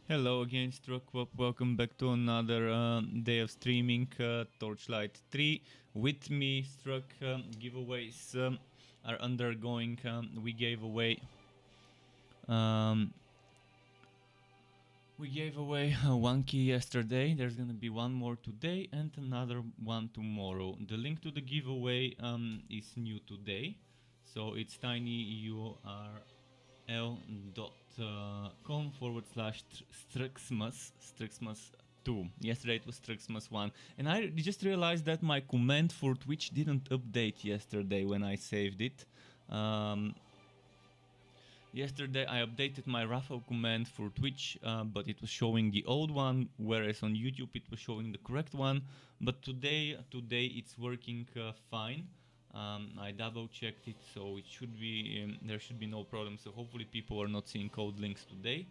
Hello again, Struck. Welcome back to another day of streaming Torchlight 3. With me, Struck giveaways are undergoing. We gave away one key yesterday. There's gonna be one more today and another one tomorrow. The link to the giveaway is new today, so it's tinyurl.com/Strucksmas 2. Yesterday it was Strucksmas 1, and I just realized that my command for Twitch didn't update yesterday when I saved it. Yesterday I updated my raffle command for Twitch, but it was showing the old one, whereas on YouTube it was showing the correct one. But today it's working fine. I double checked it, so it should be there should be no problem. So hopefully people are not seeing code links today.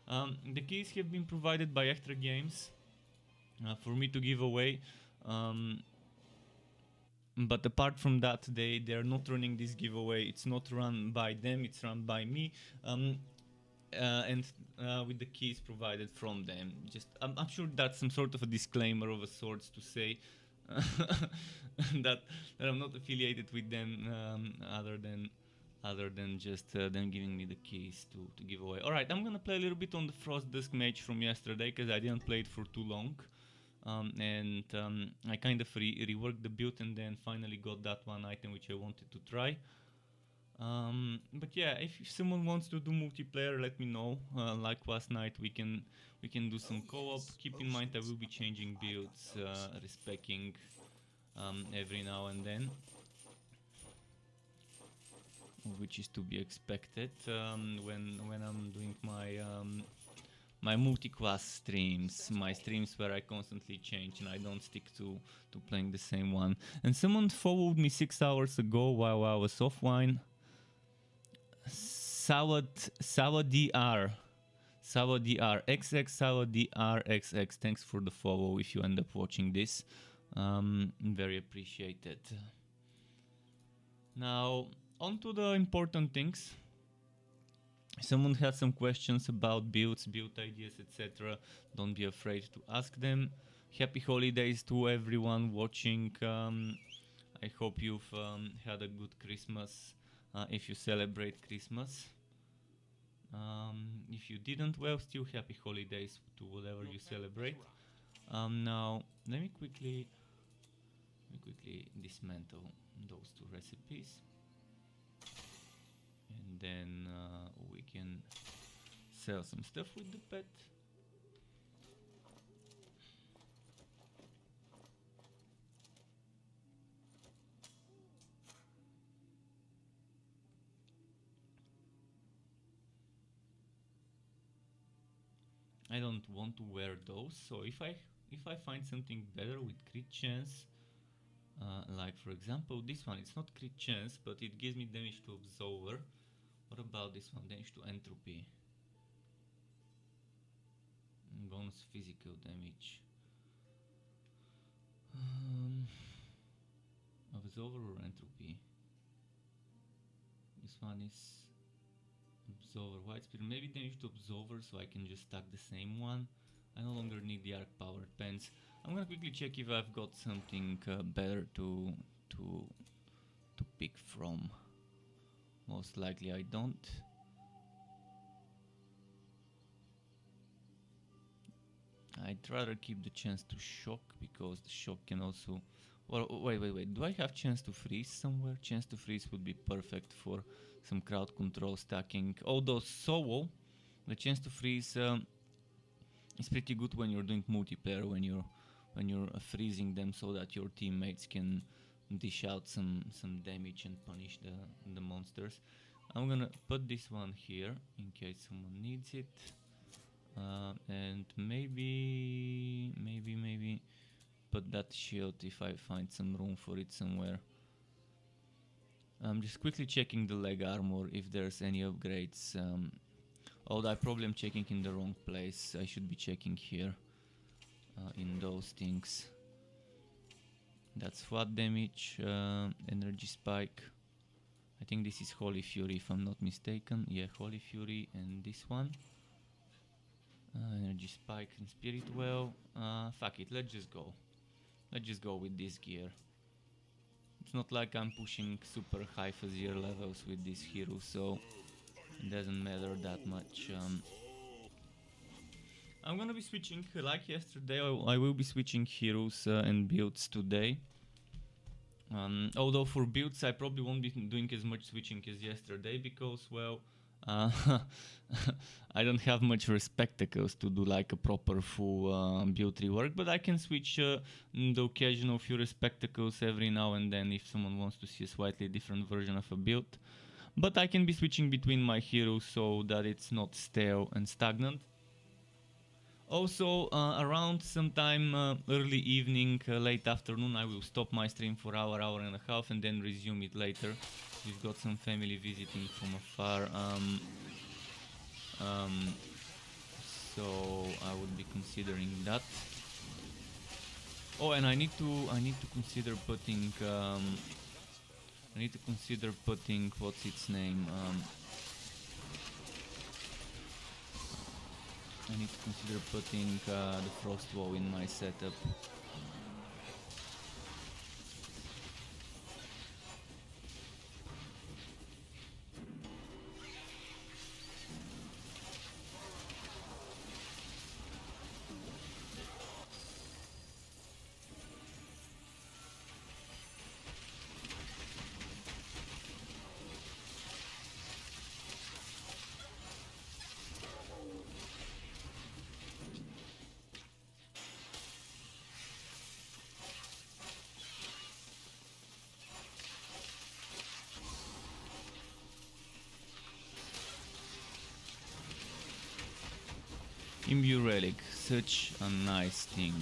The keys have been provided by Extra Games for me to give away. But apart from that, they're not running this giveaway. It's not run by them, it's run by me, and with the keys provided from them. I'm sure that's some sort of a disclaimer of a sorts to say that I'm not affiliated with them, other than just them giving me the keys to give away. All right, I'm gonna play a little bit on the Frost Dusk Mage from yesterday because I didn't play it for too long. I kind of reworked the build and then finally got that one item which I wanted to try. But yeah, if someone wants to do multiplayer, let me know. Like last night, we can do some co-op. Keep in mind I will be changing builds, respecting every now and then, which is to be expected when I'm doing my multi-class streams, my streams where I constantly change and I don't stick to playing the same one. And someone followed me 6 hours ago while I was offline. Sawadr XX Sawadr XX. Thanks for the follow if you end up watching this. Very appreciated. Now, on to the important things. Someone had some questions about builds, build ideas, etc. Don't be afraid to ask them. Happy holidays to everyone watching. I hope you've had a good Christmas, if you celebrate Christmas. If you didn't, well, still happy holidays to whatever you celebrate. Now, let me quickly dismantle those two recipes. And then we can sell some stuff with the pet. I don't want to wear those, so if I find something better with crit chance, like for example this one, it's not crit chance, but it gives me damage to Observer. What about this one? Damage to Entropy. Bonus physical damage. Observer or Entropy? This one is Observer. White Spirit. Maybe damage to Observer, so I can just stack the same one. I no longer need the Arc Powered Pens. I'm gonna quickly check if I've got something better to pick from. Most likely I don't. I'd rather keep the chance to shock, because the shock can also... Well, wait. Do I have chance to freeze somewhere? Chance to freeze would be perfect for some crowd control stacking. Although solo, the chance to freeze is pretty good when you're doing multiplayer, when you're freezing them so that your teammates can dish out some damage and punish the monsters. I'm gonna put this one here in case someone needs it, and maybe put that shield if I find some room for it somewhere. I'm just quickly checking the leg armor if there's any upgrades. Although I probably am checking in the wrong place. I should be checking here in those things. That's flat damage, energy spike. I think this is Holy Fury if I'm not mistaken. Yeah, Holy Fury, and this one. Energy spike and spirit well. Fuck it, let's just go. Let's just go with this gear. It's not like I'm pushing super high Fazir levels with this hero, so it doesn't matter that much. I'm gonna be switching, like yesterday, I will be switching heroes and builds today. Although for builds I probably won't be doing as much switching as yesterday because, well, I don't have much spectacles to do like a proper full build rework, but I can switch the occasional few spectacles every now and then if someone wants to see a slightly different version of a build. But I can be switching between my heroes so that it's not stale and stagnant. Also, around sometime early evening, late afternoon, I will stop my stream for hour and a half and then resume it later. We've got some family visiting from afar, so I would be considering that. Oh, and I need to consider putting what's its name? I need to consider putting the frost wall in my setup. Imbue relic, such a nice thing.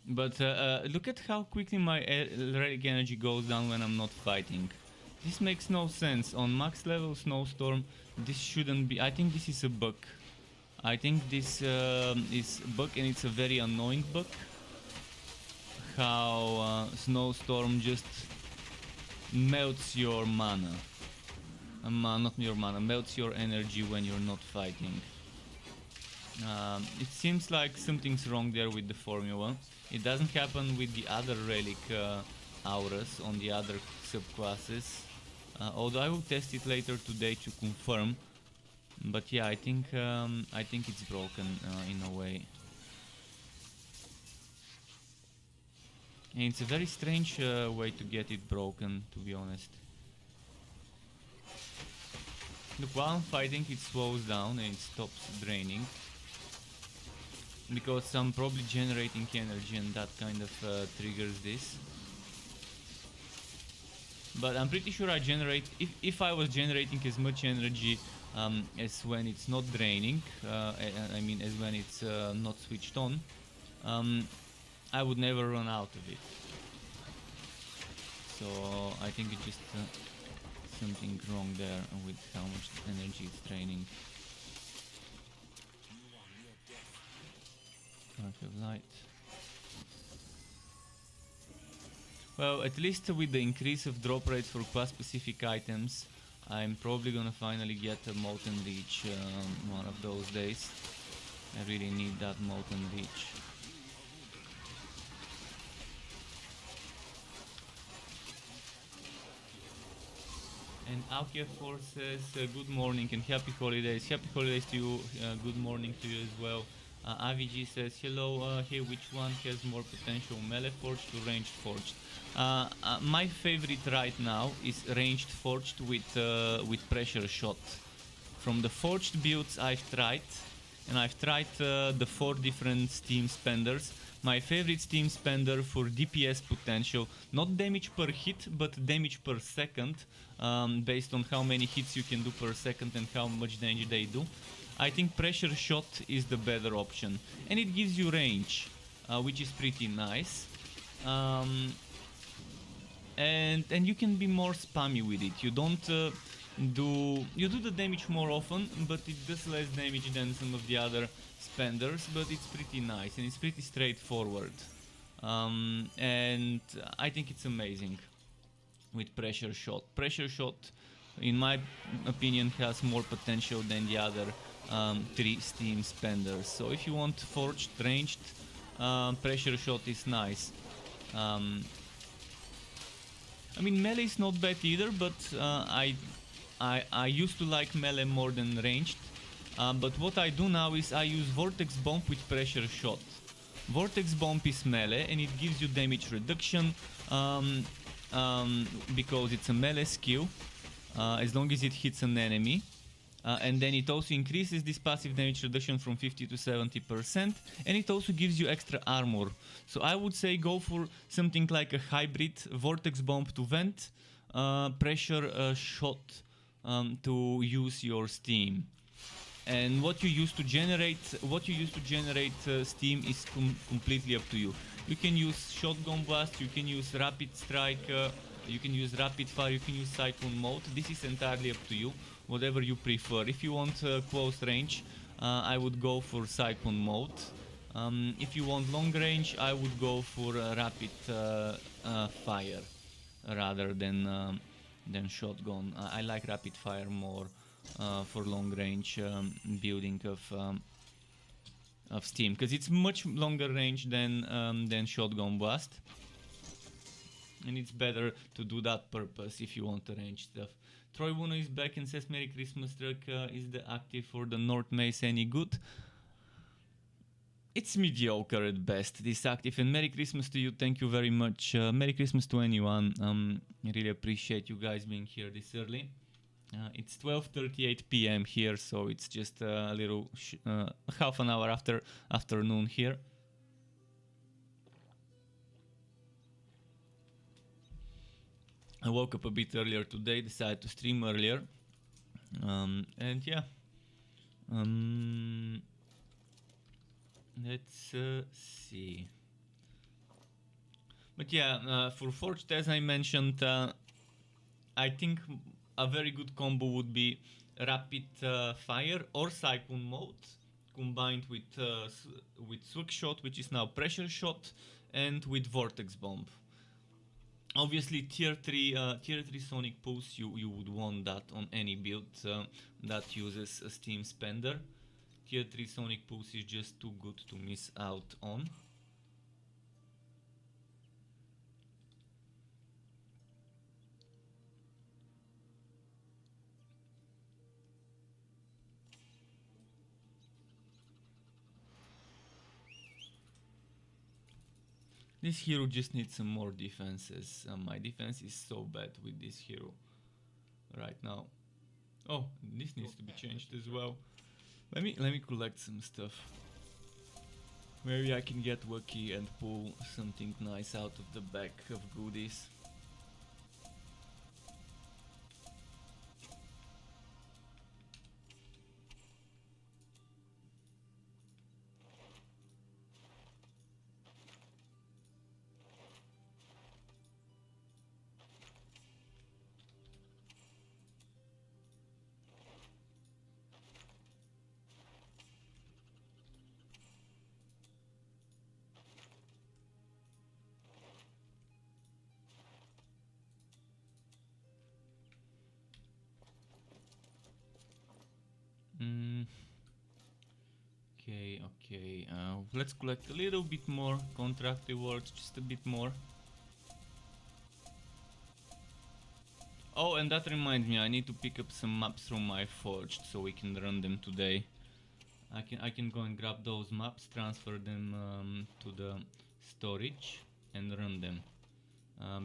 But look at how quickly my relic energy goes down when I'm not fighting. This makes no sense. On max level Snowstorm, this shouldn't be. I think this is a bug. I think this is a bug, and it's a very annoying bug. How Snowstorm just melts your mana. Not your mana, melts your energy when you're not fighting. It seems like something's wrong there with the formula. It doesn't happen with the other relic auras on the other subclasses. Although I will test it later today to confirm. But yeah, I think it's broken in a way. And it's a very strange way to get it broken, to be honest. Look, while I'm fighting, it slows down and it stops draining. Because I'm probably generating energy and that kind of triggers this. But I'm pretty sure I generate, if I was generating as much energy as when it's not draining, I mean as when it's not switched on, I would never run out of it. So I think it's just something wrong there with how much energy it's draining. Arc of Light. Well, at least with the increase of drop rates for class specific items, I'm probably gonna finally get a Molten Reach one of those days. I really need that Molten Reach. And Alkia4 says good morning and happy holidays. Happy holidays to you, good morning to you as well. AVG says hello, here which one has more potential, melee forged or ranged forged? My favorite right now is ranged forged with pressure shot. From the forged builds I've tried, and I've tried the 4 different Steam spenders. My favorite Steam spender for DPS potential, not damage per hit, but damage per second, based on how many hits you can do per second and how much damage they do. I think pressure shot is the better option, and it gives you range, which is pretty nice. And you can be more spammy with it. You don't you do the damage more often, but it does less damage than some of the other spenders, but it's pretty nice and it's pretty straightforward. And I think it's amazing with pressure shot. Pressure shot in my opinion, has more potential than the other 3 Steam spenders. So if you want forged ranged, pressure shot is nice. I mean, melee is not bad either, but I used to like melee more than ranged. But what I do now is I use Vortex Bomb with pressure shot. Vortex Bomb is melee and it gives you damage reduction because it's a melee skill as long as it hits an enemy. And then it also increases this passive damage reduction from 50 to 70%, and it also gives you extra armor. So I would say go for something like a hybrid Vortex Bomb to vent, pressure shot to use your steam. And what you use to generate steam is completely up to you. You can use shotgun blast, you can use rapid strike, you can use rapid fire, you can use cyclone mode. This is entirely up to you, whatever you prefer. If you want close range, I would go for cyclone mode. If you want long range, I would go for rapid fire rather than shotgun. I like rapid fire more for long range building of steam, because it's much longer range than shotgun blast, and it's better to do that purpose if you want to range stuff. Troy Wuno is back and says Merry Christmas, Truck. Is the active for the North Mace any good? It's mediocre at best, this active, and Merry Christmas to you. Thank you very much. Merry Christmas to anyone. I really appreciate you guys being here this early. It's 12:38 p.m. here, so it's just a little half an hour after afternoon here. I woke up a bit earlier today, decided to stream earlier, and yeah, let's see. But yeah, for Forged, as I mentioned, I think a very good combo would be rapid fire or cyclone mode combined with Swag Shot, which is now pressure shot, and with Vortex Bomb. Obviously, tier 3 Sonic Pulse, you would want that on any build that uses a Steam spender. Tier 3 Sonic Pulse is just too good to miss out on. This hero just needs some more defenses. My defense is so bad with this hero right now. Oh, this needs to be changed as well. Let me collect some stuff. Maybe I can get lucky and pull something nice out of the bag of goodies. Okay, let's collect a little bit more contract rewards, just a bit more. Oh, and that reminds me, I need to pick up some maps from my Forged so we can run them today. I can go and grab those maps, transfer them to the storage and run them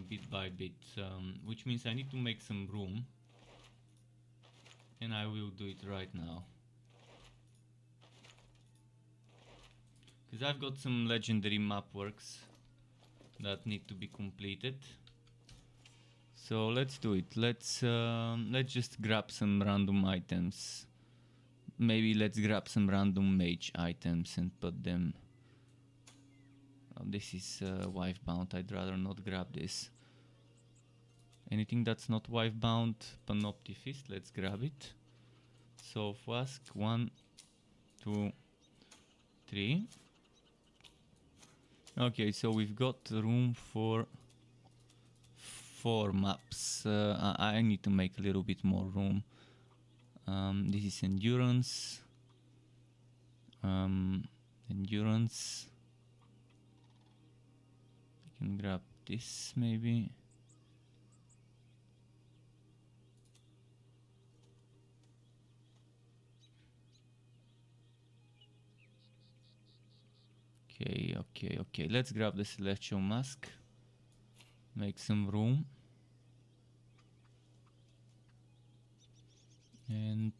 bit by bit, which means I need to make some room, and I will do it right now. Because I've got some legendary map works that need to be completed. So let's do it. Let's just grab some random items. Maybe let's grab some random mage items and put them. Oh, this is wife bound. I'd rather not grab this. Anything that's not wife bound, Panoptifist, let's grab it. So flask 1, 2, 3. Okay, so we've got room for 4 maps. I need to make a little bit more room. This is endurance. Endurance. I can grab this maybe. Okay. Let's grab the celestial mask. Make some room. And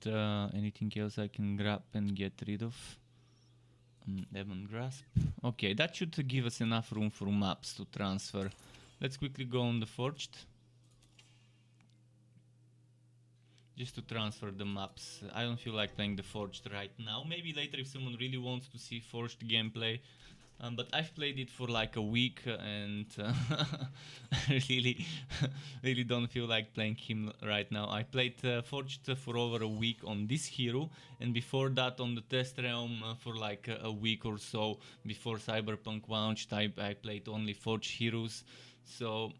anything else I can grab and get rid of? Demon Grasp. Okay, that should give us enough room for maps to transfer. Let's quickly go on the Forged. Just to transfer the maps. I don't feel like playing the Forged right now. Maybe later if someone really wants to see Forged gameplay. But I've played it for like a week and I really don't feel like playing him right now. I played Forged for over a week on this hero, and before that on the test realm for like a week or so before Cyberpunk launched. I played only Forged heroes. So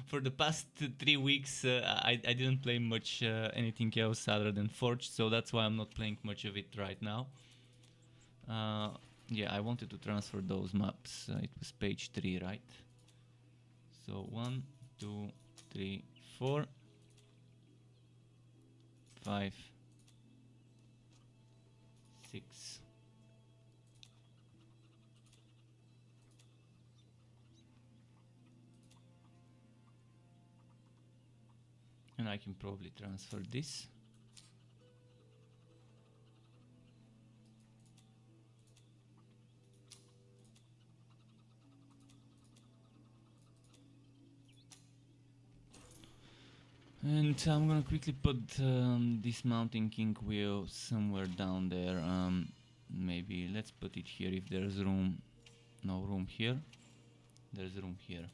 for the past 3 weeks I didn't play much anything else other than Forged, so that's why I'm not playing much of it right now. Yeah, I wanted to transfer those maps. It was page 3, right? So 1, 2, 3, 4, 5, 6. And I can probably transfer this. And I'm gonna quickly put this Mountain King wheel somewhere down there. Maybe let's put it here if there's room. No room here. There's room here.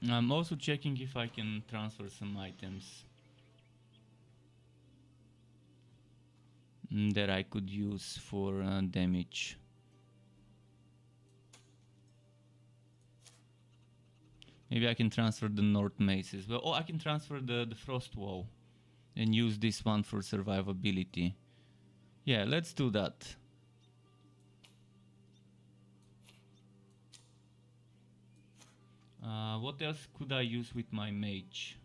I'm also checking if I can transfer some items that I could use for damage. Maybe I can transfer the North Mace as well. Oh, I can transfer the Frost Wall and use this one for survivability. Yeah, let's do that. What else could I use with my mage?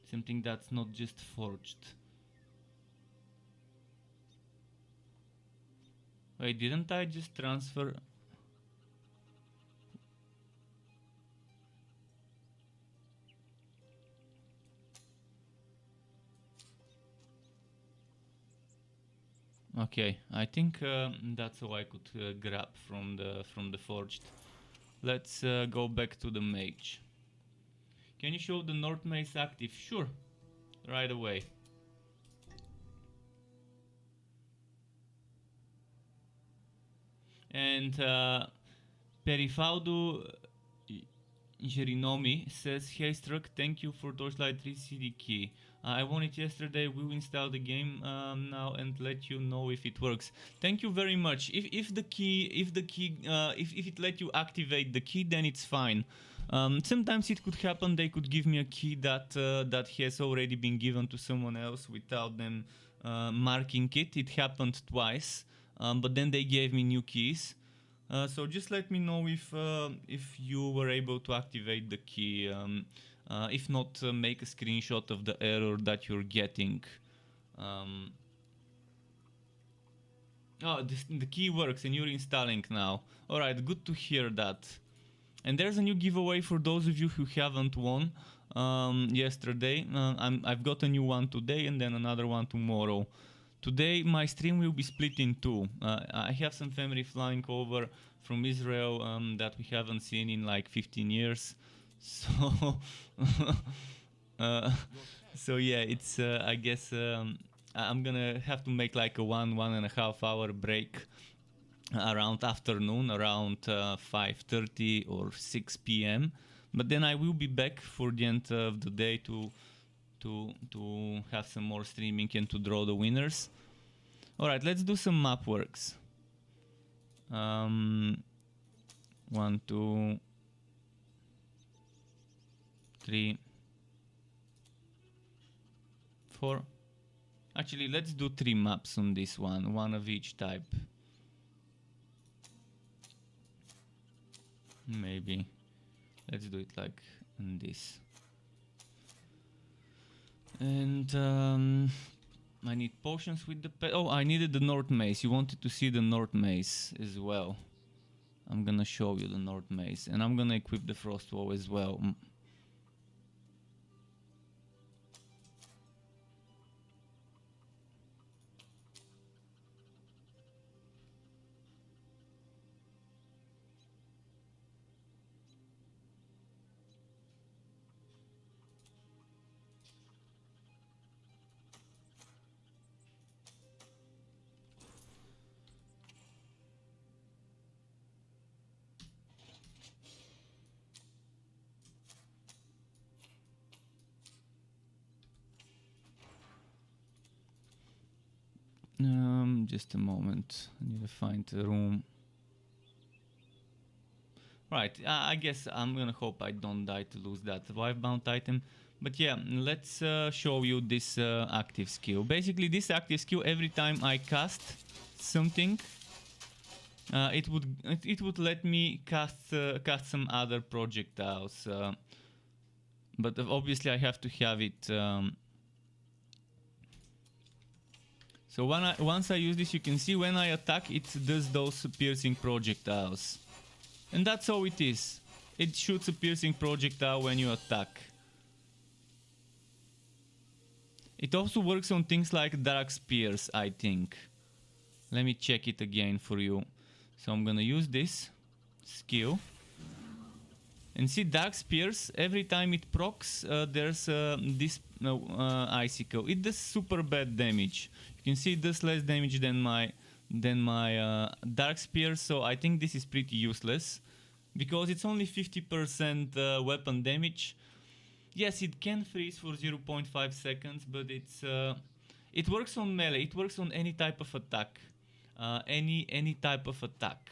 Something that's not just forged. Wait, didn't I just transfer? Okay, I think that's all I could grab from the forged. Let's go back to the mage. Can you show the North Mace active? Sure, right away. And Perifaudu Jerinomi says, "Hey Struck, thank you for Torchlight 3 CD key. I won it yesterday. We'll install the game now and let you know if it works. Thank you very much. If it let you activate the key, then it's fine. Sometimes it could happen they could give me a key that has already been given to someone else without them marking it. It happened twice, but then they gave me new keys. So just let me know if you were able to activate the key. If not, make a screenshot of the error that you're getting. Oh, the key works and you're installing now. Alright, good to hear that. And there's a new giveaway for those of you who haven't won yesterday. I've got a new one today and then another one tomorrow. Today my stream will be split in two. I have some family flying over from Israel that we haven't seen in like 15 years. So, so yeah, it's I guess I'm gonna have to make like a 1.5 hour break around afternoon, around 5:30 or 6 p.m. But then I will be back for the end of the day to to have some more streaming and to draw the winners. All right, let's do some map works. 1, 2, 3, 4. Actually, let's do 3 maps on this one of each type. Maybe let's do it like this. And I need potions with the pet. Oh, I needed the North Maze. You wanted to see the North Maze as well. I'm gonna show you the North Maze, and I'm gonna equip the Frost Wall as well. Just a moment. I need to find a room. Right, I guess I'm gonna hope I don't die to lose that wife bound item. But yeah, let's show you this active skill. Basically, this active skill, every time I cast something, it would let me cast some other projectiles. But obviously, I have to have it. So once I use this, you can see when I attack, it does those piercing projectiles. And that's all it is. It shoots a piercing projectile when you attack. It also works on things like dark spears, I think. Let me check it again for you. So I'm gonna use this skill. And see, dark spears, every time it procs, there's this icicle. It does super bad damage. You can see it does less damage than my dark spear, so I think this is pretty useless because it's only 50% weapon damage. Yes, it can freeze for 0.5 seconds, but it works on melee. It works on any type of attack, any type of attack.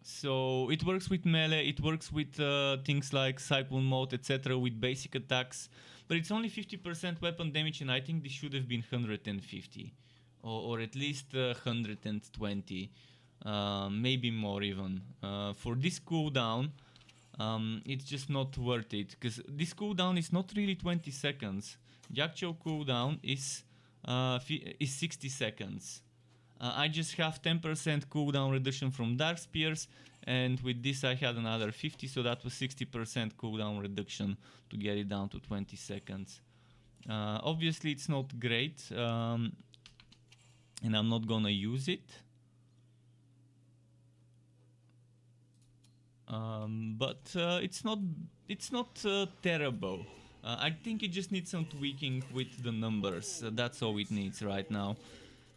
So it works with melee, it works with things like Cyclone Mode, etc. with basic attacks, but it's only 50% weapon damage, and I think this should have been 150 or at least 120, maybe more even. For this cooldown, it's just not worth it, because this cooldown is not really 20 seconds. The actual cooldown is 60 seconds. I just have 10% cooldown reduction from Dark Spears, and with this I had another 50, so that was 60% cooldown reduction to get it down to 20 seconds. Obviously it's not great, and I'm not gonna use it. But it's not terrible. I think it just needs some tweaking with the numbers. That's all it needs right now.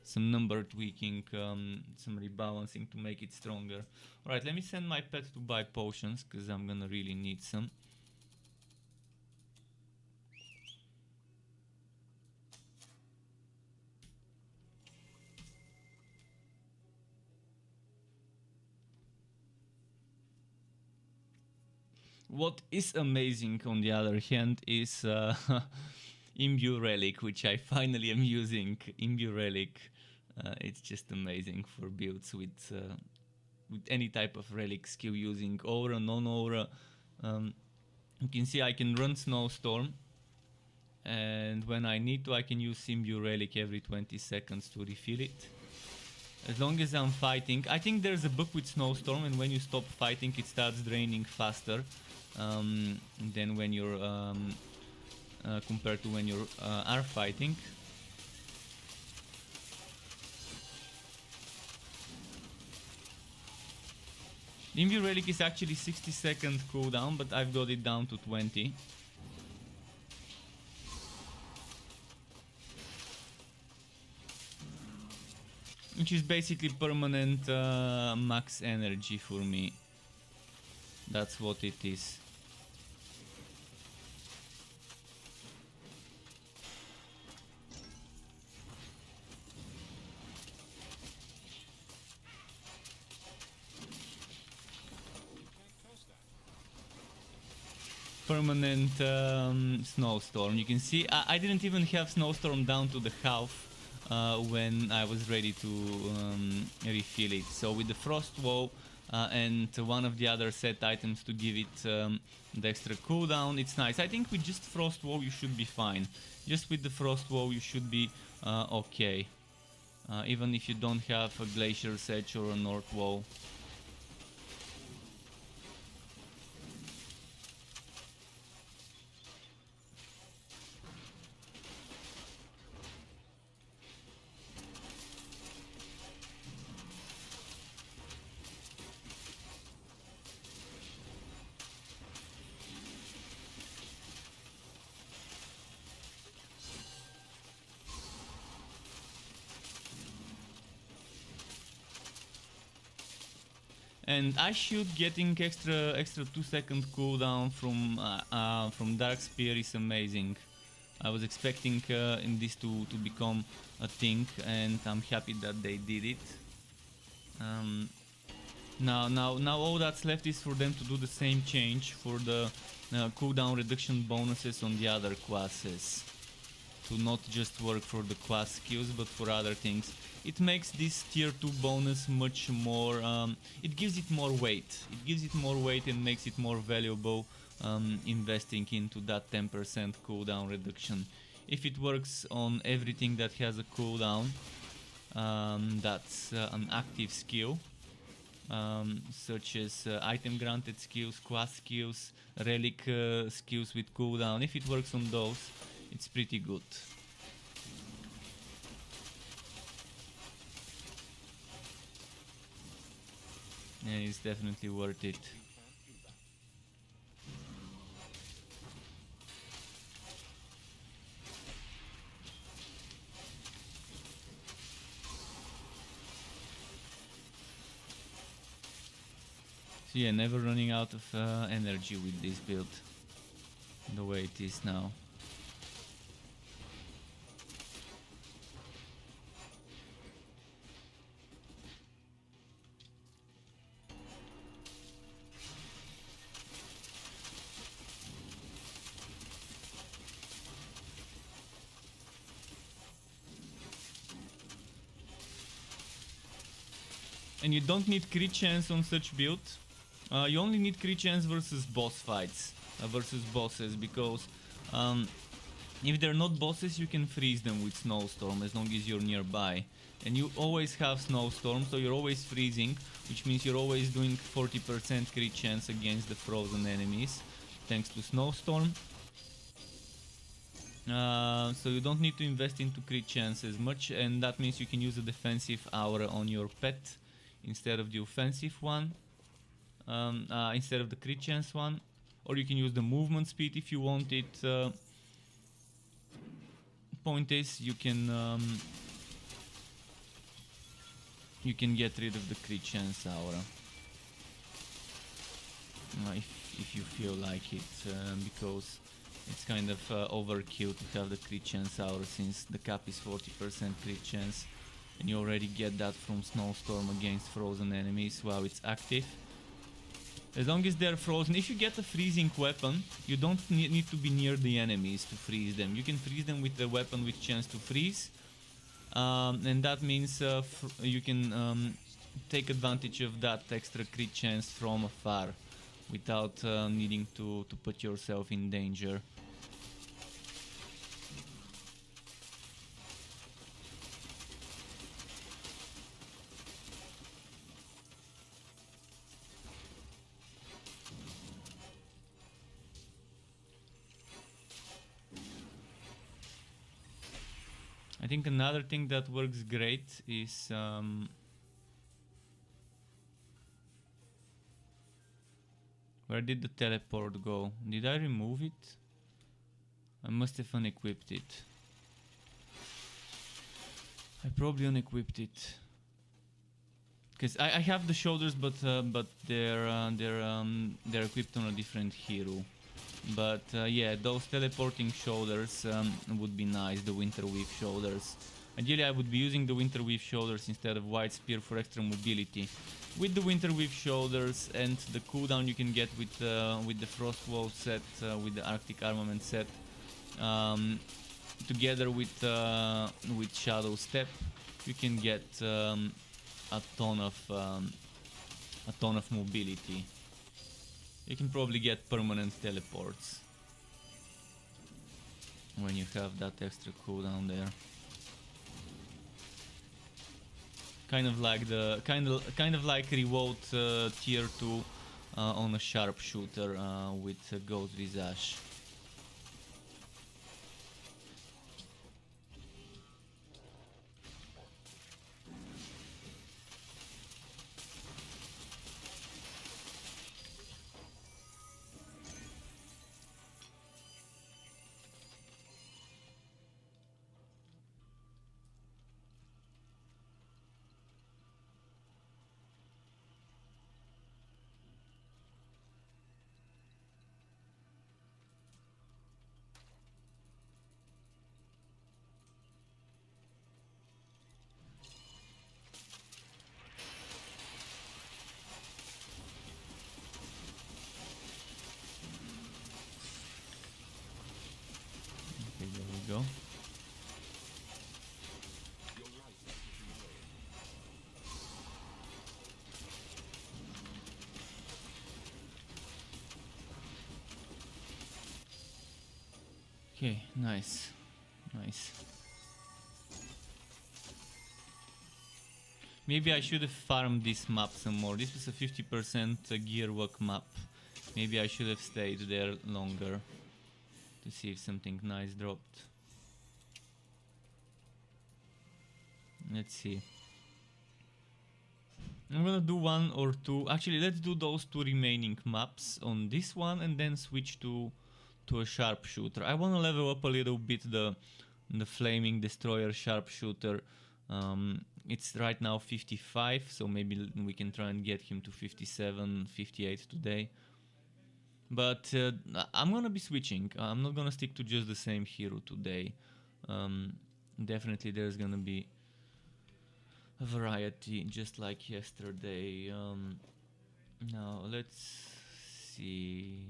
Some number tweaking, some rebalancing to make it stronger. Alright, let me send my pet to buy potions, because I'm gonna really need some. What is amazing, on the other hand, is Imbue Relic, which I finally am using. Imbue Relic. It's just amazing for builds with any type of relic skill, using aura, non-aura. You can see I can run Snowstorm, and when I need to, I can use Imbue Relic every 20 seconds to refill it. As long as I'm fighting. I think there's a bug with Snowstorm, and when you stop fighting, it starts draining faster than when you're compared to when you are fighting. Imbue Relic is actually 60-second cooldown, but I've got it down to 20. Which is basically permanent max energy for me. That's what it is. permanent snowstorm. You can see I didn't even have snowstorm down to the half when I was ready to refill it. So with the frost wall and one of the other set items to give it the extra cooldown, it's nice. I think with just frost wall you should be fine. Just with the frost wall you should be okay. Even if you don't have a glacier's edge or a north wall. And I should getting extra 2-second cooldown from Dark Spear is amazing. I was expecting in this to become a thing, and I'm happy that they did it. Now all that's left is for them to do the same change for the cooldown reduction bonuses on the other classes. To not just work for the class skills but for other things. It makes this tier 2 bonus much more, it gives it more weight. It gives it more weight and makes it more valuable investing into that 10% cooldown reduction. If it works on everything that has a cooldown, that's an active skill, such as item granted skills, class skills, relic skills with cooldown. If it works on those, it's pretty good. Yeah, it's definitely worth it. So yeah, never running out of energy with this build, the way it is now. And you don't need crit chance on such build. You only need crit chance versus boss fights, versus bosses, because if they're not bosses you can freeze them with snowstorm as long as you're nearby. And you always have snowstorm, so you're always freezing, which means you're always doing 40% crit chance against the frozen enemies, thanks to snowstorm. So you don't need to invest into crit chance as much, and that means you can use a defensive aura on your pet instead of the offensive one, instead of the crit chance one, or you can use the movement speed if you want it. Point is, you can get rid of the crit chance aura if you feel like it, because it's kind of overkill to have the crit chance aura, since the cap is 40% crit chance. And you already get that from snowstorm against frozen enemies while it's active. As long as they're frozen, if you get a freezing weapon, you don't need to be near the enemies to freeze them. You can freeze them with the weapon with chance to freeze, and that means you can take advantage of that extra crit chance from afar without needing to put yourself in danger. I think another thing that works great is where did the teleport go? Did I remove it? I must have unequipped it. I probably unequipped it. Because I have the shoulders, but they're equipped on a different hero. But yeah, those teleporting shoulders would be nice, the Winterweave shoulders. Ideally I would be using the Winter Weave Shoulders instead of White Spear for extra mobility. With the Winter Weave Shoulders and the cooldown you can get with the Frost Wall set, with the Arctic Armament set, together with Shadow Step, you can get a ton of mobility. You can probably get permanent teleports when you have that extra cooldown there. Kind of like Revolt tier 2 on a sharpshooter with Ghost Visage. Okay, there we go. Okay, nice. Maybe I should have farmed this map some more. This was a 50% gearwork map. Maybe I should have stayed there longer to see if something nice dropped. Let's see. I'm gonna do one or two. Actually, let's do those two remaining maps on this one and then switch to a sharpshooter. I wanna level up a little bit the Flaming Destroyer sharpshooter. It's right now 55, so maybe we can try and get him to 57, 58 today. But I'm gonna be switching. I'm not gonna stick to just the same hero today. Definitely there's gonna be a variety, just like yesterday. Now let's see.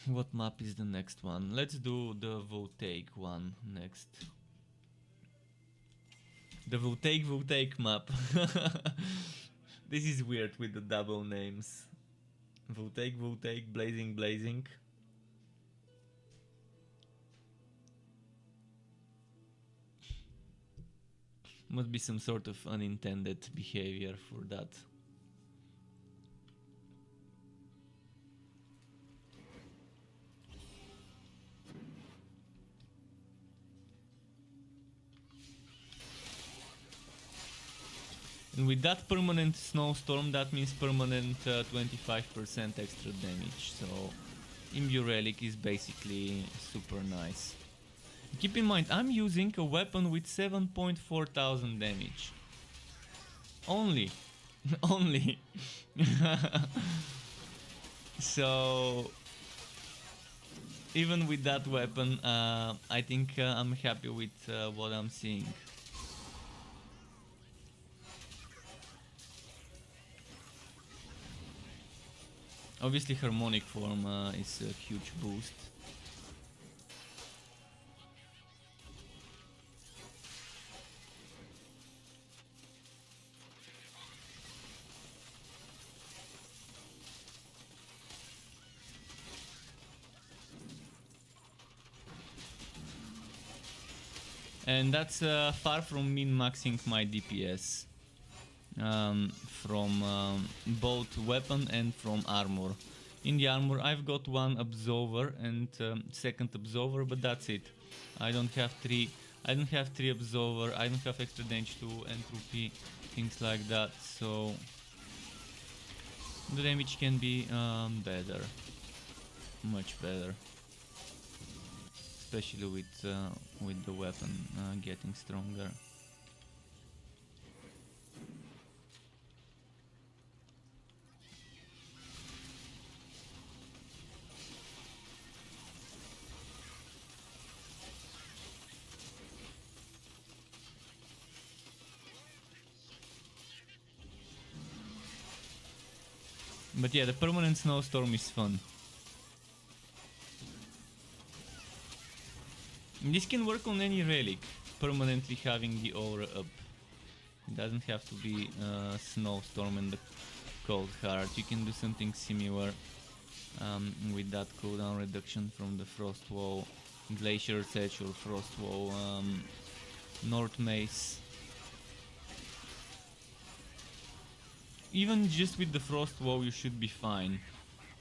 What map is the next one? Let's do the Voltaic one next. The Voltaic map. This is weird with the double names. Voltaic, Blazing. Must be some sort of unintended behavior for that. And with that permanent snowstorm, that means permanent 25% extra damage. So Imbue Relic is basically super nice. Keep in mind, I'm using a weapon with 7.4 thousand damage. Only. So even with that weapon, I think I'm happy with what I'm seeing. Obviously Harmonic Form is a huge boost. And that's far from min-maxing my DPS from both weapon and from armor. In the armor I've got one Absolver and second Absolver, but that's it. I don't have three Absolver, I don't have extra damage 2, entropy, things like that, so the damage can be better, much better. Especially with the weapon getting stronger. But yeah, the permanent snowstorm is fun. This can work on any relic, permanently having the aura up. It doesn't have to be snowstorm and the cold heart. You can do something similar with that cooldown reduction from the frost wall, glacier's edge or frost wall, north mace. Even just with the frost wall you should be fine.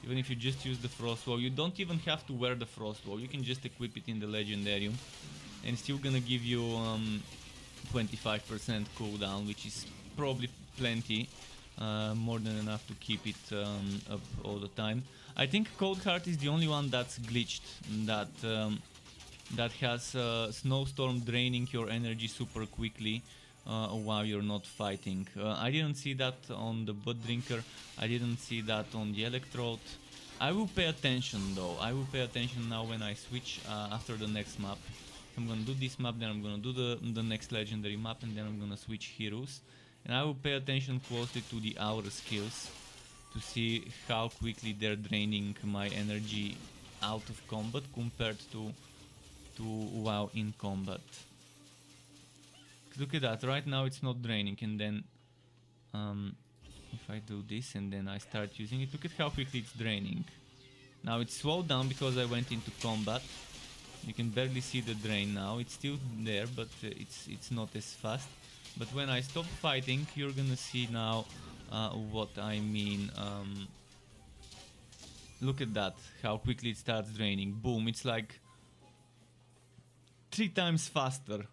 Even if you just use the frost wall, you don't even have to wear the frost wall. You can just equip it in the legendarium, and it's still gonna give you 25% cooldown, which is probably plenty, more than enough to keep it up all the time. I think Cold Heart is the only one that's glitched, that has snowstorm draining your energy super quickly while you're not fighting. I didn't see that on the Blood Drinker, I didn't see that on the Electrode. I will pay attention though, I will pay attention now when I switch after the next map. I'm gonna do this map, then I'm gonna do the next legendary map, and then I'm gonna switch heroes. And I will pay attention closely to the aura skills to see how quickly they're draining my energy out of combat compared to while in combat. Look at that, right now it's not draining, and then if I do this and then I start using it, look at how quickly it's draining. Now it's slowed down because I went into combat. You can barely see the drain now, it's still there, but it's not as fast. But when I stop fighting, you're gonna see now what I mean. Look at that, how quickly it starts draining. Boom, it's like 3 times faster.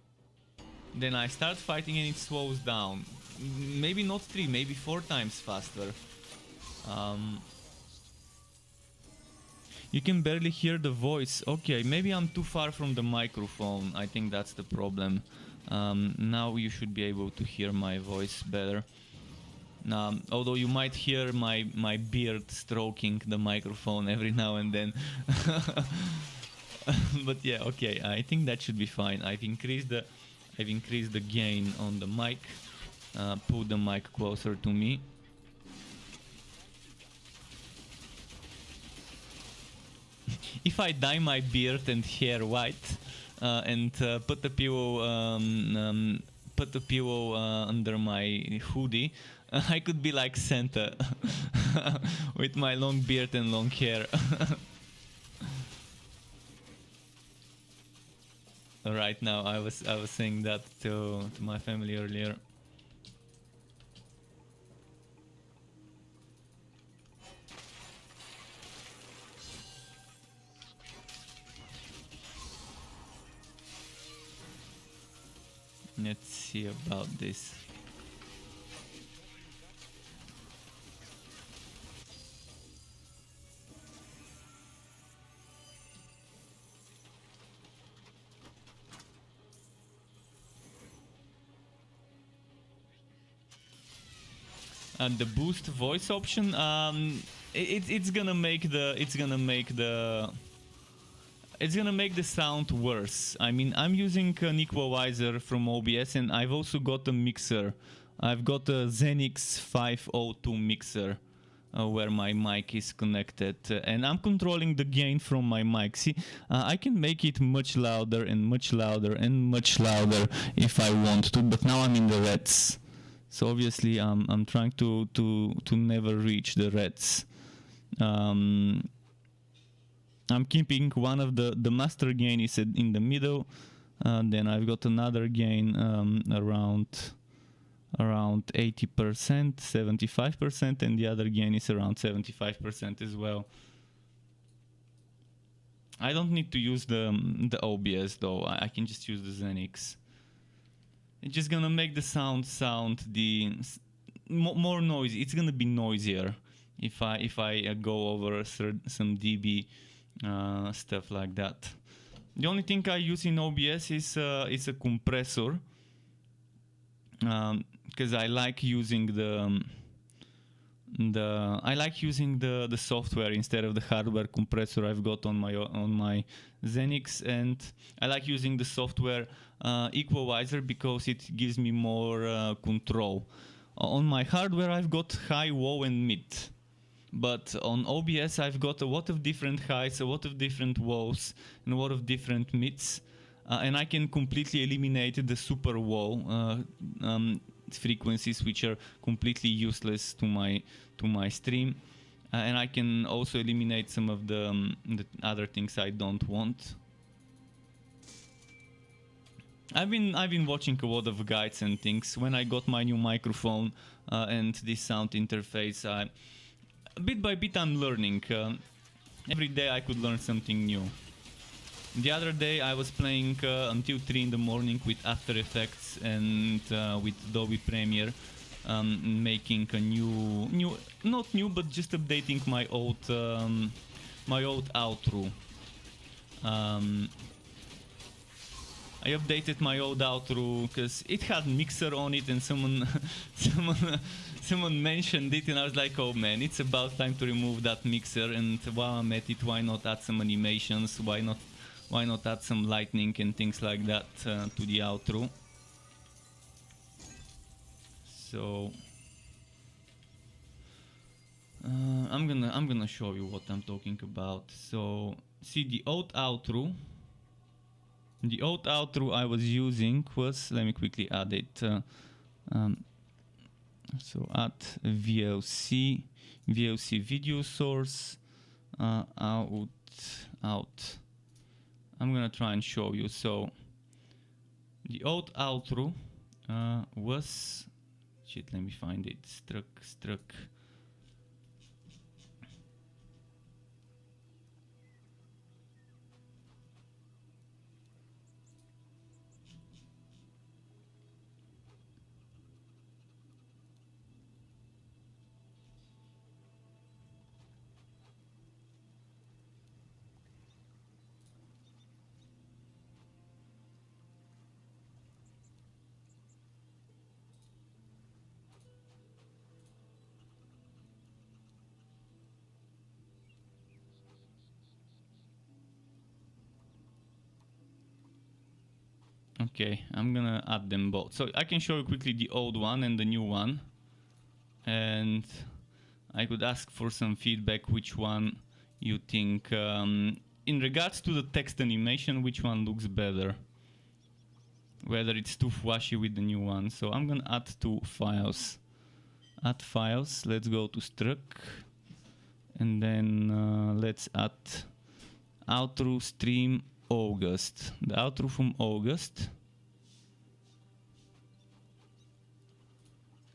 Then I start fighting and it slows down. Maybe not 3, maybe 4 times faster. You can barely hear the voice. Okay, maybe I'm too far from the microphone. I think that's the problem. Now you should be able to hear my voice better. Although you might hear my beard stroking the microphone every now and then. But yeah, okay, I think that should be fine. I've increased the gain on the mic, put the mic closer to me. If I dye my beard and hair white and put the pillow under my hoodie, I could be like Santa with my long beard and long hair. Right now, I was saying that to my family earlier. Let's see about this. And the boost voice option, it's gonna make the sound worse. I mean, I'm using an equalizer from OBS, and I've also got a mixer. I've got a Zenix 502 mixer where my mic is connected, and I'm controlling the gain from my mic. See, I can make it much louder and much louder and much louder if I want to, but now I'm in the reds. So obviously I'm trying to never reach the reds. I'm keeping one of the master gain is in the middle. Then I've got another gain around 80%, 75%, and the other gain is around 75% as well. I don't need to use the OBS though. I can just use the Zenix. It's just gonna make the sound more noisy. It's gonna be noisier if I go over some dB stuff like that. The only thing I use in OBS is a compressor, because I like using the software instead of the hardware compressor I've got on my Zenix, and I like using the software equalizer because it gives me more control. On my hardware I've got high, low and mid, But on OBS, I've got a lot of different highs, a lot of different lows, and a lot of different mids. And I can completely eliminate the super low frequencies, which are completely useless to my stream. And I can also eliminate some of the other things I don't want. I've been watching a lot of guides and things. When I got my new microphone and this sound interface, bit by bit I'm learning. Every day I could learn something new. The other day I was playing until 3 in the morning with After Effects and with Adobe Premiere, making a not new, but just updating my old outro. I updated my old outro because it had mixer on it, and someone mentioned it, and I was like, oh man, it's about time to remove that mixer. And while I'm at it, why not add some animations? Why not add some lightning and things like that to the outro? So I'm gonna show you what I'm talking about. So see the old outro. The old outro I was using was, let me quickly add it. So add VLC video source out. I'm gonna try and show you. So the old outro was, shit, let me find it. Struck. Okay, I'm gonna add them both. So I can show you quickly the old one and the new one. And I could ask for some feedback which one you think, in regards to the text animation, which one looks better. Whether it's too flashy with the new one. So I'm gonna add two files. Add files, let's go to Struck. And then let's add outro stream August, the outro from August,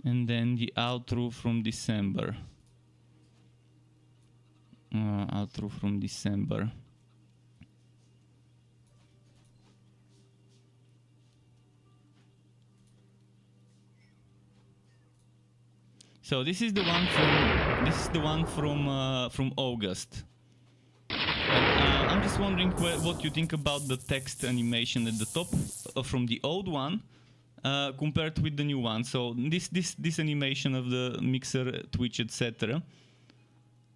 and then the outro from December. Outro from December. So this is the one from August. I'm just wondering what you think about the text animation at the top from the old one compared with the new one. So this animation of the mixer, Twitch, etc.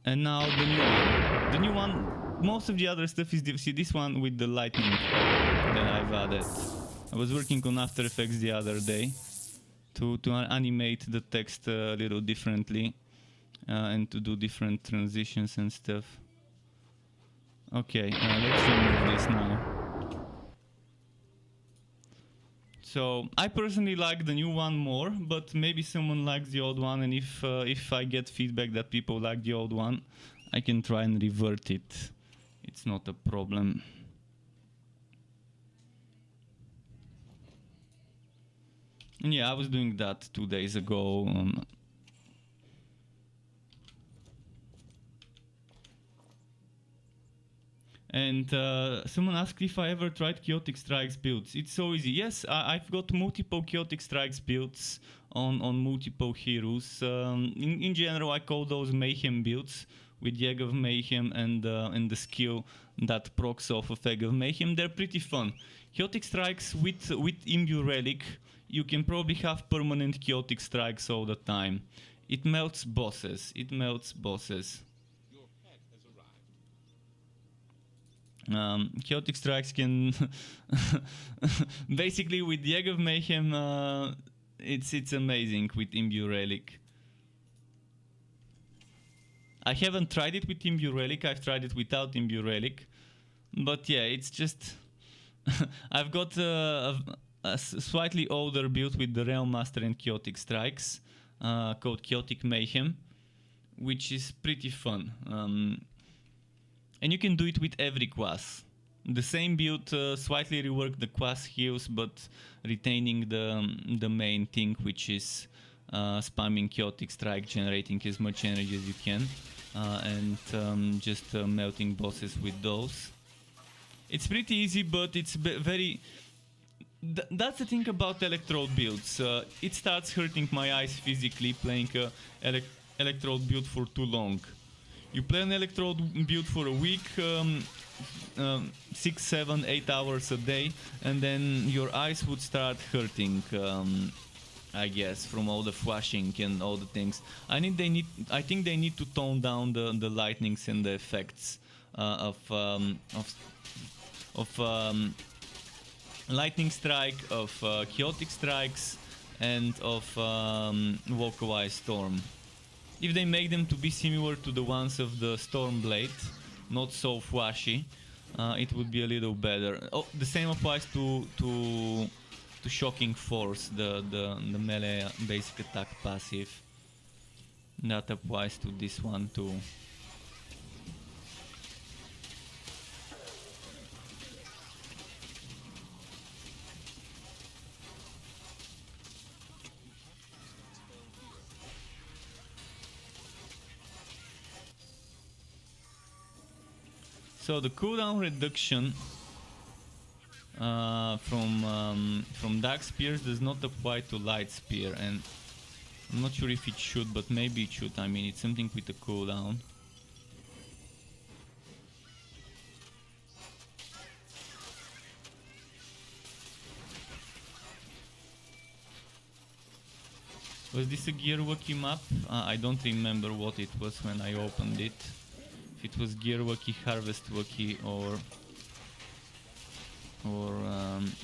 And now the new one. The new one, most of the other stuff is see this one with the lightning that I've added. I was working on After Effects the other day to animate the text a little differently and to do different transitions and stuff. Okay, let's remove this now. So I personally like the new one more, but maybe someone likes the old one, and if I get feedback that people like the old one, I can try and revert it. It's not a problem. And yeah, I was doing that 2 days ago. And someone asked if I ever tried Chaotic Strikes builds. It's so easy. Yes, I've got multiple Chaotic Strikes builds on multiple heroes. In general, I call those Mayhem builds with the Egg of Mayhem and the skill that procs off of Egg of Mayhem. They're pretty fun. Chaotic Strikes with Imbue Relic, you can probably have permanent Chaotic Strikes all the time. It melts bosses. It melts bosses. Chaotic Strikes can basically with the Egg of Mayhem, it's amazing with Imbue Relic. I haven't tried it with Imbue Relic, I've tried it without Imbue Relic. But yeah, it's just... I've got a slightly older build with the Realm Master and Chaotic Strikes, called Chaotic Mayhem, which is pretty fun. And you can do it with every class. The same build, slightly rework the class heals, but retaining the main thing, which is spamming Chaotic Strike, generating as much energy as you can, and just melting bosses with those. It's pretty easy, but it's very... that's the thing about Electrode builds. It starts hurting my eyes physically playing a Electrode build for too long. You play an Electrode build for a week, 6, 7, 8 hours a day, and then your eyes would start hurting, I guess, from all the flashing and all the things. I think they need to tone down the lightnings and the effects of Lightning Strike, of Chaotic Strikes, and of Vocalized Storm. If they make them to be similar to the ones of the Stormblade, not so flashy, it would be a little better. Oh, the same applies to Shocking Force, the melee basic attack passive. That applies to this one too. So the cooldown reduction from Dark Spears does not apply to Light Spear, and I'm not sure if it should, but maybe it should. I mean, it's something with a cooldown. Was this a Gearwalkie map? I don't remember what it was when I opened it. It was Gearwalkie, Harvest Walkie, or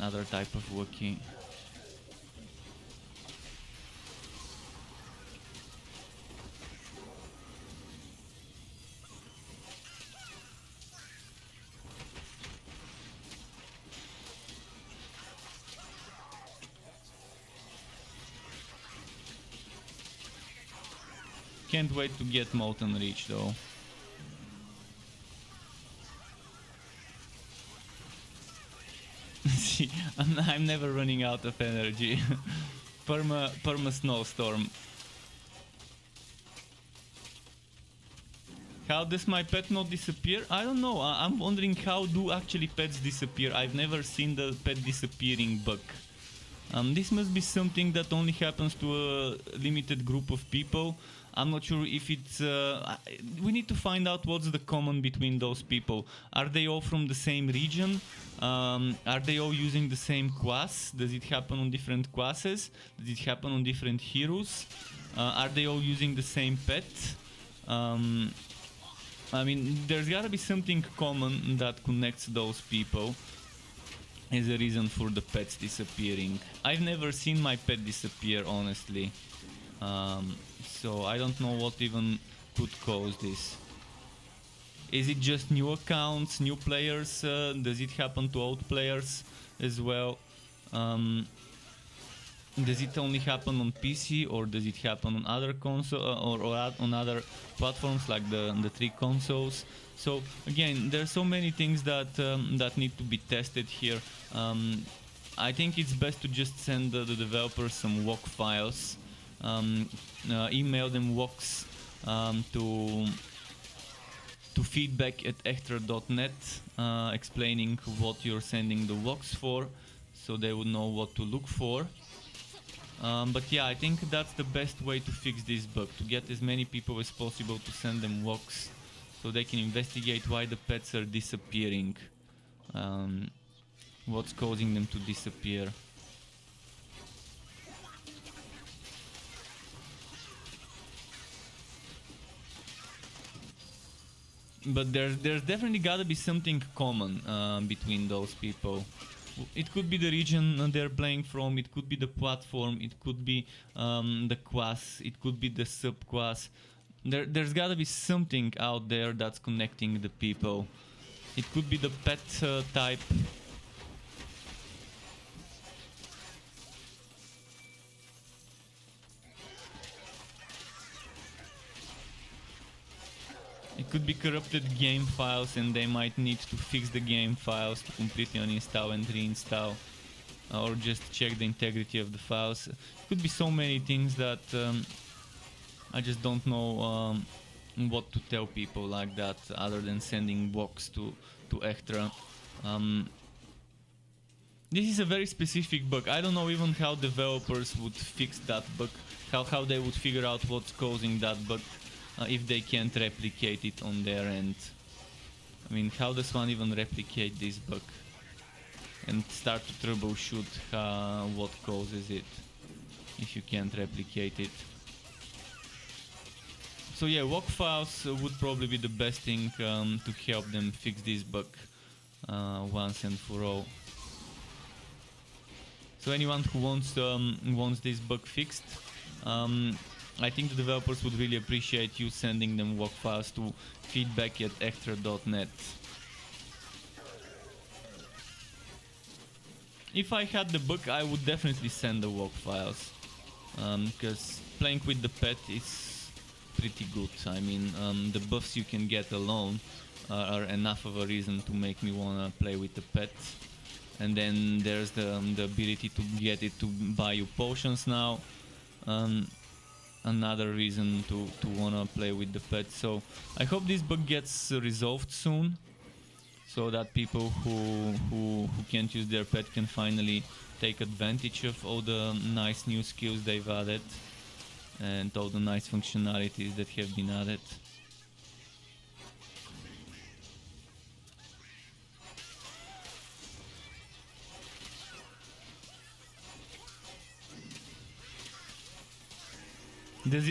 other type of Walkie. Can't wait to get Molten Reach though. See, I'm never running out of energy. Perma snowstorm. How does my pet not disappear? I don't know. I'm wondering how do actually pets disappear. I've never seen the pet disappearing bug. This must be something that only happens to a limited group of people. I'm not sure if it's... we need to find out what's the common between those people. Are they all from the same region? Are they all using the same class? Does it happen on different classes? Does it happen on different heroes? Are they all using the same pet? I mean, there's gotta be something common that connects those people as a reason for the pets disappearing. I've never seen my pet disappear, honestly. So I don't know what even could cause this. Is it just new accounts, new players? Does it happen to old players as well? Does it only happen on PC, or does it happen on other console or on other platforms like the 3 consoles? So again, there are so many things that that need to be tested here. I think it's best to just send the developers some walk files, email them walks to feedback@extra.net, explaining what you're sending the walks for, so they would know what to look for. But yeah, I think that's the best way to fix this bug, to get as many people as possible to send them walks so they can investigate why the pets are disappearing, what's causing them to disappear. But there's definitely gotta be something common between those people. It could be the region they're playing from, it could be the platform, it could be the class, it could be the subclass. There's gotta be something out there that's connecting the people. It could be the pet type. It could be corrupted game files, and they might need to fix the game files to completely uninstall and reinstall, or just check the integrity of the files. It could be so many things that I just don't know what to tell people like that, other than sending box to Extra. This is a very specific bug. I don't know even how developers would fix that bug, how they would figure out what's causing that bug. If they can't replicate it on their end. I mean, how does one even replicate this bug and start to troubleshoot what causes it if you can't replicate it? So yeah, WOC files would probably be the best thing to help them fix this bug once and for all. So anyone who wants this bug fixed, I think the developers would really appreciate you sending them WOC files to feedback@extra.net. If I had the bug, I would definitely send the WOC files, because playing with the pet is pretty good. I mean, the buffs you can get alone are enough of a reason to make me wanna play with the pet. And then there's the ability to get it to buy you potions now. Another reason to wanna play with the pet. So I hope this bug gets resolved soon, so that people who can't use their pet can finally take advantage of all the nice new skills they've added and all the nice functionalities that have been added. Does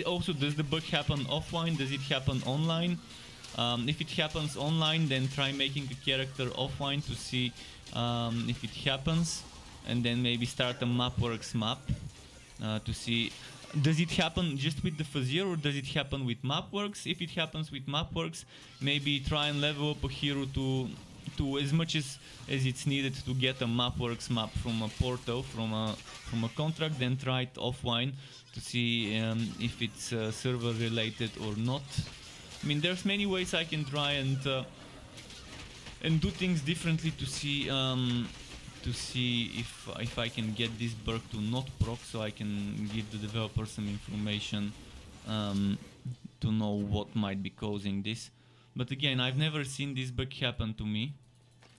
the bug happen offline? Does it happen online? If it happens online, then try making a character offline to see if it happens, and then maybe start a Mapworks map to see, does it happen just with the Fuzzier or does it happen with Mapworks? If it happens with Mapworks, maybe try and level up a hero to as much as it's needed to get a Mapworks map from a portal, from a contract, then try it offline to see if it's server related or not. I mean, there's many ways I can try and do things differently to see if I can get this bug to not proc, so I can give the developer some information to know what might be causing this. But again, I've never seen this bug happen to me,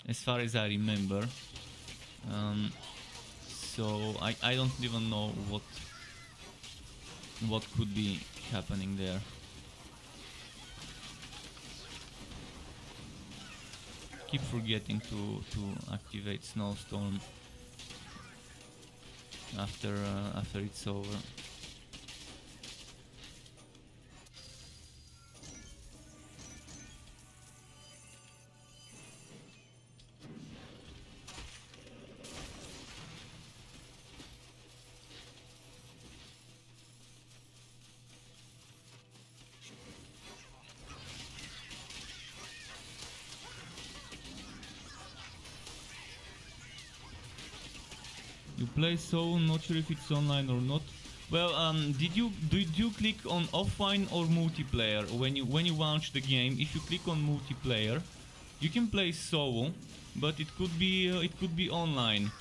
as far as I remember. So I don't even know what could be happening there. Keep forgetting to activate Snowstorm after it's over. You play so, not sure if it's online or not. Well, did you click on offline or multiplayer when you launch the game? If you click on multiplayer, you can play solo, but it could be online.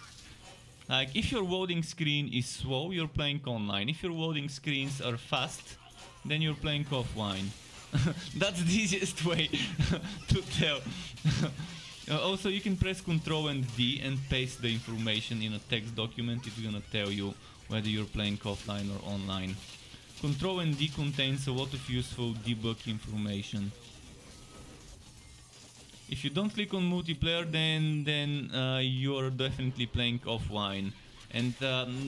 Like, if your loading screen is slow, you're playing online. If your loading screens are fast, then you're playing offline. That's the easiest way to tell. Also, you can press Ctrl and D and paste the information in a text document. It's gonna tell you whether you're playing offline or online. Ctrl and D contains a lot of useful debug information. If you don't click on multiplayer, then you're definitely playing offline, and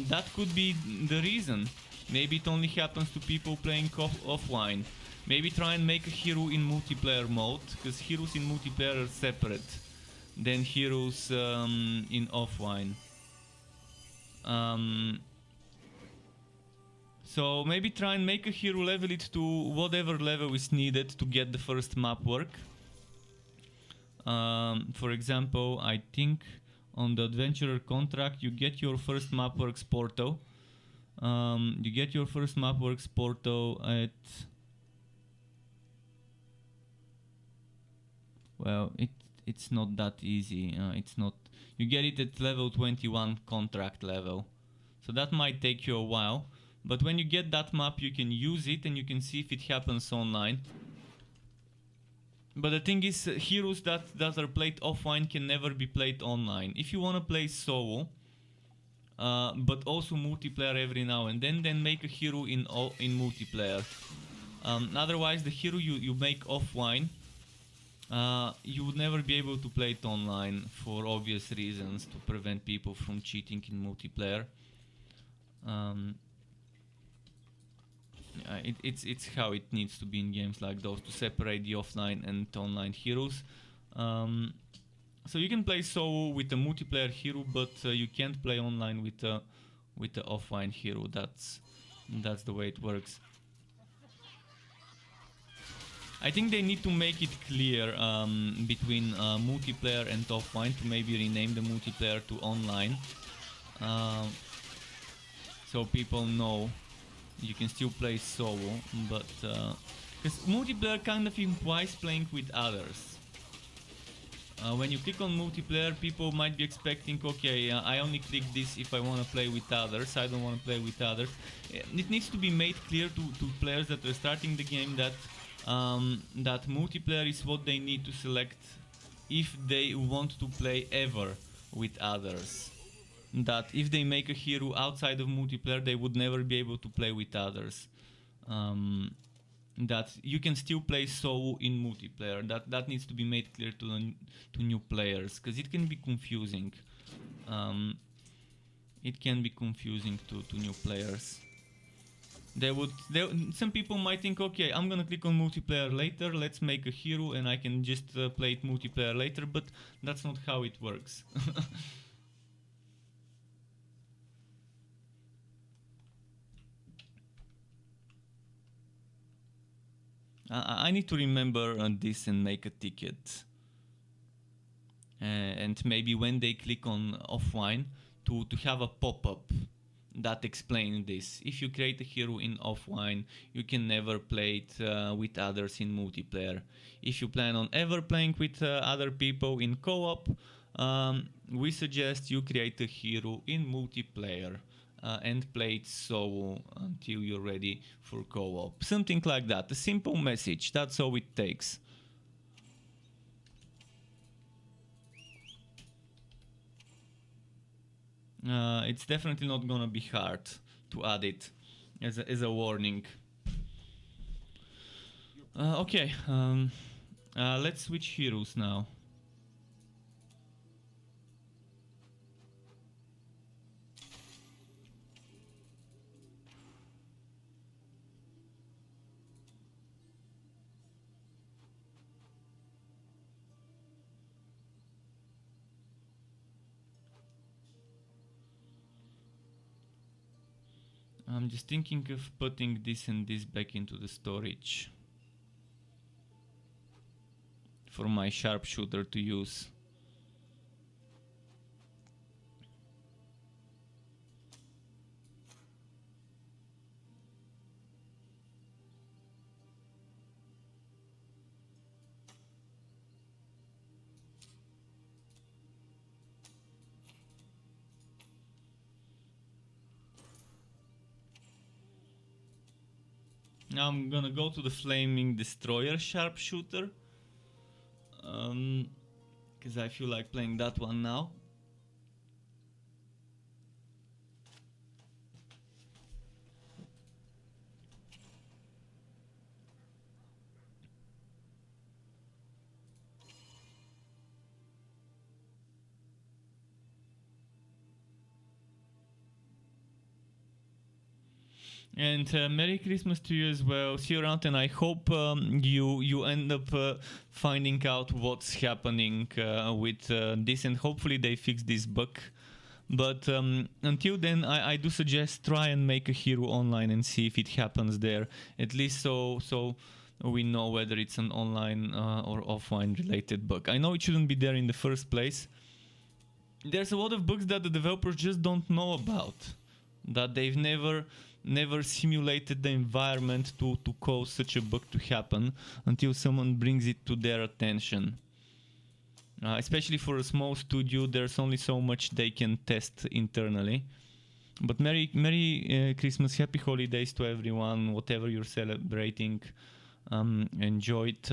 that could be the reason. Maybe it only happens to people playing offline. Maybe try and make a hero in multiplayer mode, because heroes in multiplayer are separate than heroes in offline. So maybe try and make a hero, level it to whatever level is needed to get the first map work. For example, I think on the adventurer contract you get your first mapworks portal. You get your first mapworks portal at, well, it's not that easy. It's not. You get it at level 21 contract level, so that might take you a while. But when you get that map, you can use it and you can see if it happens online. But the thing is, heroes that are played offline can never be played online. If you want to play solo, but also multiplayer every now and then make a hero in multiplayer. Otherwise, the hero you make offline, you would never be able to play it online for obvious reasons, to prevent people from cheating in multiplayer. It's how it needs to be in games like those, to separate the offline and online heroes. So you can play solo with a multiplayer hero, but you can't play online with the offline hero. That's the way it works. I think they need to make it clear between multiplayer and offline, to maybe rename the multiplayer to online, so people know you can still play solo, but because multiplayer kind of implies playing with others. When you click on multiplayer, people might be expecting, okay, I only click this if I want to play with others, I don't want to play with others. It needs to be made clear to players that are starting the game that that multiplayer is what they need to select if they want to play ever with others. That if they make a hero outside of multiplayer, they would never be able to play with others. That you can still play solo in multiplayer. That needs to be made clear to new players, because it can be confusing. It can be confusing to new players. Some people might think, okay, I'm gonna click on multiplayer later, let's make a hero and I can just play it multiplayer later, but that's not how it works. I need to remember this and make a ticket. And maybe when they click on offline, to have a pop-up that explains this. If you create a hero in offline, you can never play it with others in multiplayer. If you plan on ever playing with other people in co-op, we suggest you create a hero in multiplayer. And play it solo until you're ready for co-op. Something like that. A simple message. That's all it takes. It's definitely not gonna be hard to add it as a warning. Okay. Let's switch heroes now. I'm just thinking of putting this and this back into the storage for my sharpshooter to use. Now I'm gonna go to the Flaming Destroyer sharpshooter, because I feel like playing that one now. And Merry Christmas to you as well. See you around, and I hope you end up finding out what's happening with this, and hopefully they fix this bug But until then, I do suggest try and make a hero online and see if it happens there. At least so we know whether it's an online or offline related bug. I know it shouldn't be there in the first place. There's a lot of bugs that the developers just don't know about, that they've never simulated the environment to cause such a bug to happen until someone brings it to their attention. Especially for a small studio, there's only so much they can test internally. But Merry Christmas, Happy Holidays to everyone, whatever you're celebrating. Enjoy it.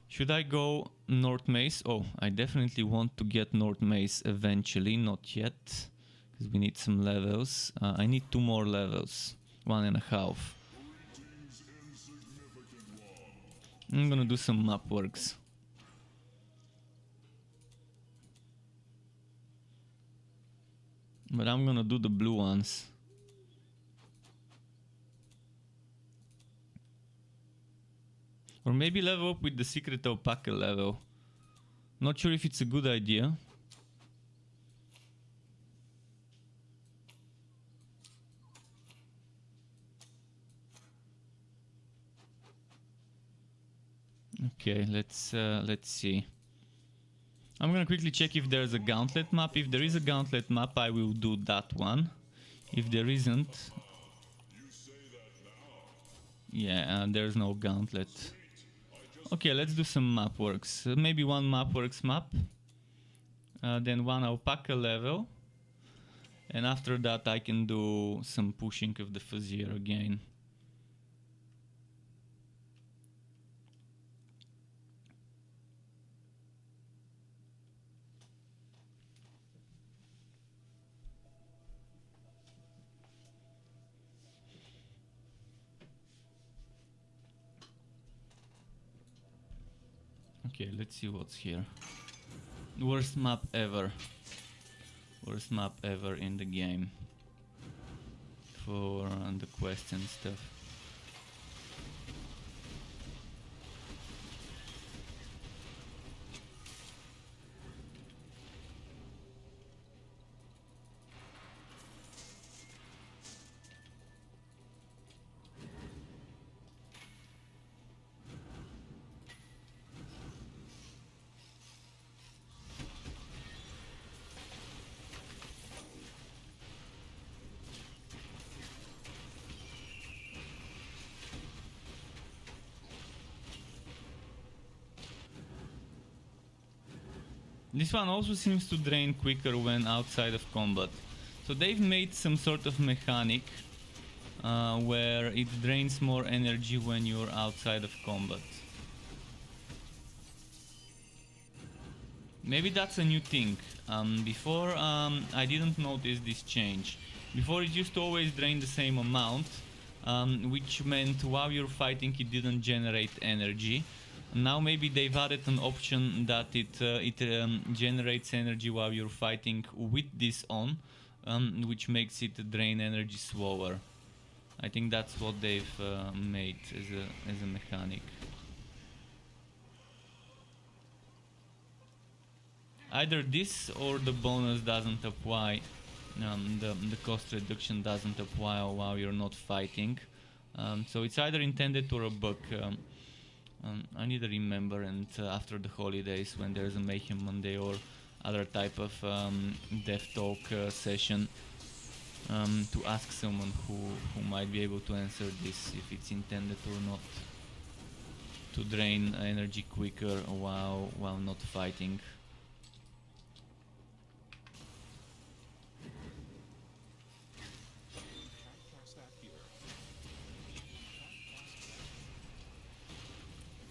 Should I go North Maze? Oh, I definitely want to get North Maze eventually, not yet, because we need some levels. I need 2 more levels, 1.5. I'm gonna do some map works. But I'm gonna do the blue ones. Or maybe level up with the secret alpaca level. Not sure if it's a good idea. Okay, let's see. I'm gonna quickly check if there's a gauntlet map. If there is a gauntlet map, I will do that one. If there isn't, yeah, there's no gauntlet. Okay, let's do some map works. Maybe 1 map works map, then 1 alpaca level, and after that I can do some pushing of the Fuzzier again. Okay, let's see what's here. Worst map ever. Worst map ever in the game. For the quests and stuff. This one also seems to drain quicker when outside of combat. So they've made some sort of mechanic where it drains more energy when you're outside of combat. Maybe that's a new thing. Before I didn't notice this change. Before it used to always drain the same amount, which meant while you're fighting it didn't generate energy. Now maybe they've added an option that it generates energy while you're fighting with this on, which makes it drain energy slower. I think that's what they've made as a mechanic. Either this or the bonus doesn't apply. The cost reduction doesn't apply while you're not fighting. So it's either intended or a bug. I need to remember, and after the holidays when there's a Mayhem Monday or other type of dev talk session, to ask someone who might be able to answer this, if it's intended or not, to drain energy quicker while not fighting.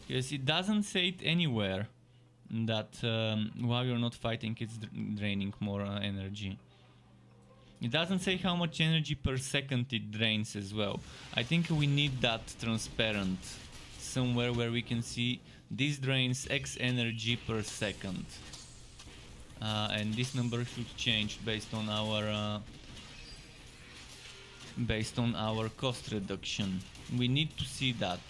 Yes, it doesn't say it anywhere that while you're not fighting it's draining more energy. It doesn't say how much energy per second it drains as well. I think we need that transparent somewhere where we can see this drains X energy per second. And this number should change based on our cost reduction. We need to see that.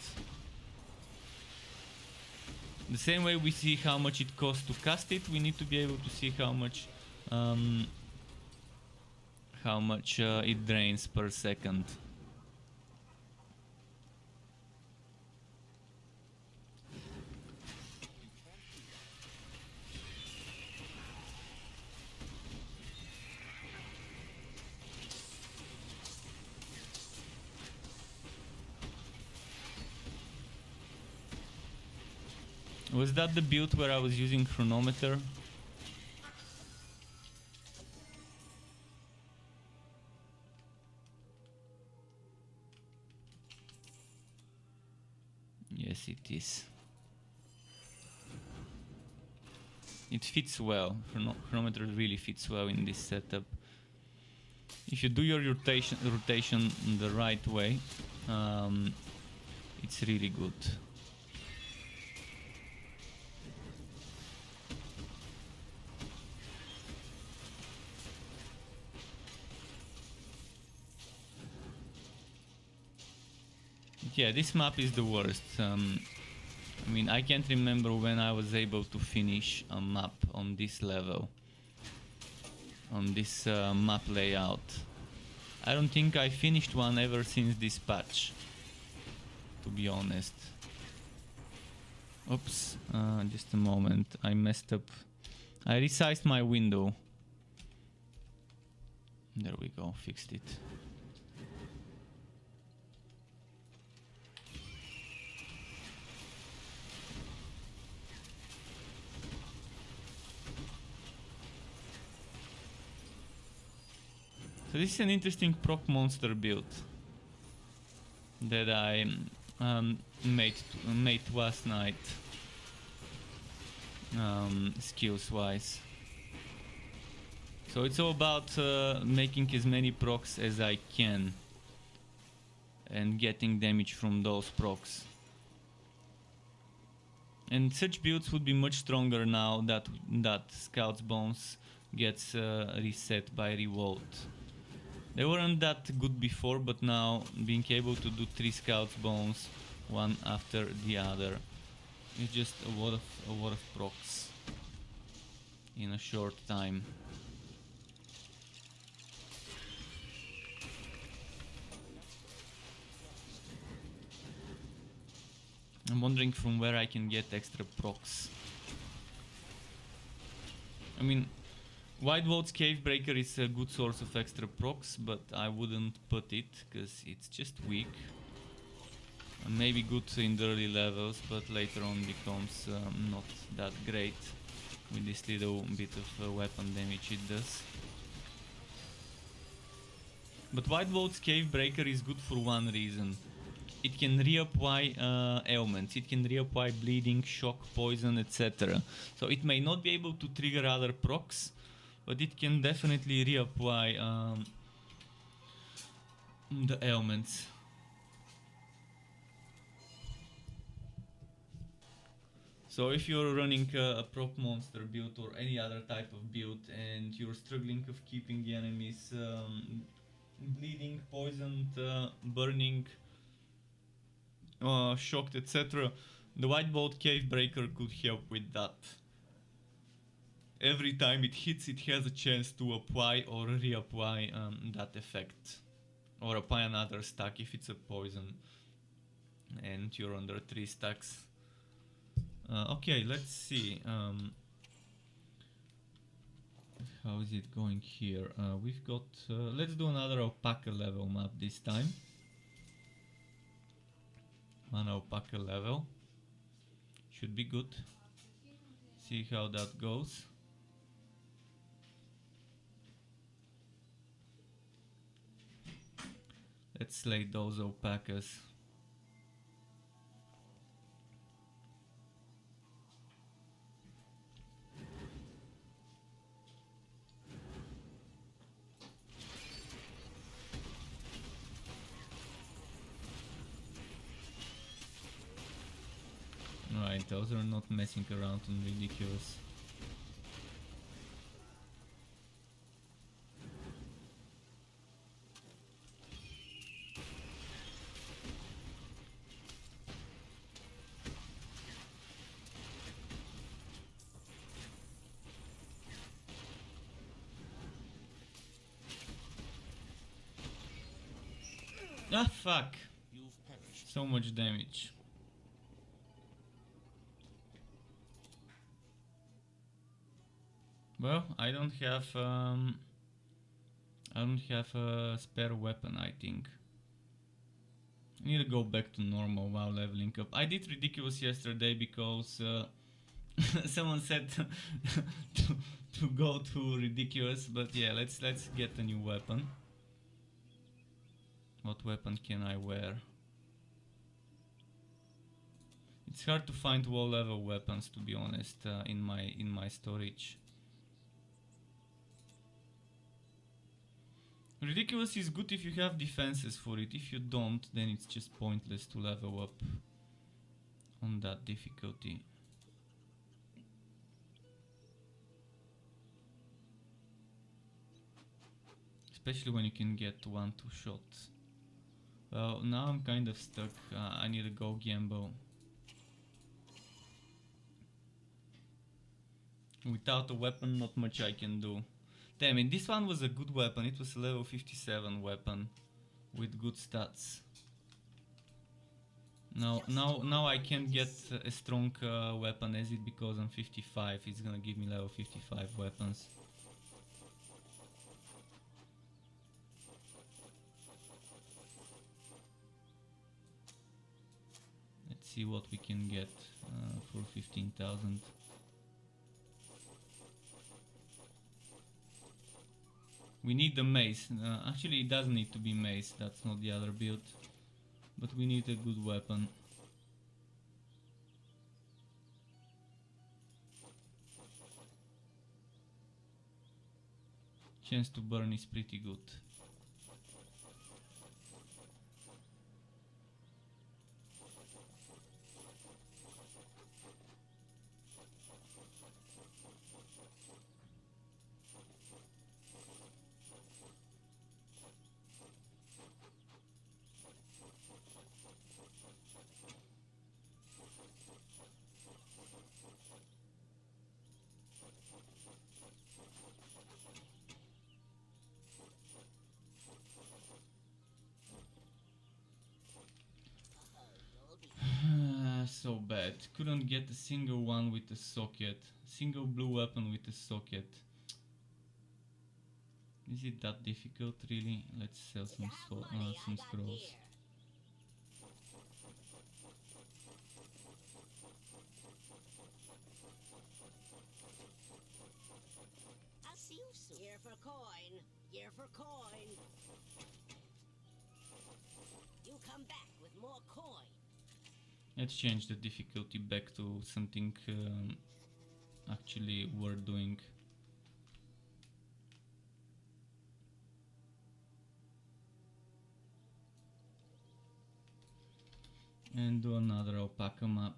The same way we see how much it costs to cast it, we need to be able to see how much how much it drains per second. Was that the build where I was using chronometer? Yes, it is. It fits well. Chronometer really fits well in this setup. If you do your rotation the right way, it's really good. Yeah, this map is the worst. I mean, I can't remember when I was able to finish a map on this level, on this map layout. I don't think I finished one ever since this patch, to be honest. Oops, just a moment, I messed up. I resized my window. There we go, fixed it. So this is an interesting proc monster build that I made last night, skills wise. So it's all about making as many procs as I can and getting damage from those procs. And such builds would be much stronger now that Scout's Bones gets reset by Revolt. They weren't that good before, but now being able to do 3 Scout's Bones one after the other is just a lot of procs in a short time. I'm wondering from where I can get extra procs. I mean, White Vault's Cavebreaker is a good source of extra procs, but I wouldn't put it because it's just weak. Maybe good in the early levels, but later on becomes not that great with this little bit of weapon damage it does. But White Vault's Cavebreaker is good for one reason. It can reapply ailments, it can reapply bleeding, shock, poison, etc. So it may not be able to trigger other procs, but it can definitely reapply the ailments. So if you're running a proc monster build or any other type of build and you're struggling of keeping the enemies bleeding, poisoned, burning, shocked, etc., the White Vault Cavebreaker could help with that. Every time it hits, it has a chance to apply or reapply that effect, or apply another stack if it's a poison and you're under 3 stacks. Okay, let's see. How is it going here? We've got... let's do another alpaca level map this time. One alpaca level. Should be good. See how that goes. Let's slay those alpacas. Right, those are not messing around and ridiculous. Ah, fuck! So much damage. Well, I don't have a spare weapon, I think. I need to go back to normal while leveling up. I did ridiculous yesterday because someone said to go to ridiculous, but yeah, let's get a new weapon. What weapon can I wear? It's hard to find low level weapons, to be honest, in my storage. Ridiculous is good if you have defenses for it. If you don't, then it's just pointless to level up on that difficulty. Especially when you can get 1-2 shots. Well, now I'm kind of stuck. I need to go gamble. Without a weapon, not much I can do. Damn it, this one was a good weapon. It was a level 57 weapon with good stats. Now I can't get a strong weapon as it because I'm 55. It's gonna give me level 55 weapons. Let's see what we can get for 15,000. We need the mace. Actually, it doesn't need to be mace. That's not the other build. But we need a good weapon. Chance to burn is pretty good. So bad. Couldn't get a single one with a socket. Single blue weapon with a socket. Is it that difficult, really? Let's sell some scrolls. I'll see you soon. Year for coin. Year for coin. You come back with more coin. Let's change the difficulty back to something actually worth doing. And do another alpaca map.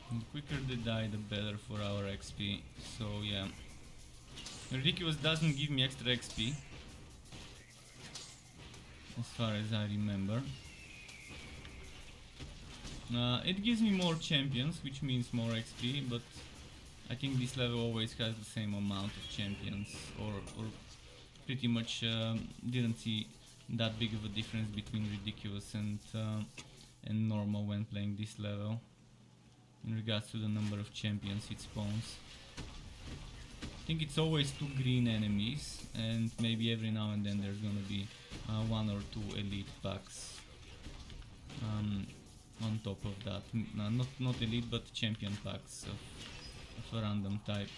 The quicker they die, the better for our XP. So yeah, Ridiculous doesn't give me extra XP, as far as I remember. It gives me more champions, which means more XP, but I think this level always has the same amount of champions, or pretty much didn't see that big of a difference between Ridiculous and normal when playing this level in regards to the number of champions it spawns. I think it's always 2 green enemies, and maybe every now and then there's gonna be 1 or 2 elite packs on top of that. Not elite, but champion packs of a random type.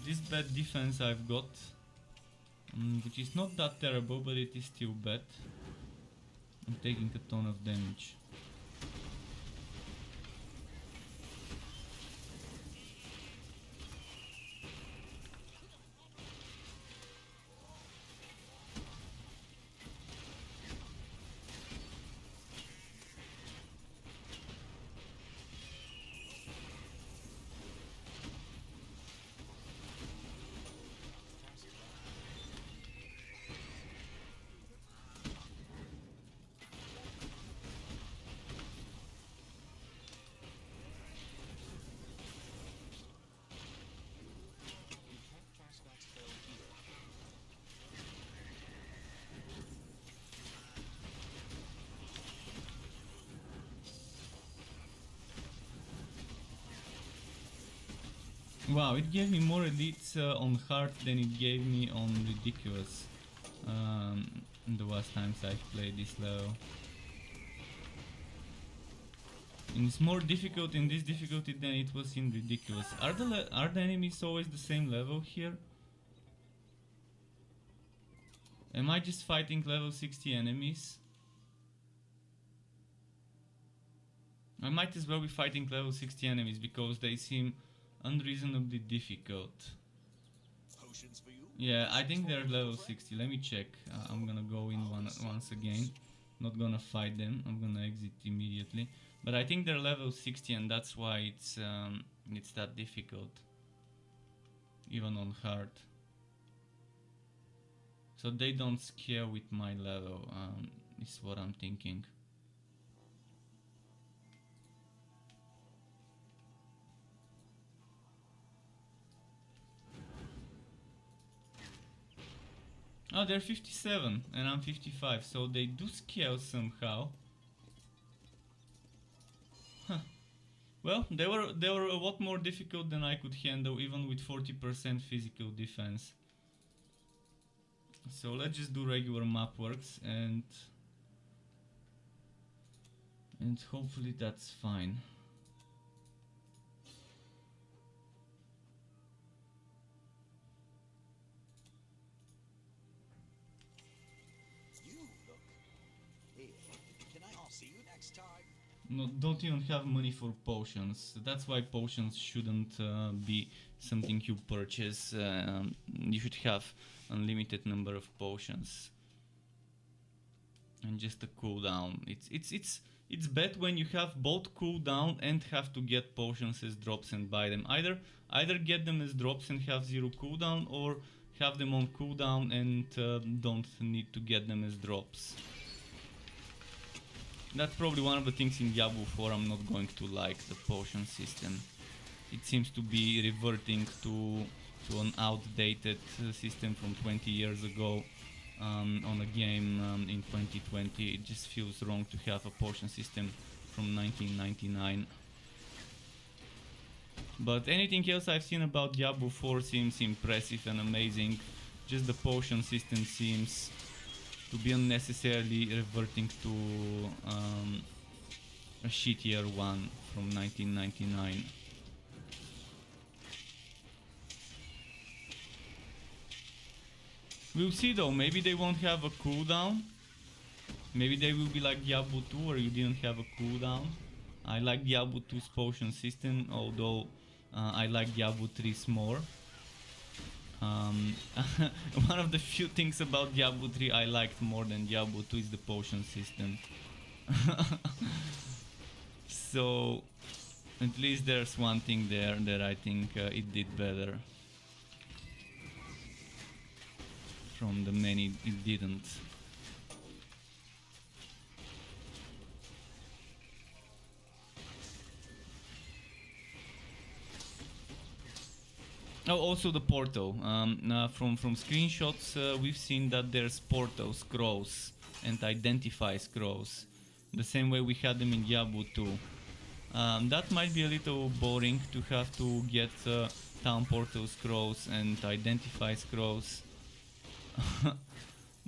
this bad defense I've got, which is not that terrible, but it is still bad. I'm taking a ton of damage. Wow, it gave me more elites on hard than it gave me on ridiculous the last times I've played this level. And it's more difficult in this difficulty than it was in ridiculous. Are the enemies always the same level here? Am I just fighting level 60 enemies? I might as well be fighting level 60 enemies because they seem unreasonably difficult. Potions for you? Yeah, I think they're level 60. Let me check. I'm gonna go in once again. Not gonna fight them. I'm gonna exit immediately. But I think they're level 60, and that's why it's that difficult, even on hard. So they don't scale with my level. Is what I'm thinking. Oh, they're 57 and I'm 55, so they do scale somehow. Huh. Well, they were a lot more difficult than I could handle, even with 40% physical defense. So let's just do regular map works and hopefully that's fine. No, don't even have money for potions. That's why potions shouldn't be something you purchase. You should have unlimited number of potions and just a cooldown. It's bad when you have both cooldown and have to get potions as drops and buy them. Either get them as drops and have 0 cooldown, or have them on cooldown and don't need to get them as drops. That's probably one of the things in Diablo 4 I'm not going to like, the potion system. It seems to be reverting to an outdated system from 20 years ago on a game in 2020. It just feels wrong to have a potion system from 1999. But anything else I've seen about Diablo 4 seems impressive and amazing. Just the potion system seems to be unnecessarily reverting to a shittier one from 1999. We'll see though, maybe they won't have a cooldown. Maybe they will be like Diablo 2 where you didn't have a cooldown. I like Diablo 2's potion system, although I like Diablo 3's more. One of the few things about Diablo 3 I liked more than Diablo 2 is the potion system. So at least there's one thing there that I think it did better from the many it didn't. Oh, also the portal. From screenshots, we've seen that there's portal scrolls and identify scrolls, the same way we had them in Diablo 2. That might be a little boring to have to get town portal scrolls and identify scrolls,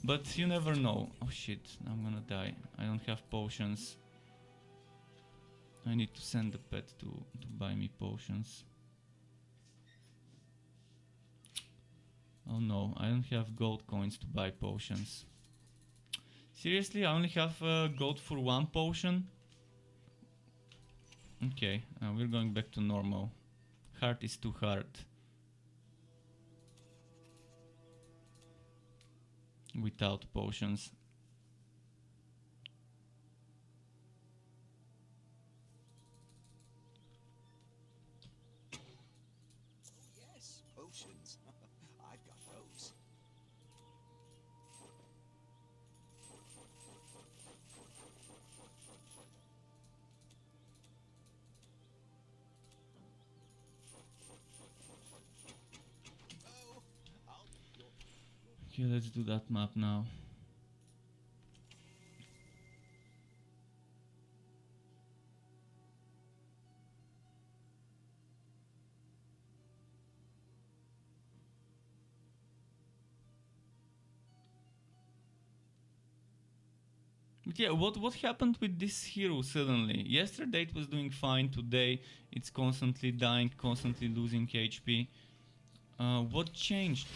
but you never know. Oh shit, I'm gonna die. I don't have potions. I need to send the pet to buy me potions. Oh no, I don't have gold coins to buy potions. Seriously, I only have gold for one potion? Okay, we're going back to normal. Heart is too hard. Without potions. Yes, potions. I've got those. Oh, I'll take your... Okay, let's do that map now. But yeah, what happened with this hero suddenly? Yesterday it was doing fine, today it's constantly dying, constantly losing HP. What changed?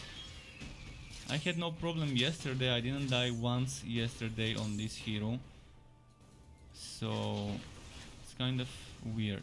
I had no problem yesterday, I didn't die once yesterday on this hero. So it's kind of weird.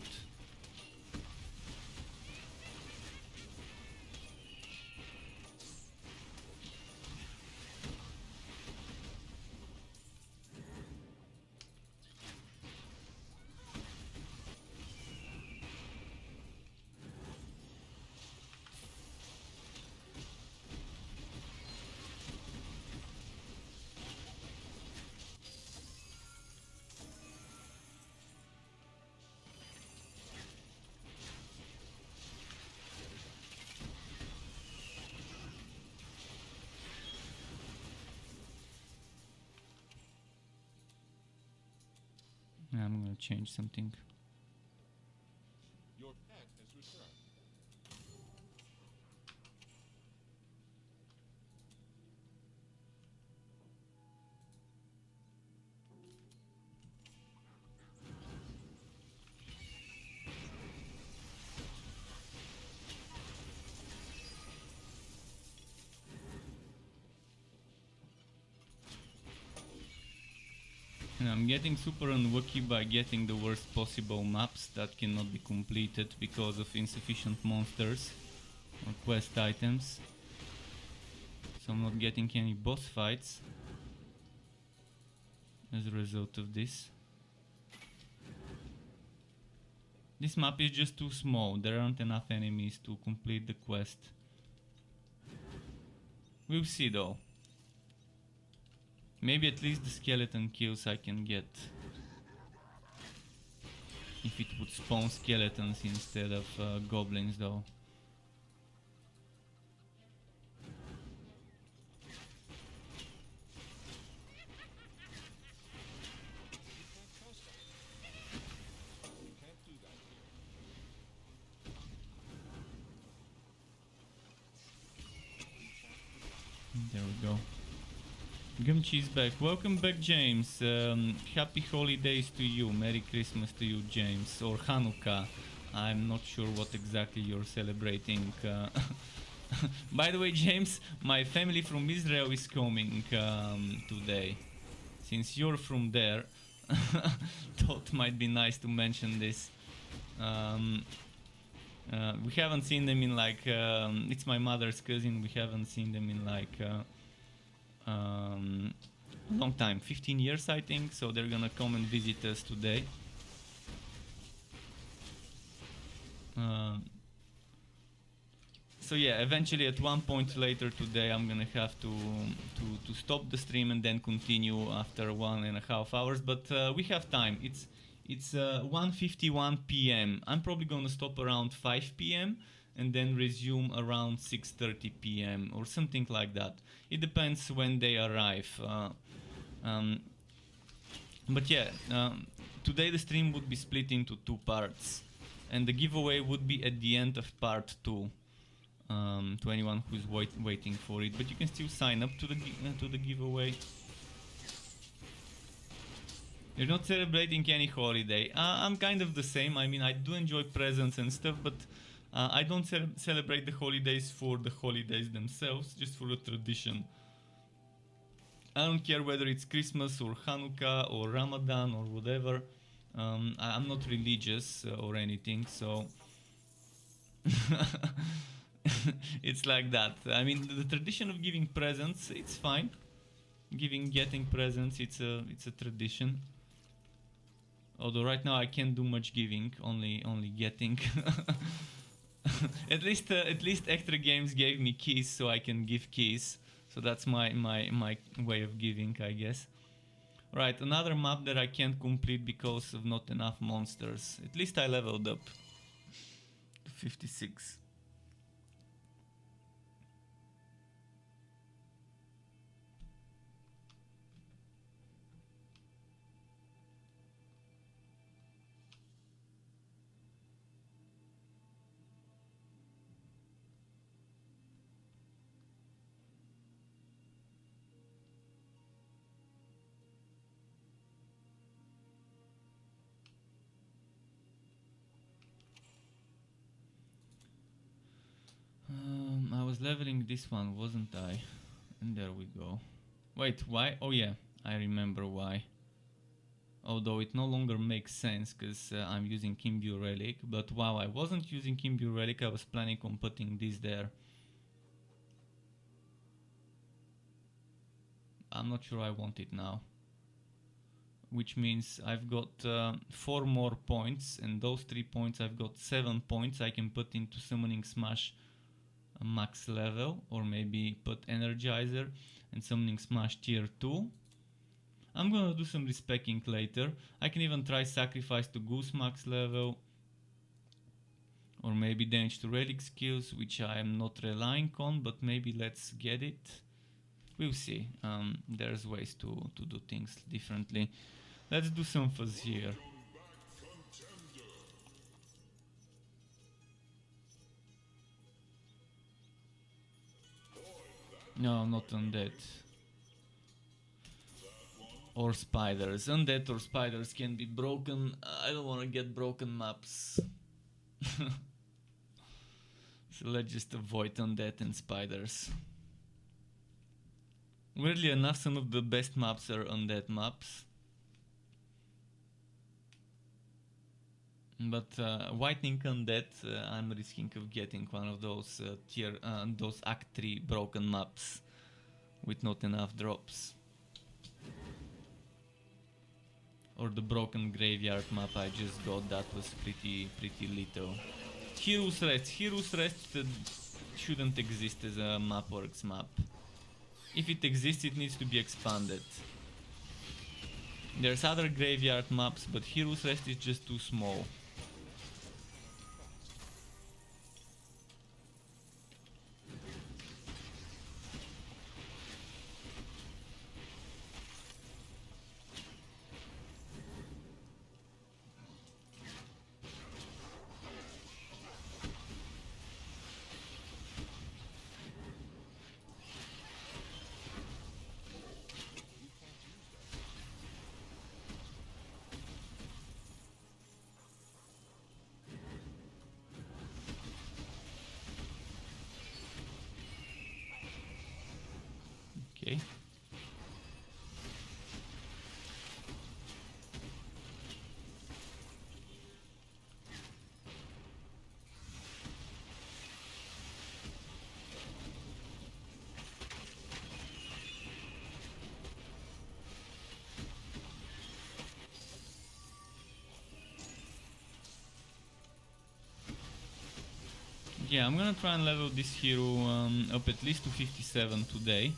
I'm gonna change something. Your pet has returned. And I'm getting super unlucky by getting the worst possible maps that cannot be completed because of insufficient monsters or quest items. So I'm not getting any boss fights as a result of this. This map is just too small, there aren't enough enemies to complete the quest. We'll see though. Maybe at least the skeleton kills I can get. If it would spawn skeletons instead of goblins though. You can't do that here. There we go. Gumchi's back. Welcome back, James. Happy holidays to you. Merry Christmas to you, James. Or Hanukkah. I'm not sure what exactly you're celebrating. By the way, James, my family from Israel is coming today. Since you're from there, thought might be nice to mention this. We haven't seen them in like... it's my mother's cousin. We haven't seen them in like... long time, 15 years I think, so they're gonna come and visit us today. So yeah, eventually at one point later today I'm gonna have to stop the stream and then continue after 1.5 hours, but we have time. It's 1:51 p.m. I'm probably gonna stop around 5 p.m. and then resume around 6:30 p.m. or something like that. It depends when they arrive. But yeah, today the stream would be split into 2 parts, and the giveaway would be at the end of part 2. To anyone who's waiting for it, but you can still sign up to the giveaway. You're not celebrating any holiday. I'm kind of the same. I mean, I do enjoy presents and stuff, but I don't celebrate the holidays for the holidays themselves, just for a tradition. I don't care whether it's Christmas or Hanukkah or Ramadan or whatever. I'm not religious or anything, so it's like that. I mean, the tradition of giving presents, it's fine. Getting presents, it's a tradition. Although right now I can't do much giving, only getting. at least Extra Games gave me keys, so I can give keys. So that's my way of giving, I guess. Right, another map that I can't complete because of not enough monsters. At least I leveled up to 56. I was leveling this one, wasn't I? And there we go. Wait, why? Oh yeah, I remember why. Although it no longer makes sense because I'm using Kimbu Relic. But while I wasn't using Kimbu Relic, I was planning on putting this there. I'm not sure I want it now. Which means I've got 4 more points, and those 3 points I've got 7 points I can put into Summoning Smash max level, or maybe put Energizer and Summoning Smash tier 2. I'm gonna do some respecking later. I can even try Sacrifice to Goose max level, or maybe Damage to Relic skills, which I am not relying on, but maybe let's get it. We'll see. There's ways to do things differently. Let's do some fuzz here. No, not undead. Or spiders. Undead or spiders can be broken. I don't want to get broken maps. So let's just avoid undead and spiders. Weirdly enough, some of the best maps are undead maps. But Whitening Undead, I'm risking of getting one of those those Act 3 broken maps with not enough drops. Or the broken graveyard map I just got, that was pretty little. Heroes Rest shouldn't exist as a Mapworks map. If it exists, it needs to be expanded. There's other graveyard maps, but Heroes Rest is just too small. Okay. Yeah, I'm gonna try and level this hero up at least to 57 today.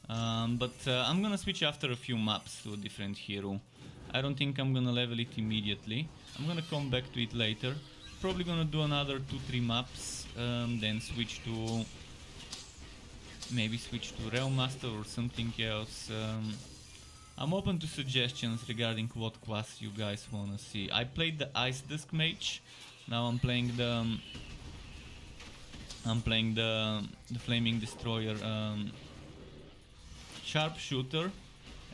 But I'm gonna switch after a few maps to a different hero. I don't think I'm gonna level it immediately. I'm gonna come back to it later. Probably gonna do another 2-3 maps, then switch to... maybe switch to Realm Master or something else. I'm open to suggestions regarding what class you guys wanna see. I played the Ice Dusk Mage. Now I'm playing the Flaming Destroyer Sharpshooter,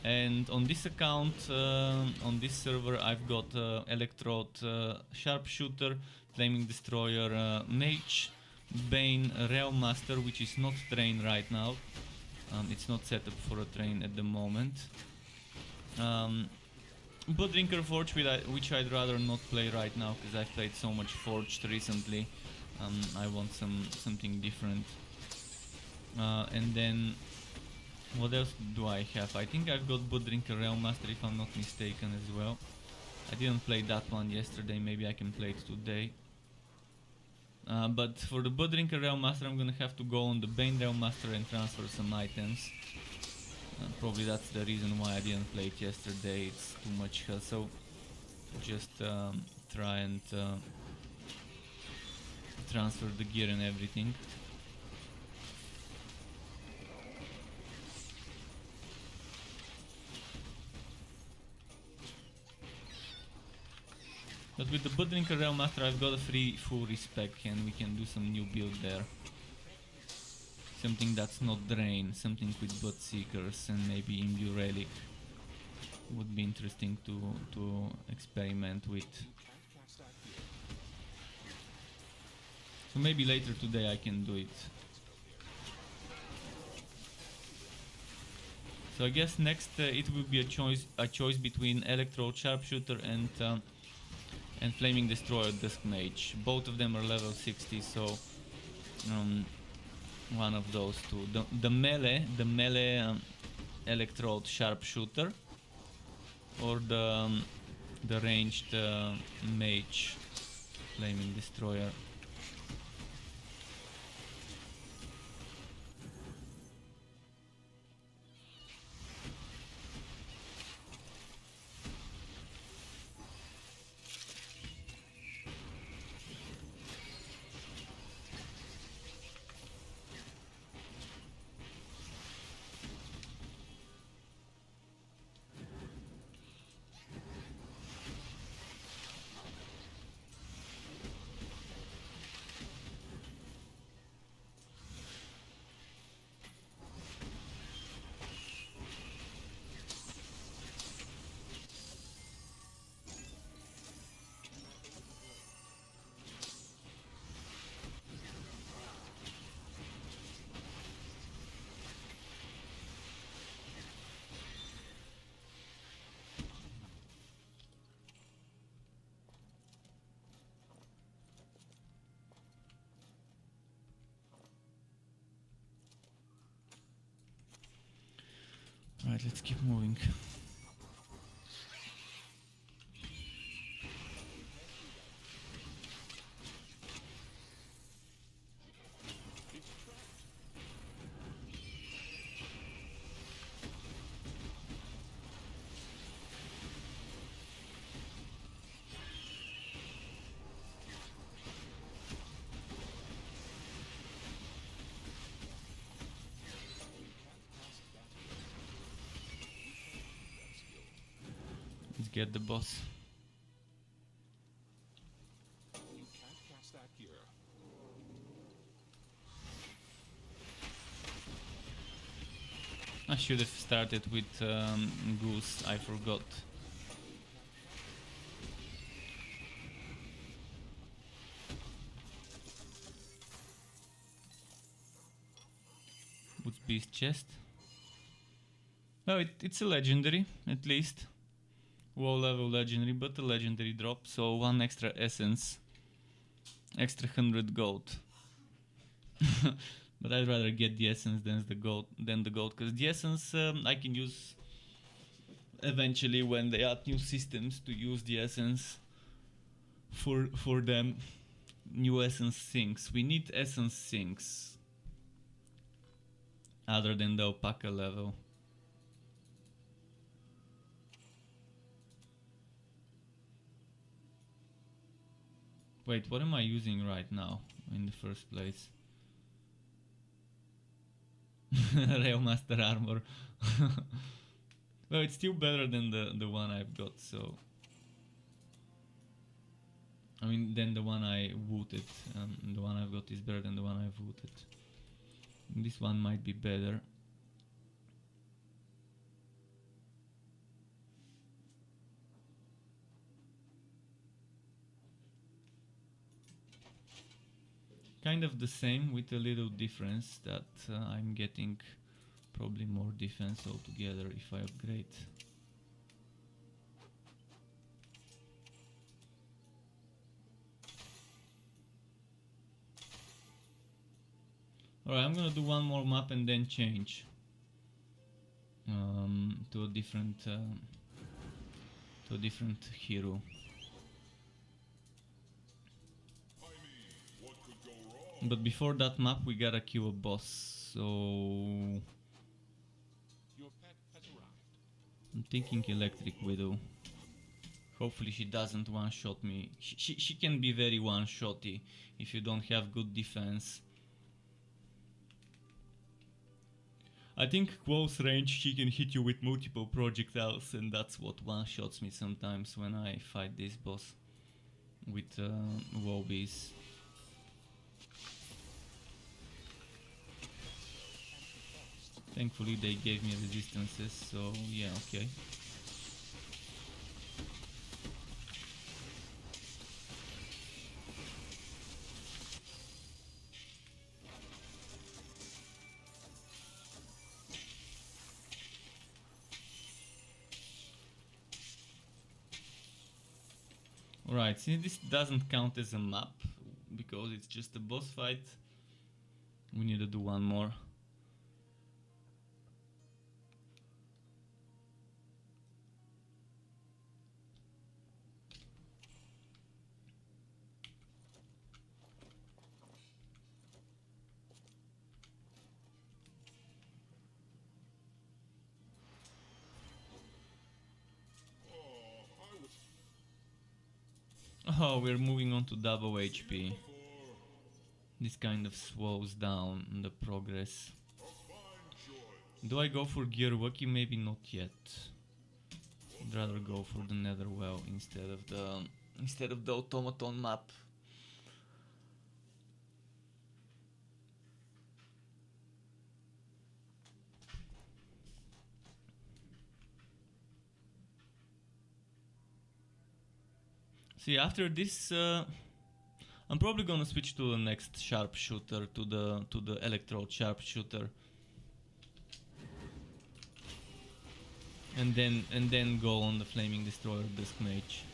And on this account, on this server, I've got Electrode, Sharpshooter, Flaming Destroyer, Mage, Bane, Realm Master, which is not trained right now. It's not set up for a train at the moment. Bloodrinker Forge, which I'd rather not play right now because I've played so much Forged recently. I want something different. And then what else do I have? I think I've got Bloodrinker Realm Master if I'm not mistaken as well. I didn't play that one yesterday, maybe I can play it today. But for the Bloodrinker Realm Master I'm gonna have to go on the Bane Realm Master and transfer some items. Probably that's the reason why I didn't play it yesterday, it's too much hassle. Just try and transfer the gear and everything. But with the Bloodrinker Realm Master I've got a free full respec and we can do some new build there. Something that's not Drain, something with Bloodseekers and maybe Imbue Relic would be interesting to experiment with. So maybe later today I can do it. So I guess next it will be a choice between Electrode, Sharpshooter and Flaming Destroyer Dusk Mage. Both of them are level 60, so one of those two. The melee Electrode Sharpshooter, or the ranged Mage Flaming Destroyer. Right, let's keep moving. Let's get the boss. You can't cast that gear. I should have started with Goose, I forgot. What's Beast Chest? Oh, it's a legendary, at least. Low level legendary, but a legendary drop, so one extra essence. Extra 100 gold. But I'd rather get the essence than the gold, because the essence I can use eventually when they add new systems to use the essence for them. New essence sinks. We need essence sinks other than the alpaca level. Wait, what am I using right now in the first place? Rail Master Armor. Well, it's still better than the one I've got, so... I mean, than the one I wooted. The one I've got is better than the one I've wooted. This one might be better. kind of the same with a little difference that I'm getting probably more defense altogether if I upgrade. Alright, I'm gonna do one more map and then change to a different hero. But before that map we gotta kill a boss, so Your pet has arrived. I'm thinking Electric Widow. Hopefully she doesn't one-shot me. She can be very one-shotty if you don't have good defense. I think close range she can hit you with multiple projectiles, and that's what one-shots me sometimes when I fight this boss with Wobies. Thankfully they gave me resistances, so yeah, okay. Alright, since this doesn't count as a map, because it's just a boss fight, we need to do one more. Oh, we're moving on to double HP. This kind of slows down the progress. Do I go for Gear Wookie? Maybe not yet. I'd rather go for the Netherwell instead of the automaton map. See, after this, I'm probably gonna switch to the next sharpshooter, to the electrode sharpshooter, and then go on the flaming destroyer disc mage.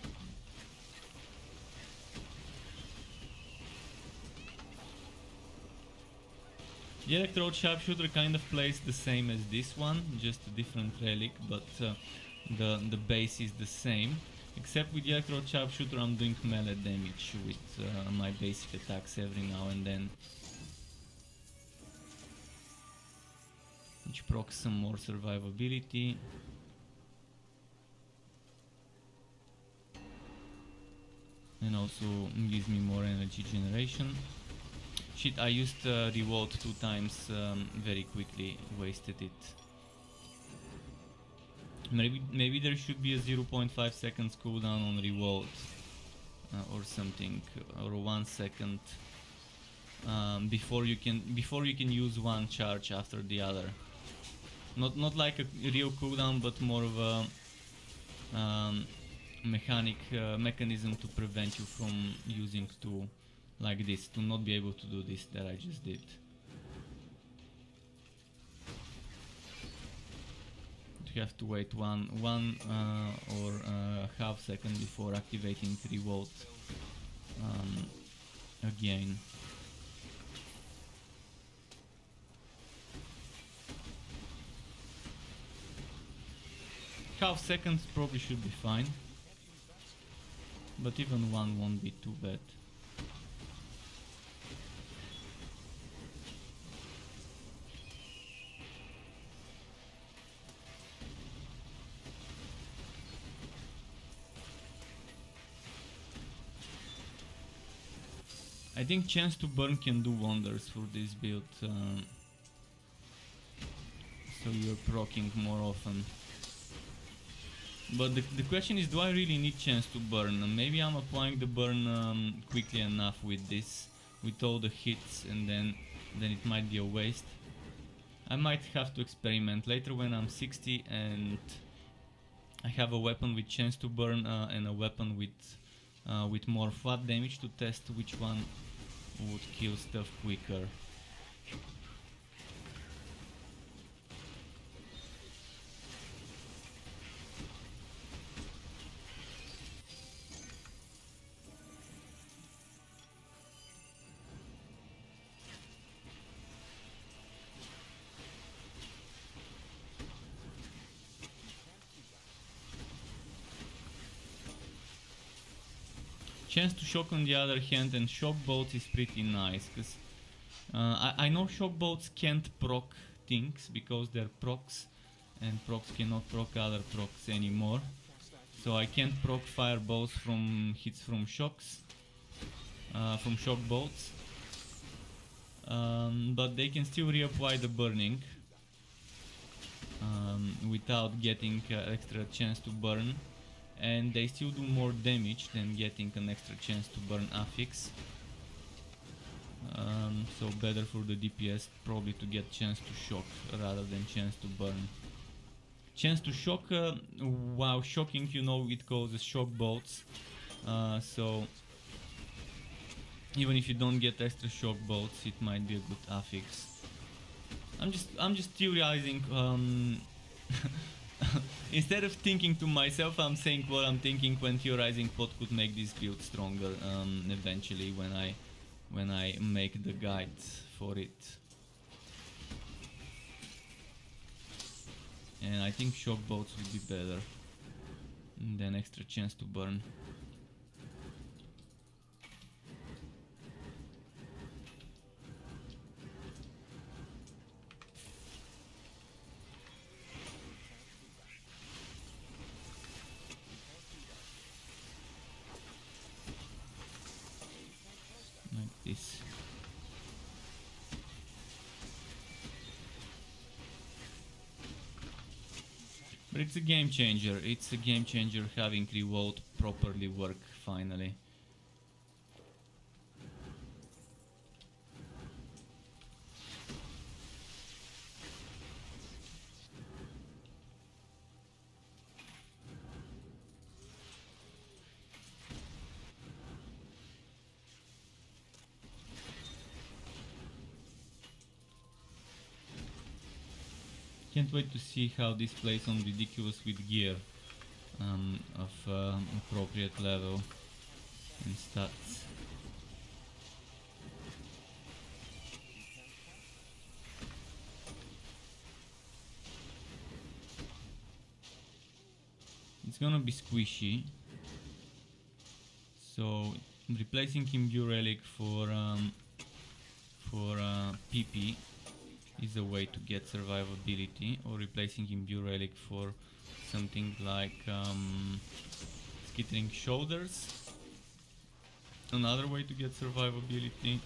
The electrode sharpshooter kind of plays the same as this one, just a different relic, but the base is the same. Except with the electrode sharpshooter I'm doing melee damage with my basic attacks every now and then, which procs some more survivability. And also gives me more energy generation. Shit, I used revolt 2 times very quickly, wasted it. Maybe there should be a 0.5 seconds cooldown on revolt or something, or 1 second before you can use one charge after the other. Not like a real cooldown, but more of a mechanism to prevent you from using 2 like this, to not be able to do this that I just did. You have to wait one or half second before activating revolt again. Half seconds probably should be fine, but even 1 won't be too bad. I think chance to burn can do wonders for this build, so you're proccing more often. But the question is, do I really need chance to burn? Maybe I'm applying the burn quickly enough with this, with all the hits, and then it might be a waste. I might have to experiment later when I'm 60 and I have a weapon with chance to burn and a weapon with more flat damage, to test which one would kill stuff quicker. Chance to shock on the other hand, and shock bolts is pretty nice, because I know shock bolts can't proc things because they're procs, and procs cannot proc other procs anymore. So I can't proc fireballs from hits from shocks, from shock bolts, but they can still reapply the burning without getting extra chance to burn. And they still do more damage than getting an extra chance to burn affix. So better for the DPS probably to get chance to shock rather than chance to burn. Chance to shock, while shocking, you know, it causes shock bolts. So even if you don't get extra shock bolts, it might be a good affix. I'm just theorizing. Instead of thinking to myself, I'm saying what I'm thinking when theorizing what could make this build stronger eventually when I make the guide for it. And I think shock bolts would be better than extra chance to burn. Like this. But it's a game changer. It's a game changer having revolt properly work finally. Can't wait to see how this plays on ridiculous with gear of appropriate level and stats. It's gonna be squishy, so replacing Imbue Relic for PP is a way to get survivability, or replacing Imbue Relic for something like Skittering Shoulders, another way to get survivability.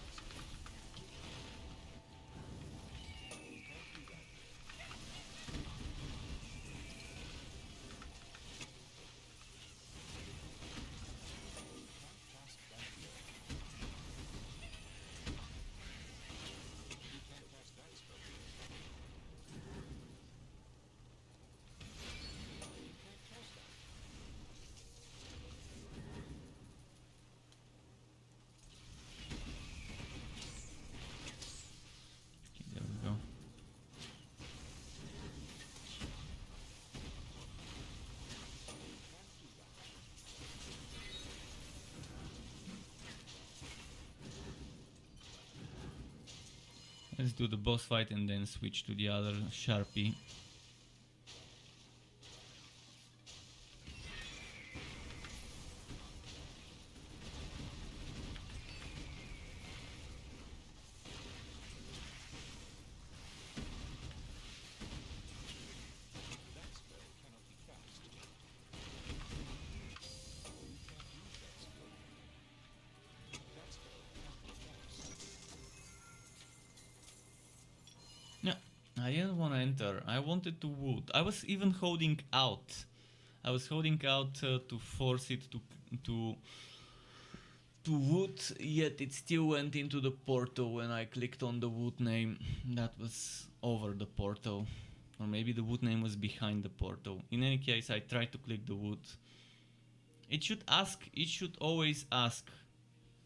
Okay, there we go. Let's do the boss fight and then switch to the other Sharpie. Yeah, I didn't want to enter. I wanted to wood. I was even holding out. I was holding out to force it to wood, yet it still went into the portal when I clicked on the wood name. That was over the portal. Or maybe the wood name was behind the portal. In any case, I tried to click the wood. It should ask, it should always ask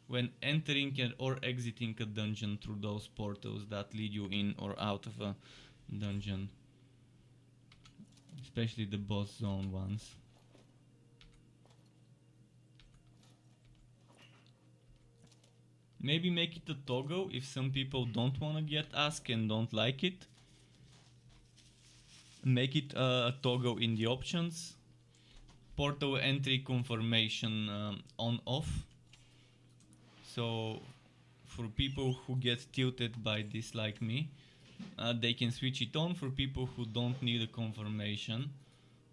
when entering or exiting a dungeon through those portals that lead you in or out of a dungeon, especially the boss zone ones. Maybe make it a toggle if some people don't want to get asked and don't like it. Make it a toggle in the options. Portal entry confirmation on off. So for people who get tilted by this like me, they can switch it on. For people who don't need a confirmation,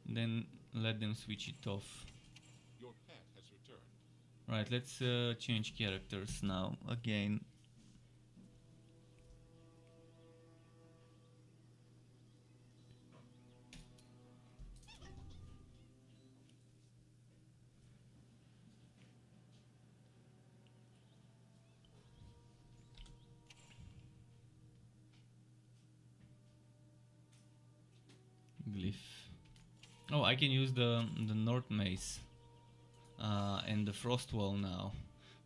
then let them switch it off. Your pet has returned. Right, let's change characters now again. Glyph. Oh, I can use the North Mace and the Frost Wall now.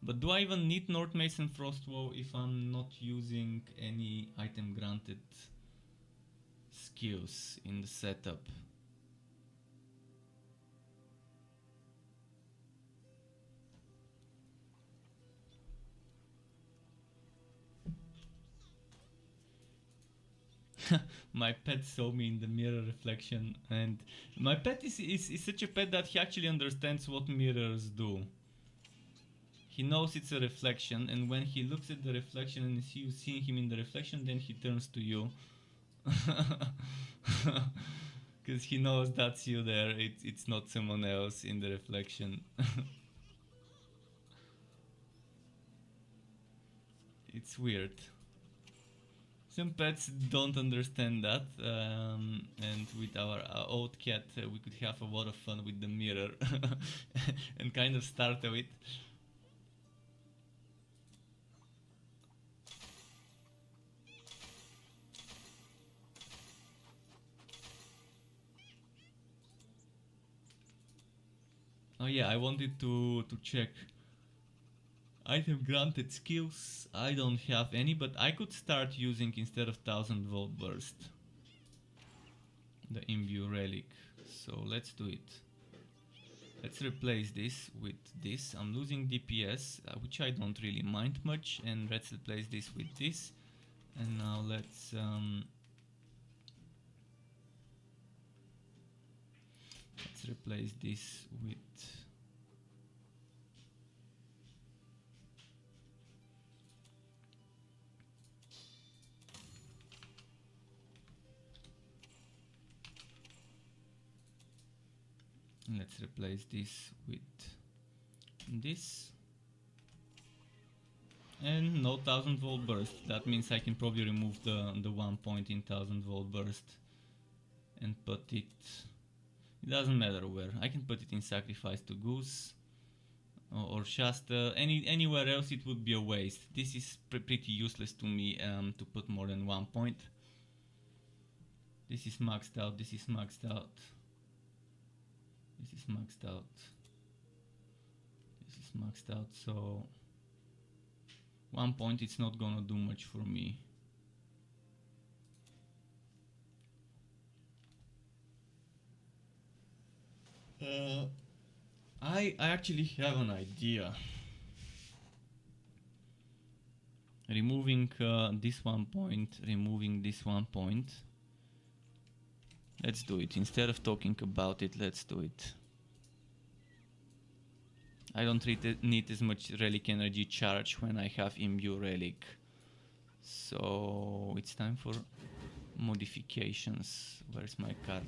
But do I even need North Mace and Frost Wall if I'm not using any item granted skills in the setup? My pet saw me in the mirror reflection, and my pet is such a pet that he actually understands what mirrors do. He knows it's a reflection, and when he looks at the reflection and you seeing him in the reflection, then he turns to you. Because he knows that's you there, it's not someone else in the reflection. It's weird. Some pets don't understand that, and with our old cat we could have a lot of fun with the mirror and kind of startle it. Oh yeah, I wanted to check item granted skills. I don't have any, but I could start using, instead of 1000 volt burst, the imbue relic. So let's do it. Let's replace this with this. I'm losing DPS, which I don't really mind much, and let's replace this with this. And now let's replace this with let's replace this with this. And no 1000 volt burst. That means I can probably remove the 1 point in 1000 volt burst and put it, it doesn't matter where. I can put it in sacrifice to Goose or Shasta. Anywhere else it would be a waste. This is pretty useless to me to put more than 1 point. This is maxed out, this is maxed out. This is maxed out. This is maxed out, so 1 point, it's not gonna do much for me. I actually have an idea. Removing this 1 point, removing this 1 point. Let's do it. Instead of talking about it, let's do it. I don't need as much relic energy charge when I have imbue relic. So it's time for modifications. Where's my card?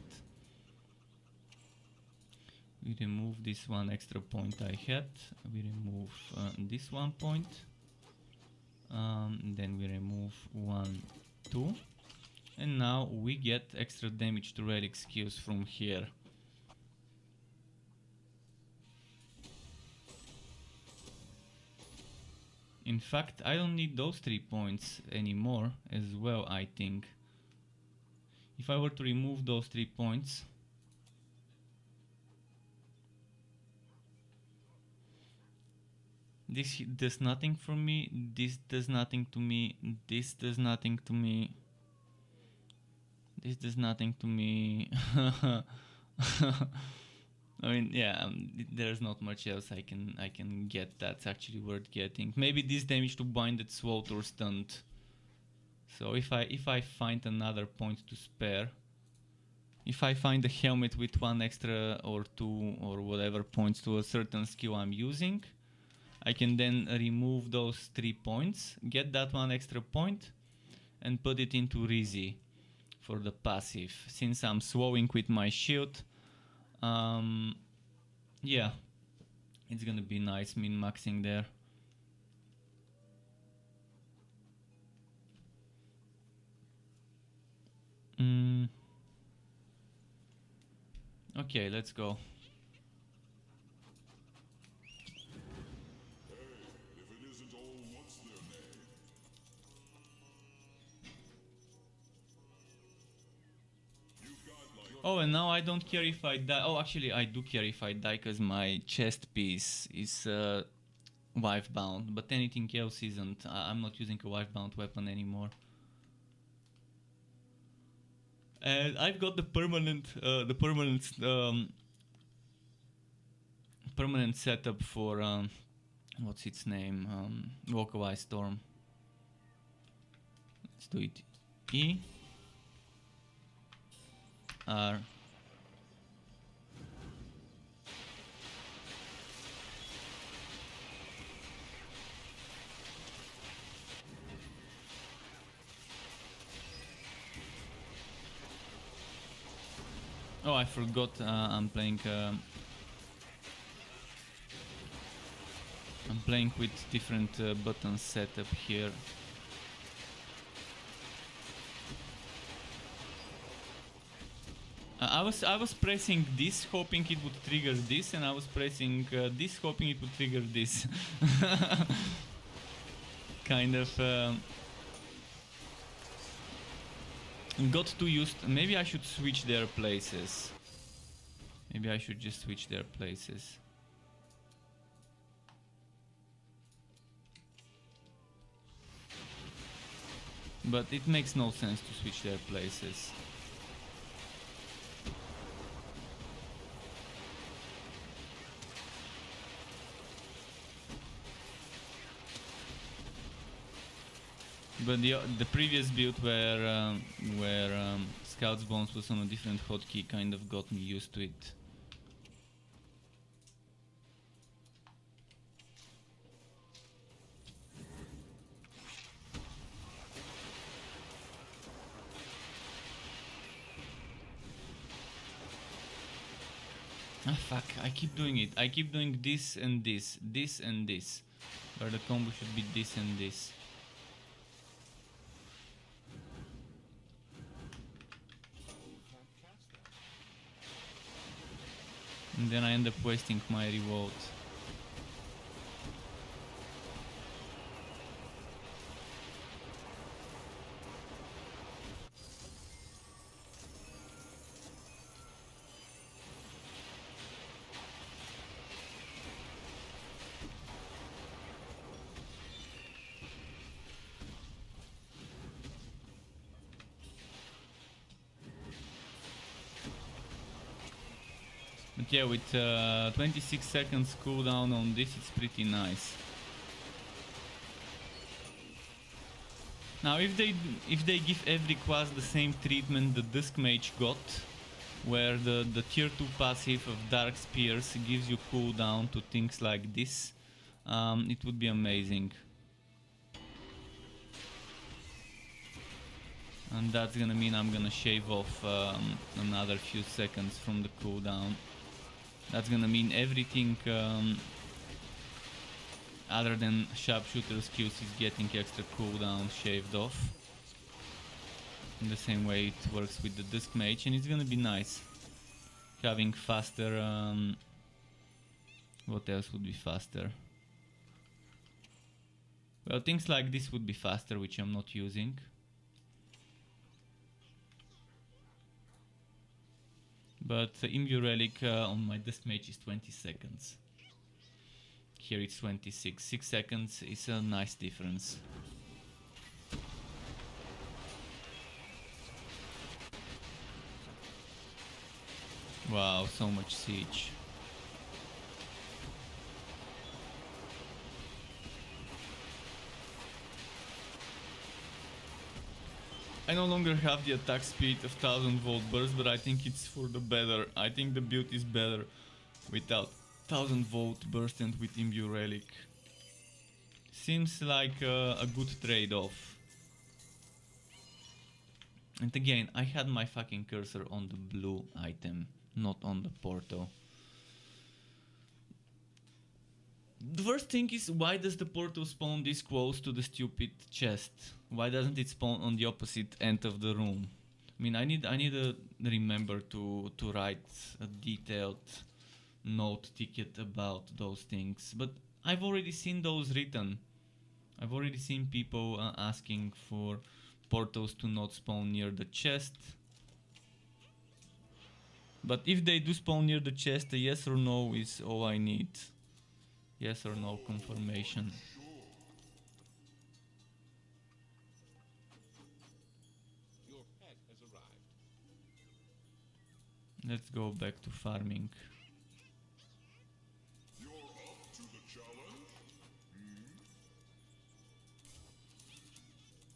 We remove this 1 extra point I had. We remove this 1 point. Then we remove 1, 2. And now we get extra damage to relic skills from here. In fact, I don't need those 3 points anymore as well, I think. If I were to remove those 3 points, This does nothing for me. This does nothing to me. This does nothing to me. This does nothing to me. I mean, yeah, there's not much else I can get that's actually worth getting. Maybe this damage to binded sword or stunned. So if I find another point to spare, if I find a helmet with 1 extra or 2 or whatever points to a certain skill I'm using, I can then remove those 3 points, get that 1 extra point, and put it into Rizzy for the passive. Since I'm swowing with my shield, yeah, it's gonna be nice min-maxing there. Okay, let's go. Oh, and now I don't care if I die. Oh, actually, I do care if I die because my chest piece is wife bound, but anything else isn't. I'm not using a wife bound weapon anymore. And I've got the permanent setup for what's its name? Walkaway Storm. Let's do it. E R. Oh, I forgot. I'm playing with different buttons setup here. I was pressing this, hoping it would trigger this, and I was pressing this, hoping it would trigger this. Kind of got too used. Maybe I should switch their places. Maybe I should just switch their places. But it makes no sense to switch their places. But the previous build where Scout's Bones was on a different hotkey kind of got me used to it. Ah fuck, I keep doing it. I keep doing this and this, this and this. Where the combo should be this and this. And then I end up wasting my reward. But yeah, with 26 seconds cooldown on this, it's pretty nice. Now, if they give every class the same treatment the Dusk Mage got, where the tier 2 passive of Dark Spears gives you cooldown to things like this, it would be amazing. And that's gonna mean I'm gonna shave off another few seconds from the cooldown. That's gonna mean everything other than sharpshooter skills is getting extra cooldown shaved off. In the same way it works with the Dusk Mage, and it's gonna be nice. Having faster... what else would be faster? Well, things like this would be faster, which I'm not using. But Imbue Relic on my Dusk Mage is 20 seconds. Here it's 26. 6 seconds is a nice difference. Wow, so much siege. I no longer have the attack speed of 1000-volt burst, but I think it's for the better. I think the build is better without 1000-volt burst and with Imbue Relic. Seems like a good trade-off. And again, I had my fucking cursor on the blue item, not on the Porto. The first thing is, why does the Porto spawn this close to the stupid chest? Why doesn't it spawn on the opposite end of the room? I mean, I need to remember to write a detailed note ticket about those things. But I've already seen those written. I've already seen people asking for Portos to not spawn near the chest. But if they do spawn near the chest, a yes or no is all I need. Yes or no confirmation. Your pet has arrived. Let's go back to farming. You're up to the challenge?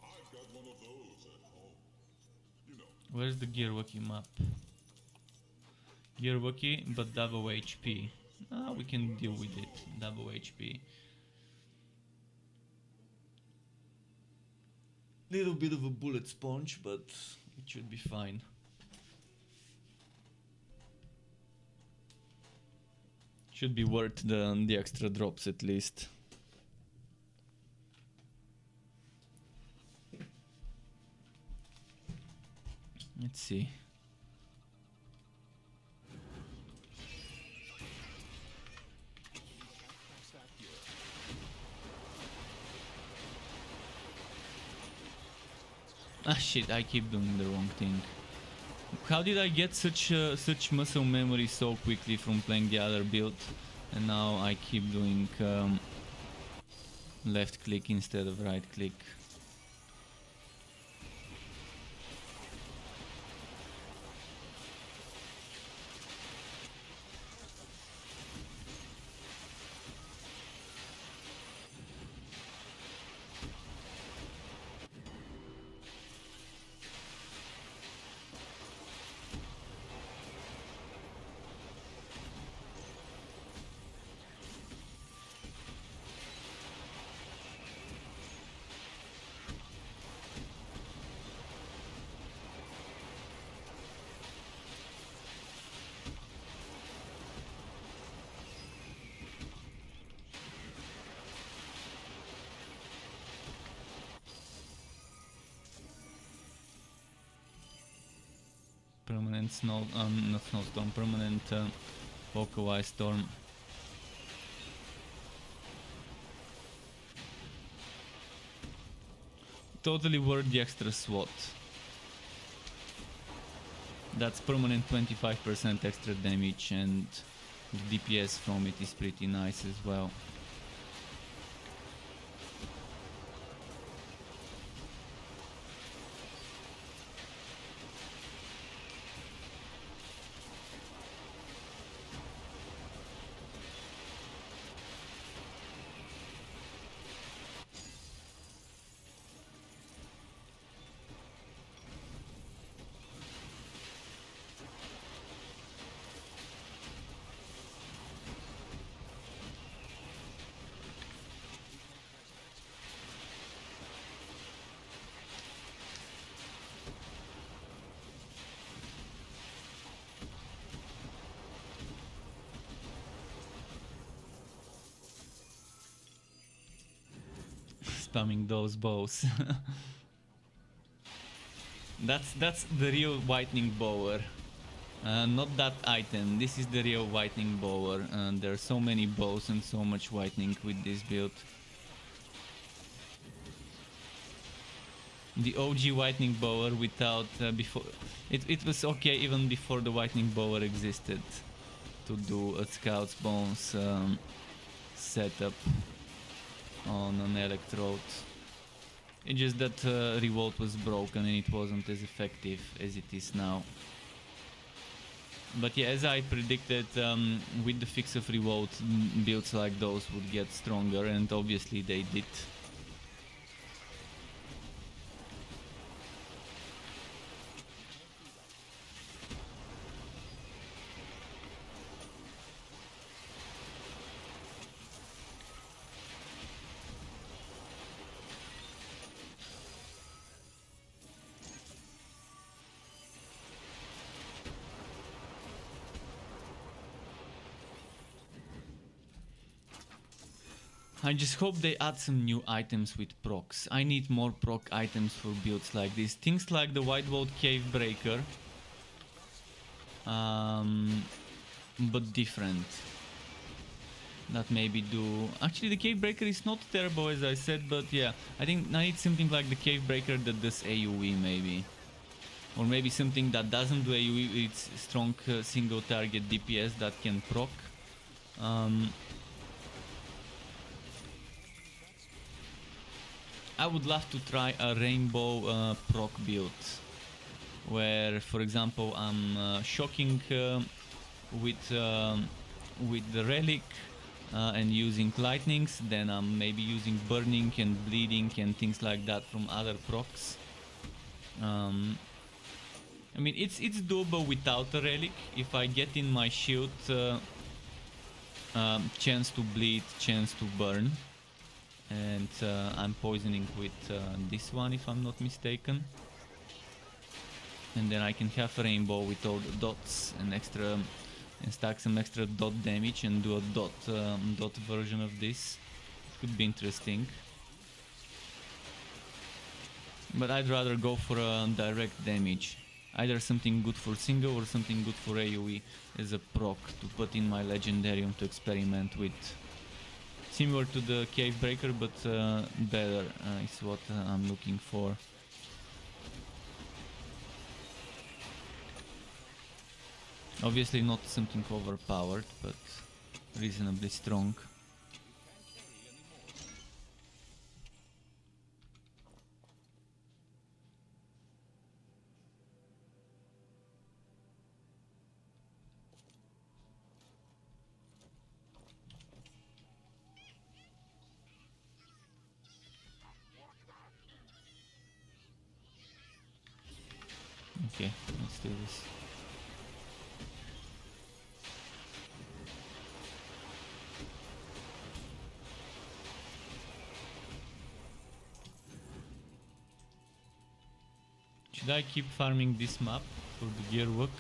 I've got one of those at home. You know, Where's the Gearwalkie map? Gearwalkie, but double HP. Ah, we can deal with it. Double HP. Little bit of a bullet sponge, but it should be fine. Should be worth the extra drops at least. Let's see. Ah shit, I keep doing the wrong thing. How did I get such muscle memory so quickly from playing the other build? And now I keep doing left click instead of right click. Permanent snow, not snowstorm, permanent Poco Ice Storm. Totally worth the extra SWAT. That's permanent 25% extra damage, and the DPS from it is pretty nice as well. Spamming those bows. That's the real whitening bower. Not that item. This is the real whitening bower. There are so many bows and so much whitening with this build. The OG whitening bower without before it was okay even before the whitening bower existed to do a scout's bones setup on an electrode. It's just that revolt was broken and it wasn't as effective as it is now. But yeah, as I predicted, with the fix of revolt, builds like those would get stronger, and obviously they did. I just hope they add some new items with procs. I need more proc items for builds like this. Things like the White Vault Cave Breaker. But different. That maybe do... Actually, the Cave Breaker is not terrible as I said, but yeah. I think I need something like the Cave Breaker that does AoE maybe. Or maybe something that doesn't do AoE, it's strong single target DPS that can proc. I would love to try a rainbow proc build, where, for example, I'm shocking with the relic and using lightnings, then I'm maybe using burning and bleeding and things like that from other procs. I mean, it's doable without a relic. If I get in my shield, chance to bleed, chance to burn. And I'm poisoning with this one, if I'm not mistaken. And then I can have a rainbow with all the dots and extra, and stack some extra dot damage and do a dot version of this. Could be interesting. But I'd rather go for a direct damage. Either something good for single or something good for AoE as a proc to put in my legendarium to experiment with. Similar to the Cave Breaker, but better is what I'm looking for. Obviously not something overpowered, but reasonably strong. Okay, let's do this. Should I keep farming this map for the gear work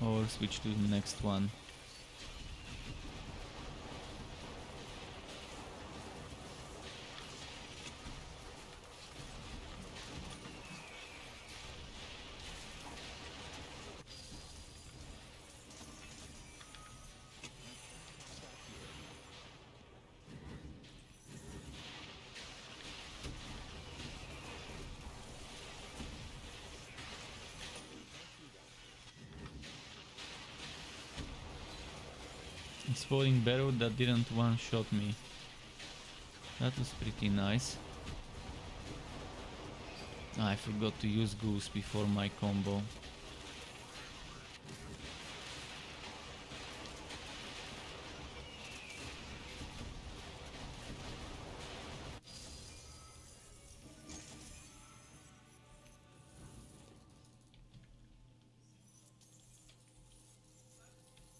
or switch to the next one? Exploding barrel that didn't one-shot me. That was pretty nice. I forgot to use Goose before my combo.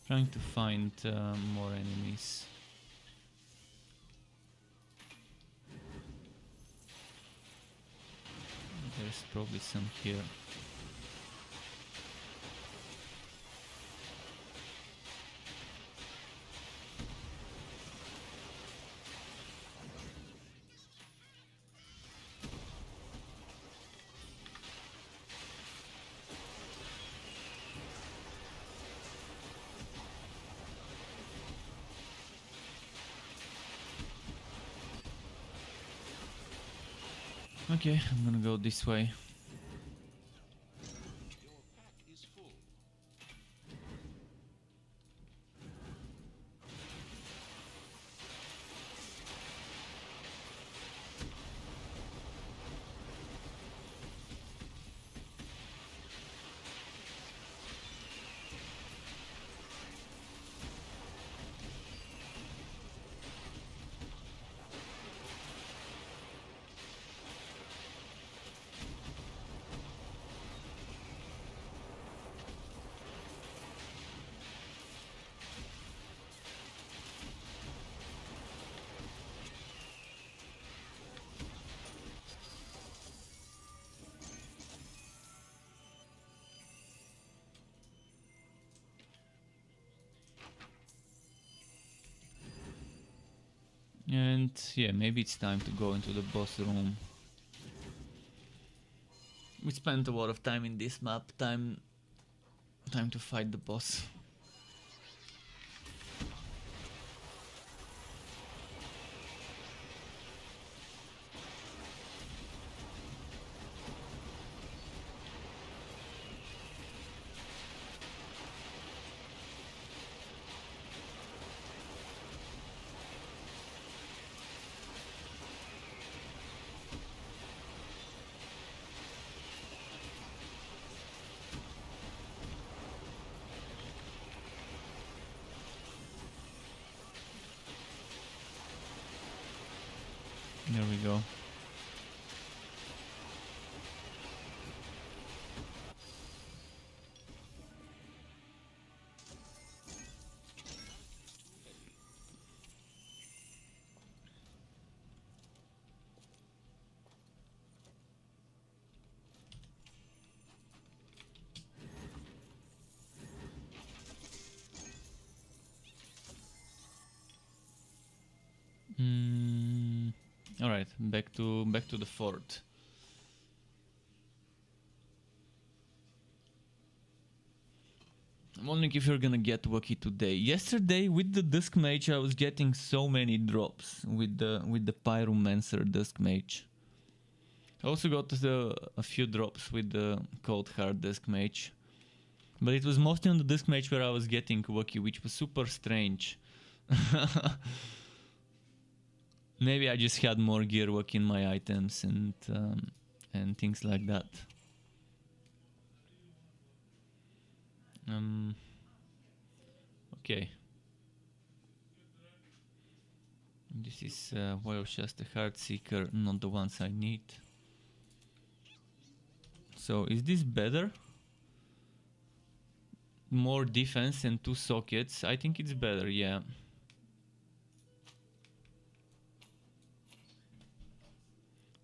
Trying to find more enemies. There's probably some here. Okay, I'm gonna go this way. Your pack is full. And yeah, maybe it's time to go into the boss room. We spent a lot of time in this map. Time to fight the boss. There we go. All right, back to the fort. I'm wondering if you're gonna get lucky today. Yesterday with the Dusk Mage, I was getting so many drops with the Pyromancer Dusk Mage. I also got a few drops with the Cold Heart Dusk Mage, but it was mostly on the Dusk Mage where I was getting lucky, which was super strange. Maybe I just had more gear luck in my items and things like that. Okay. This is well, just a Heart Seeker, not the ones I need. So is this better? More defense and 2 sockets. I think it's better, yeah.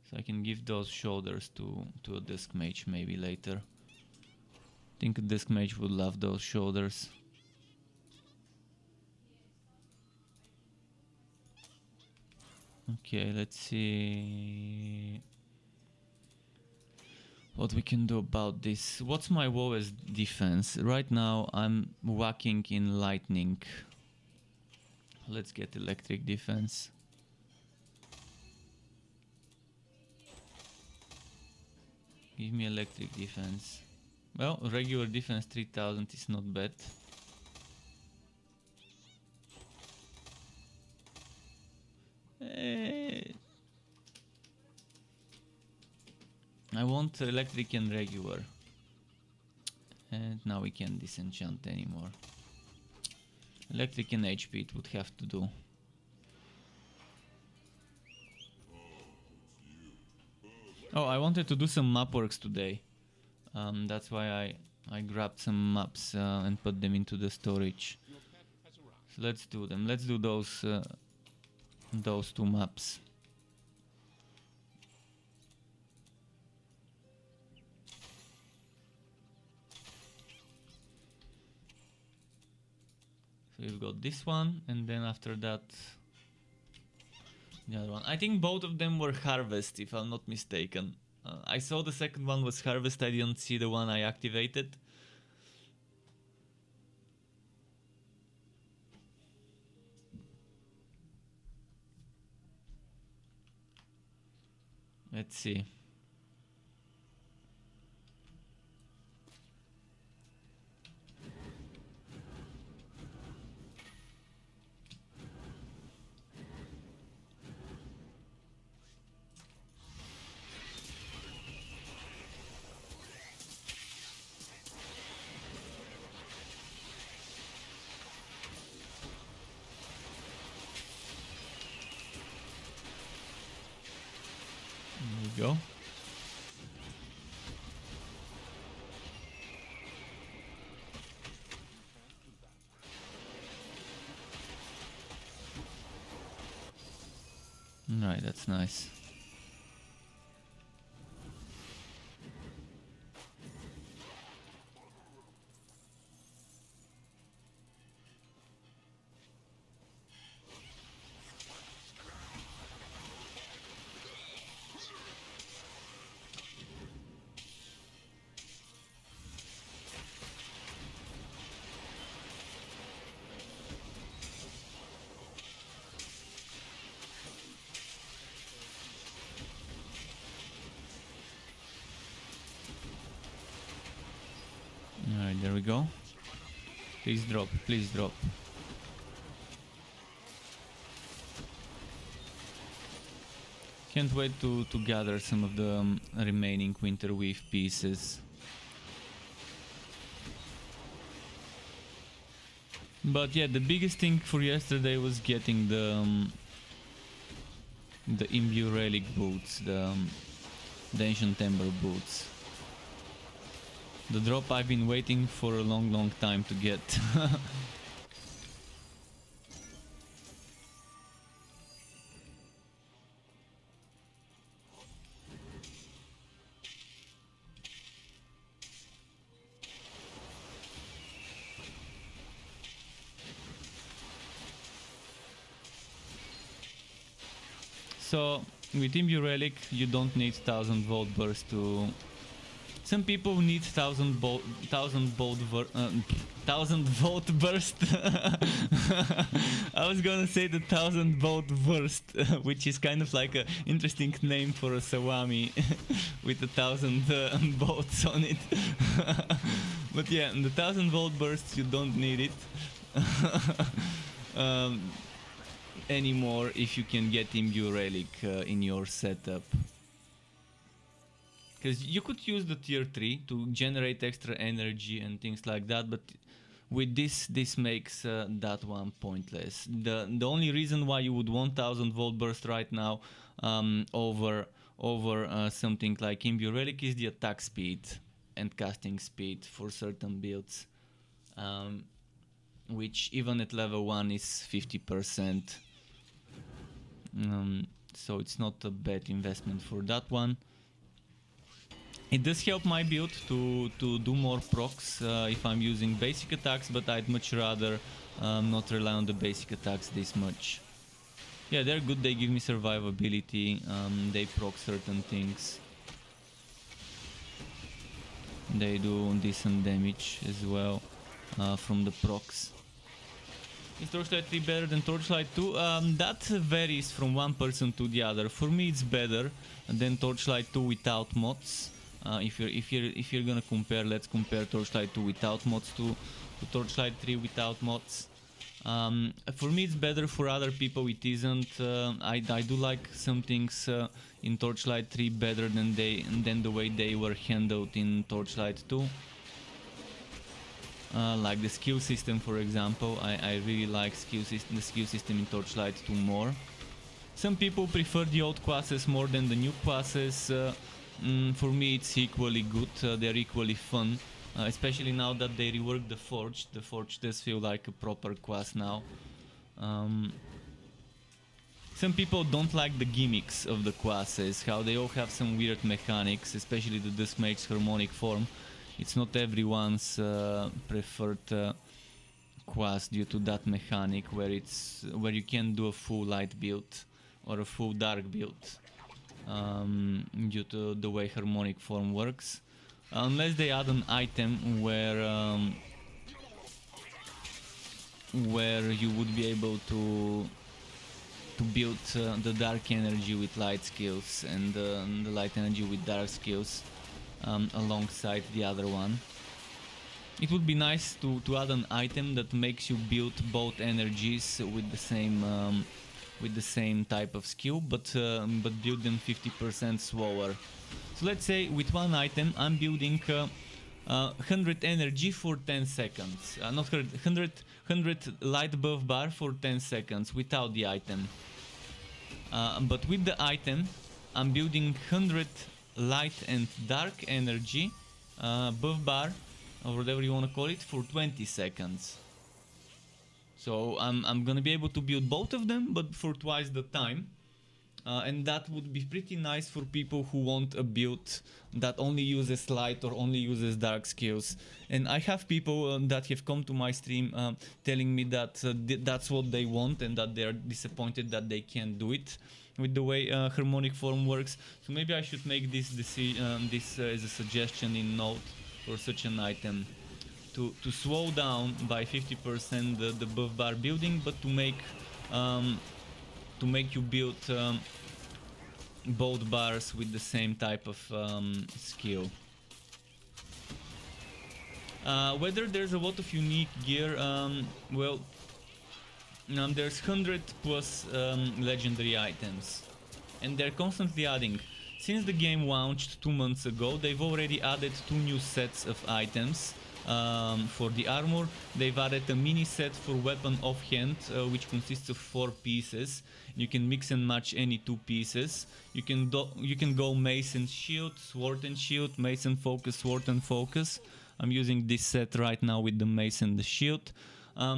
So I can give those shoulders to a Dusk Mage maybe later. I think a Dusk Mage would love those shoulders. Okay, let's see what we can do about this. What's my lowest defense? Right now I'm whacking in lightning. Let's get electric defense. Give me electric defense. Well, regular defense 3000 is not bad. I want electric and regular. And now we can't disenchant anymore. Electric and HP it would have to do. Oh, I wanted to do some map works today. That's why I grabbed some maps and put them into the storage. So let's do them. Let's do those 2 maps. So we've got this one, and then after that the other one. I think both of them were harvest, if I'm not mistaken. I saw the second one was harvest, I didn't see the one I activated. Let's see. Go. Right, that's nice. there we go. Please drop, please drop. Can't wait to gather some of the remaining winter weave pieces. But yeah, the biggest thing for yesterday was getting the imbue relic boots, the ancient ember boots. The drop I've been waiting for a long time to get. So with imbue relic you don't need 1000 volt burst to... Some people need 1000 volt burst. I was gonna say the 1000 volt burst, which is kind of like an interesting name for a Sawami with 1000 bolts on it. But yeah, the 1000 volt bursts you don't need it anymore if you can get imbue relic in your setup. Because you could use the tier 3 to generate extra energy and things like that, but with this makes that one pointless. The only reason why you would want 1000 volt burst right now over something like imbue relic is the attack speed and casting speed for certain builds, which even at level 1 is 50%. So it's not a bad investment for that one. It does help my build to do more procs if I'm using basic attacks, but I'd much rather not rely on the basic attacks this much. Yeah, they're good, they give me survivability, they proc certain things. They do decent damage as well from the procs. Is Torchlight 3 better than Torchlight 2? That varies from one person to the other. For me it's better than Torchlight 2 without mods. If you're gonna compare, let's compare Torchlight 2 without mods to Torchlight 3 without mods. For me it's better, for other people it isn't. I do like some things in Torchlight 3 better than the way they were handled in Torchlight 2. Like the skill system, for example. I really like the skill system in Torchlight 2 more. Some people prefer the old classes more than the new classes. For me it's equally good, they're equally fun, especially now that they reworked the Forge. The Forge does feel like a proper class now. Some people don't like the gimmicks of the classes, how they all have some weird mechanics, especially the Dusk Mage's harmonic form. It's not everyone's preferred class due to that mechanic, where you can do a full light build or a full dark build. Due to the way harmonic form works, unless they add an item where you would be able to build the dark energy with light skills and the light energy with dark skills alongside the other one. It would be nice to add an item that makes you build both energies with the same type of skill, but build them 50% slower. So let's say with one item I'm building 100 energy for 10 seconds. Not 100 light buff bar for 10 seconds without the item. But with the item I'm building 100 light and dark energy buff bar, or whatever you want to call it, for 20 seconds. So I'm gonna be able to build both of them, but for twice the time. And that would be pretty nice for people who want a build that only uses light or only uses dark skills. And I have people that have come to my stream telling me that that's what they want, and that they're disappointed that they can't do it with the way harmonic form works. So maybe I should make this as a suggestion in note for such an item. To slow down by 50% the buff bar building, but to make you build both bars with the same type of skill. Whether there's a lot of unique gear, well, there's 100 plus legendary items, and they're constantly adding. Since the game launched 2 months ago, they've already added 2 new sets of items. For the armor, they've added a mini set for weapon offhand, which consists of 4 pieces. You can mix and match any 2 pieces. You can go mace and shield, sword and shield, mace and focus, sword and focus. I'm using this set right now with the mace and the shield.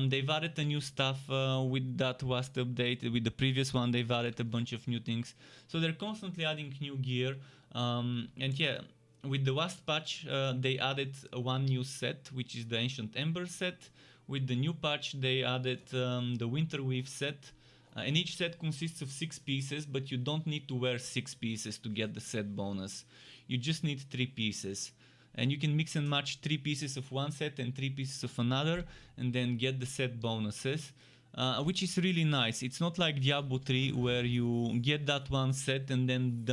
They've added a new stuff with that last update. With the previous one, they've added a bunch of new things. So they're constantly adding new gear. And yeah, with the last patch, they added 1 new set, which is the Ancient Ember set. With the new patch, they added the Winter Weave set. And each set consists of 6 pieces, but you don't need to wear 6 pieces to get the set bonus. You just need 3 pieces. And you can mix and match 3 pieces of one set and 3 pieces of another, and then get the set bonuses, which is really nice. It's not like Diablo 3 where you get that one set and then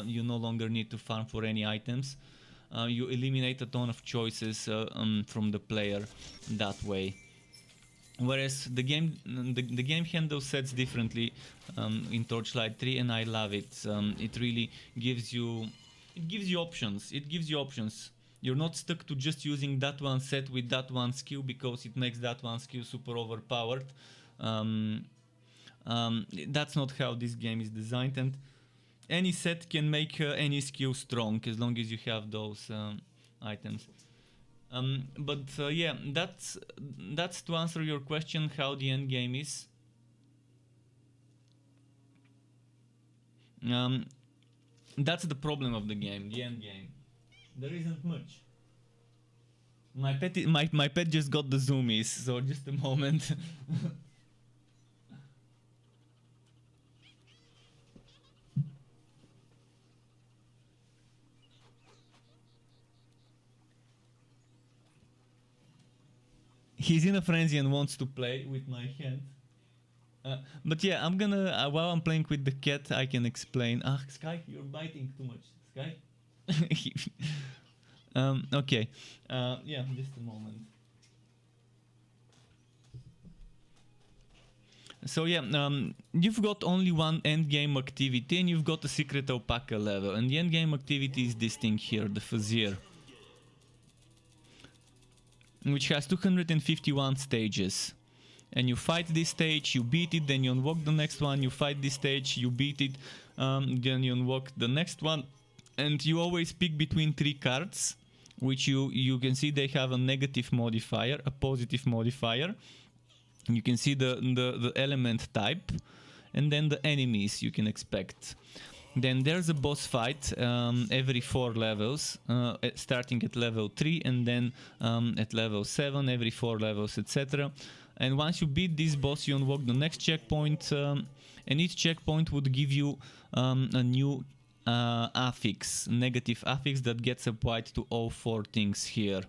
you no longer need to farm for any items. You eliminate a ton of choices from the player that way. Whereas the game handles sets differently in Torchlight 3, and I love it. It really gives you options. It gives you options. You're not stuck to just using that one set with that one skill because it makes that one skill super overpowered. That's not how this game is designed, and any set can make any skill strong as long as you have those items. Yeah, that's to answer your question how the end game is. That's the problem of the game, the end game. There isn't much. My pet just got the zoomies, so just a moment. He's in a frenzy and wants to play with my hand. But yeah, I'm gonna, while I'm playing with the cat, I can explain. Ah, Sky, you're biting too much. Sky? Okay. Yeah, just a moment. So yeah, you've got only one endgame activity, and you've got a secret alpaca level. And the endgame activity is this thing here, the Fazier, which has 251 stages. And you fight this stage, you beat it, then you unlock the next one, you fight this stage, you beat it, then you unlock the next one. And you always pick between 3 cards, which you can see they have a negative modifier, a positive modifier. You can see the element type, and then the enemies you can expect. Then there's a boss fight every 4 levels, starting at level 3 and then at level 7, every 4 levels, etc. And once you beat this boss, you unlock the next checkpoint, and each checkpoint would give you a new affix, negative affix that gets applied to all 4 things here.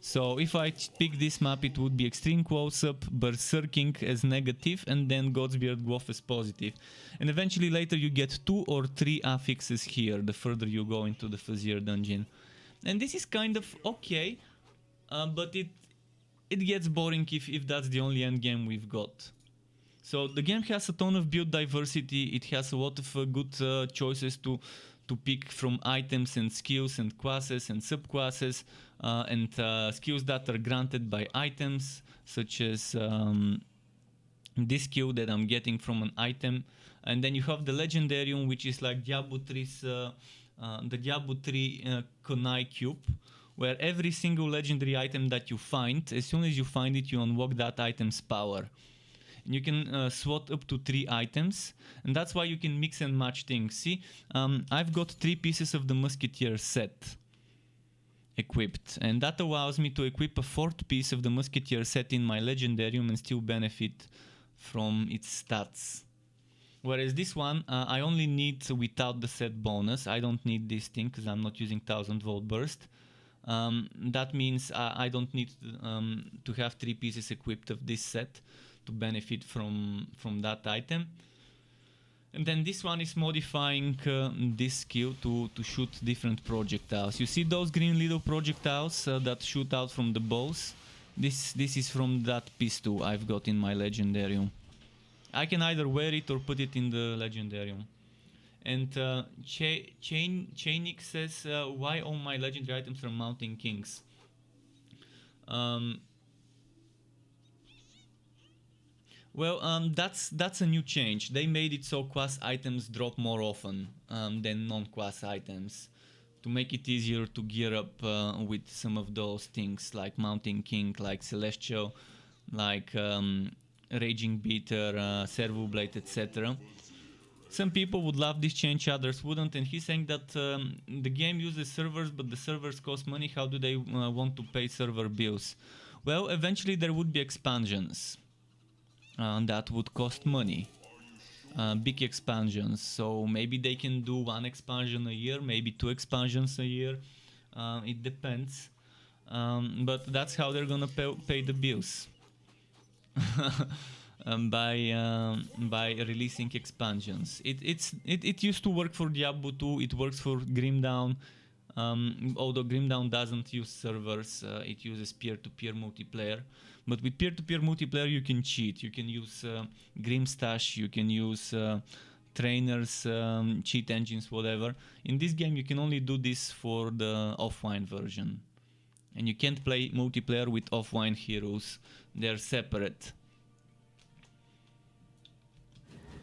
So if I pick this map, it would be Extreme Close-Up, Berserking as negative, and then Godsbeard Wolf as positive. And eventually later you get 2 or 3 affixes here, the further you go into the Fazier dungeon. And this is kind of okay, but it gets boring if that's the only end game we've got. So the game has a ton of build diversity, it has a lot of good choices to pick from items and skills and classes and subclasses, and skills that are granted by items, such as this skill that I'm getting from an item. And then you have the Legendarium, which is like Diablo 3's, the Diablo 3 Kunai Cube, where every single legendary item that you find, as soon as you find it, you unlock that item's power. And you can slot up to 3 items, and that's why you can mix and match things. See, I've got 3 pieces of the Musketeer set equipped, and that allows me to equip a 4th piece of the Musketeer set in my Legendarium and still benefit from its stats. Whereas this one, I only need without the set bonus. I don't need this thing because I'm not using 1000 volt burst. That means I don't need to have 3 pieces equipped of this set to benefit from that item. And then this one is modifying this skill to shoot different projectiles. You see those green little projectiles that shoot out from the bows? This is from that pistol I've got in my Legendarium. I can either wear it or put it in the Legendarium. And Chainix says, why all my legendary items are mounting kings? Well, that's a new change. They made it so quas items drop more often than non-quas items, to make it easier to gear up with some of those things like Mountain King, like Celestial, like Raging Beater, Servo Blade, etc. Some people would love this change, others wouldn't, and he's saying that the game uses servers, but the servers cost money. How do they want to pay server bills? Well, eventually there would be expansions that would cost money. Big expansions, so maybe they can do 1 expansion a year, maybe 2 expansions a year. It depends, but that's how they're gonna pay the bills. By releasing expansions. It used to work for Diablo 2. It works for Grim Dawn. Although Grim Dawn doesn't use servers, it uses peer-to-peer multiplayer. But with peer-to-peer multiplayer, you can cheat. You can use Grim Stash. You can use trainers, cheat engines, whatever. In this game, you can only do this for the offline version, and you can't play multiplayer with offline heroes. They're separate.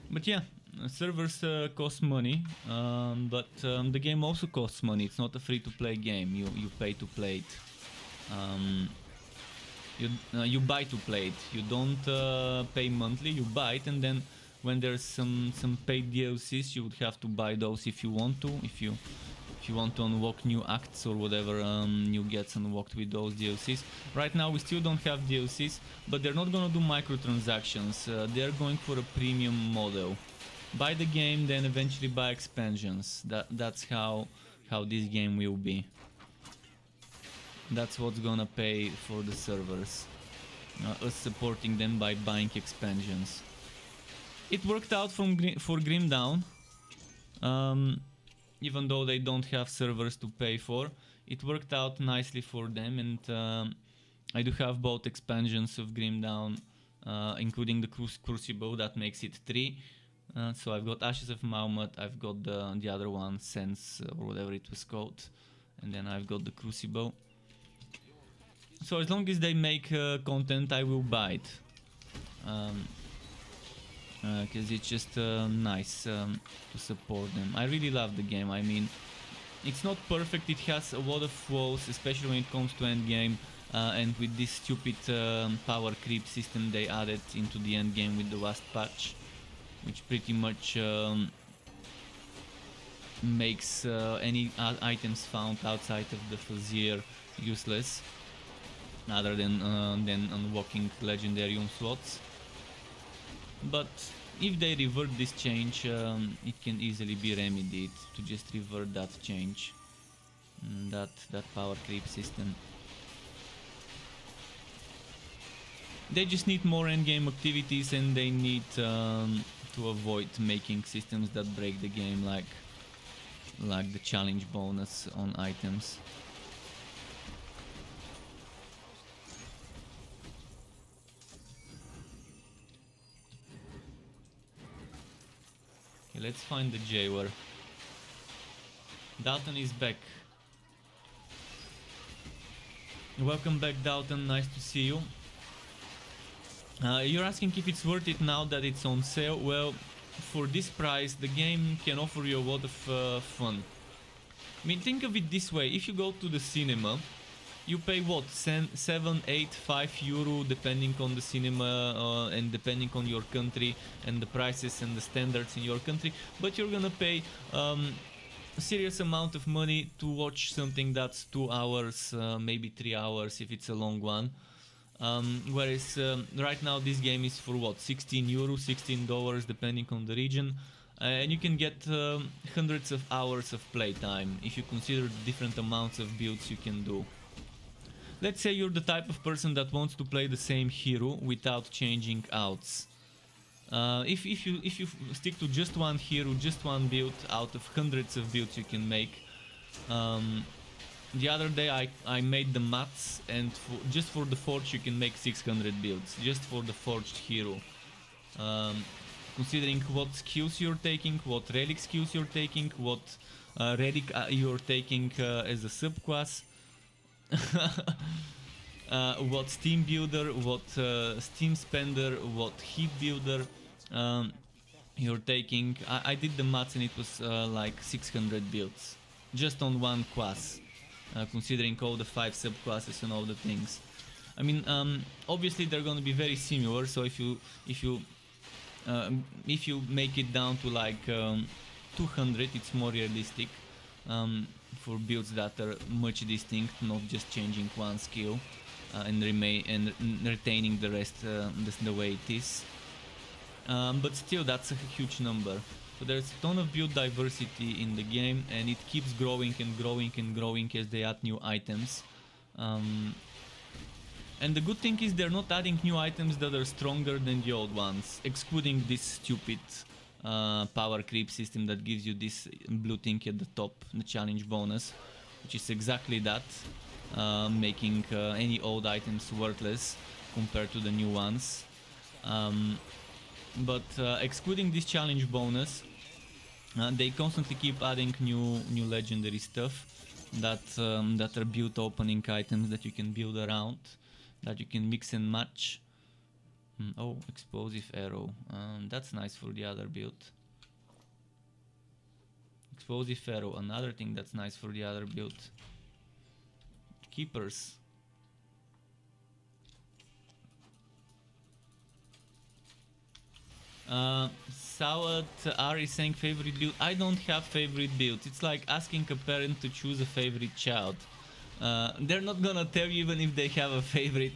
But yeah, servers cost money, but the game also costs money. It's not a free-to-play game. You pay to play it. You buy to play it. You don't pay monthly. You buy it, and then when there's some paid DLCs, you would have to buy those if you want to. If you want to unlock new acts or whatever, new gets unlocked with those DLCs. Right now we still don't have DLCs, but they're not gonna do microtransactions. They're going for a premium model. Buy the game, then eventually buy expansions. That's how this game will be. That's what's gonna pay for the servers. Us supporting them by buying expansions. It worked out for Grim Dawn. Even though they don't have servers to pay for, it worked out nicely for them, and I do have both expansions of Grim Dawn, including the Crucible. That makes it 3. So I've got Ashes of Mahomet, I've got the other one, Sense, or whatever it was called, and then I've got the Crucible. So as long as they make content, I will buy it. Because it's just nice to support them. I really love the game. I mean, it's not perfect. It has a lot of flaws, especially when it comes to endgame. And with this stupid power creep system they added into the endgame with the last patch, which pretty much makes any items found outside of the Fazir useless, other than unlocking Legendarium slots. But if they revert this change, it can easily be remedied to just revert that change, that power creep system. They just need more endgame activities, and they need to avoid making systems that break the game, like the challenge bonus on items. Okay, let's find the jailer. Dalton is back. Welcome back, Dalton. Nice to see you. You're asking if it's worth it now that it's on sale. Well, for this price, the game can offer you a lot of fun. I mean, think of it this way. If you go to the cinema, you pay what, 7, 8, 5 euro, depending on the cinema and depending on your country and the prices and the standards in your country. But you're gonna pay a serious amount of money to watch something that's 2 hours, maybe 3 hours if it's a long one. Whereas right now this game is for what, 16 euros, $16 depending on the region, and you can get hundreds of hours of playtime if you consider the different amounts of builds you can do. Let's say you're the type of person that wants to play the same hero without changing outs. If you stick to just one hero, just one build out of hundreds of builds you can make. The other day I made the mats, and just for the forge you can make 600 builds, just for the forged hero. Considering what skills you're taking, what relic skills you're taking, what relic you're taking as a subclass, what steam builder, what steam spender, what heat builder you're taking. I did the maths and it was like 600 builds just on one class, considering all the 5 subclasses and all the things. I mean, obviously they're gonna be very similar, so if you make it down to like 200, it's more realistic for builds that are much distinct, not just changing one skill and retaining the rest the way it is. But still, that's a huge number. So there's a ton of build diversity in the game, and it keeps growing and growing and growing as they add new items. And the good thing is they're not adding new items that are stronger than the old ones, excluding this stupid power creep system that gives you this blue thing at the top, the challenge bonus, which is exactly that, making any old items worthless compared to the new ones. But excluding this challenge bonus, they constantly keep adding new legendary stuff that are build opening items that you can build around, that you can mix and match. Oh, explosive arrow. That's nice for the other build. Explosive arrow, another thing that's nice for the other build. Keepers. Sawat R is saying favorite build. I don't have favorite builds. It's like asking a parent to choose a favorite child. They're not gonna tell you even if they have a favorite.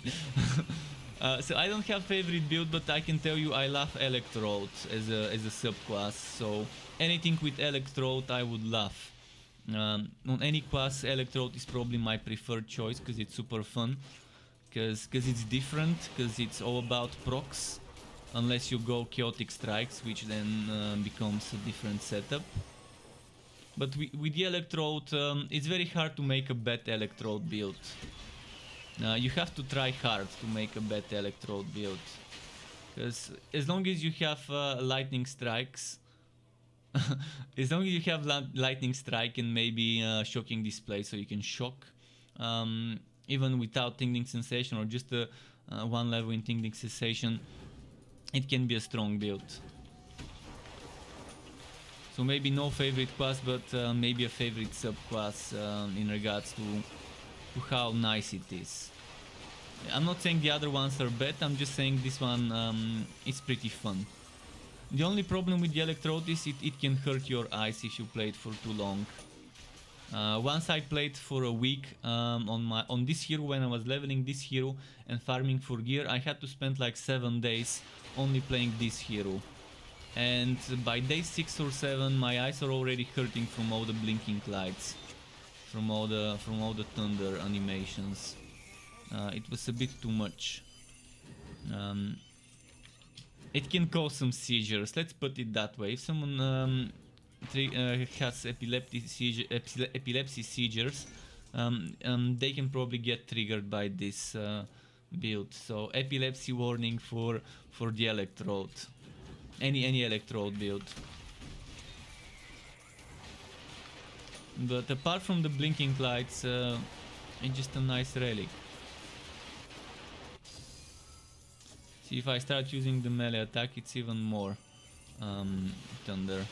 So I don't have favorite build, but I can tell you I love Electrode as a subclass. So anything with Electrode I would love. On any class, Electrode is probably my preferred choice because it's super fun. Because it's different, because it's all about procs. Unless you go Chaotic Strikes, which then becomes a different setup. But with the Electrode, it's very hard to make a bad Electrode build. You have to try hard to make a bad Electrode build. Because as long as you have Lightning Strikes, as long as you have Lightning Strike and maybe Shocking Display, so you can shock, even without Tingling Sensation or just one level in Tingling Sensation, it can be a strong build. So maybe no favorite class, but maybe a favorite subclass in regards to how nice it is. I'm not saying the other ones are bad, I'm just saying this one is pretty fun. The only problem with the Electrode is it can hurt your eyes if you play it for too long. Once I played for a week on this hero when I was leveling this hero and farming for gear, I had to spend like 7 days only playing this hero. And by day 6 or 7 my eyes are already hurting from all the blinking lights, from all the thunder animations. It was a bit too much. It can cause some seizures, let's put it that way. If someone has epilepsy seizures, they can probably get triggered by this build. So epilepsy warning for the Electrode. Any Electrode build. But apart from the blinking lights, it's just a nice relic. See, if I start using the melee attack, it's even more thunder.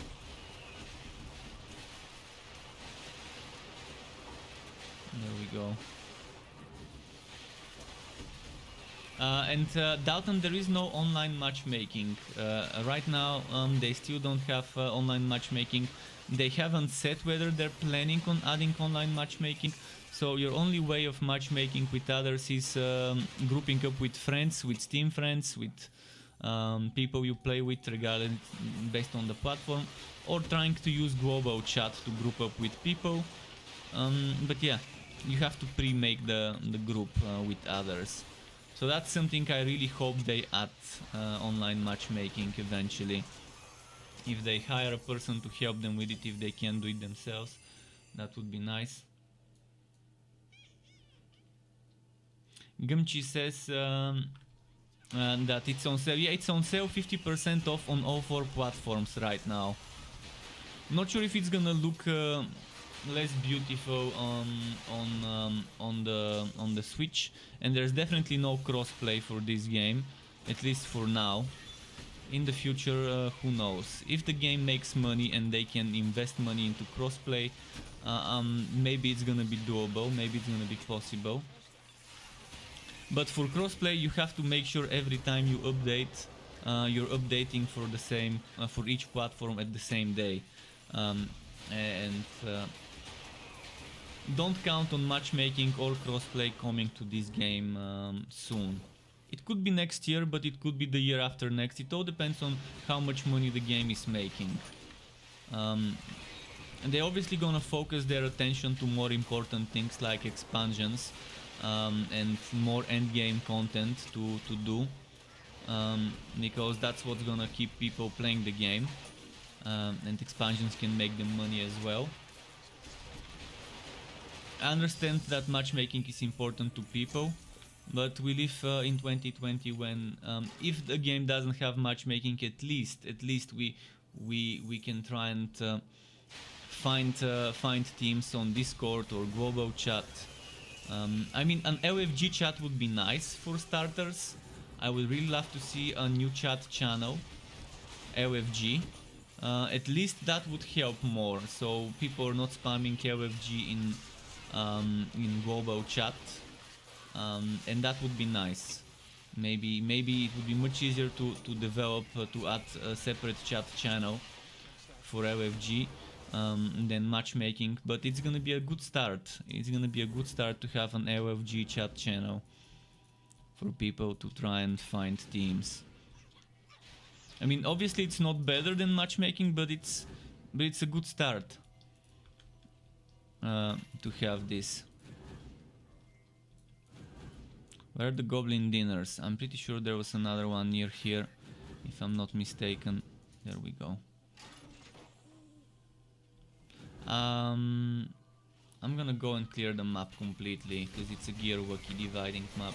There we go. And Dalton, there is no online matchmaking. Right now, they still don't have online matchmaking. They haven't said whether they're planning on adding online matchmaking. So your only way of matchmaking with others is grouping up with friends, with Steam friends, with people you play with, regardless based on the platform, or trying to use global chat to group up with people. But yeah, you have to pre-make the group with others. So that's something I really hope they add, online matchmaking eventually. If they hire a person to help them with it, if they can do it themselves, that would be nice. Gumchi says that it's on sale. Yeah, it's on sale, 50% off on all 4 platforms right now. Not sure if it's gonna look less beautiful on the Switch, and there's definitely no crossplay for this game, at least for now. In the future, who knows? If the game makes money and they can invest money into crossplay, maybe it's gonna be doable, maybe it's gonna be possible. But for crossplay, you have to make sure every time you update, you're updating for the same for each platform at the same day, and don't count on matchmaking or crossplay coming to this game soon. It could be next year, but it could be the year after next. It all depends on how much money the game is making. And they're obviously gonna focus their attention to more important things like expansions, and more endgame content to do, because that's what's gonna keep people playing the game, and expansions can make them money as well. I understand that matchmaking is important to people, but we live in 2020 when if the game doesn't have matchmaking, at least we can try and find teams on Discord or global chat. I mean, an LFG chat would be nice for starters. I would really love to see a new chat channel, LFG. At least that would help more, so people are not spamming LFG in global chat, and that would be nice. Maybe it would be much easier to develop, to add a separate chat channel for LFG than matchmaking, but it's gonna be a good start. It's gonna be a good start to have an LFG chat channel for people to try and find teams. I mean, obviously it's not better than matchmaking, but it's a good start to have this. Where are the goblin dinners? I'm pretty sure there was another one near here, if I'm not mistaken. There we go. I'm gonna go and clear the map completely, because it's a gear-walkie dividing map.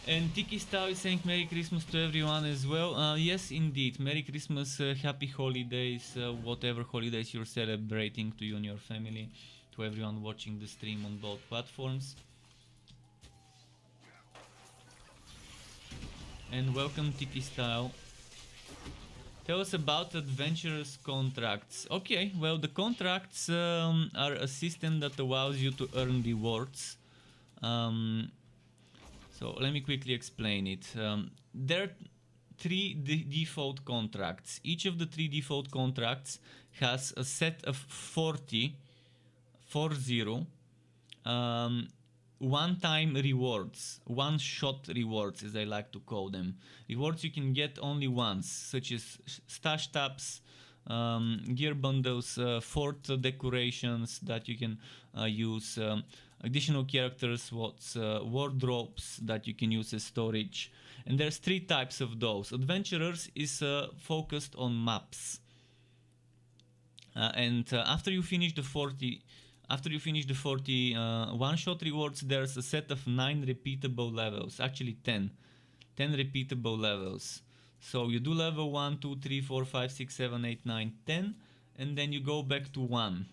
And Tiki Style is saying Merry Christmas to everyone as well. Yes, indeed. Merry Christmas, Happy Holidays, whatever holidays you're celebrating, to you and your family, to everyone watching the stream on both platforms. And welcome, Tiki Style. Tell us about adventurous contracts. Okay, well, the contracts are a system that allows you to earn rewards. So let me quickly explain it. There are 3 default contracts. Each of the 3 default contracts has a set of 40 one-time rewards, one-shot rewards as I like to call them. Rewards you can get only once, such as stash taps, gear bundles, fort decorations that you can use, additional characters, wardrobes that you can use as storage. And there's 3 types of those. Adventurers is focused on maps, and after you finish the 40 one-shot rewards, there's a set of 9 repeatable levels, actually 10 repeatable levels. So you do level 1, 2, 3, 4, 5, 6, 7, 8, 9, 10, and then you go back to 1,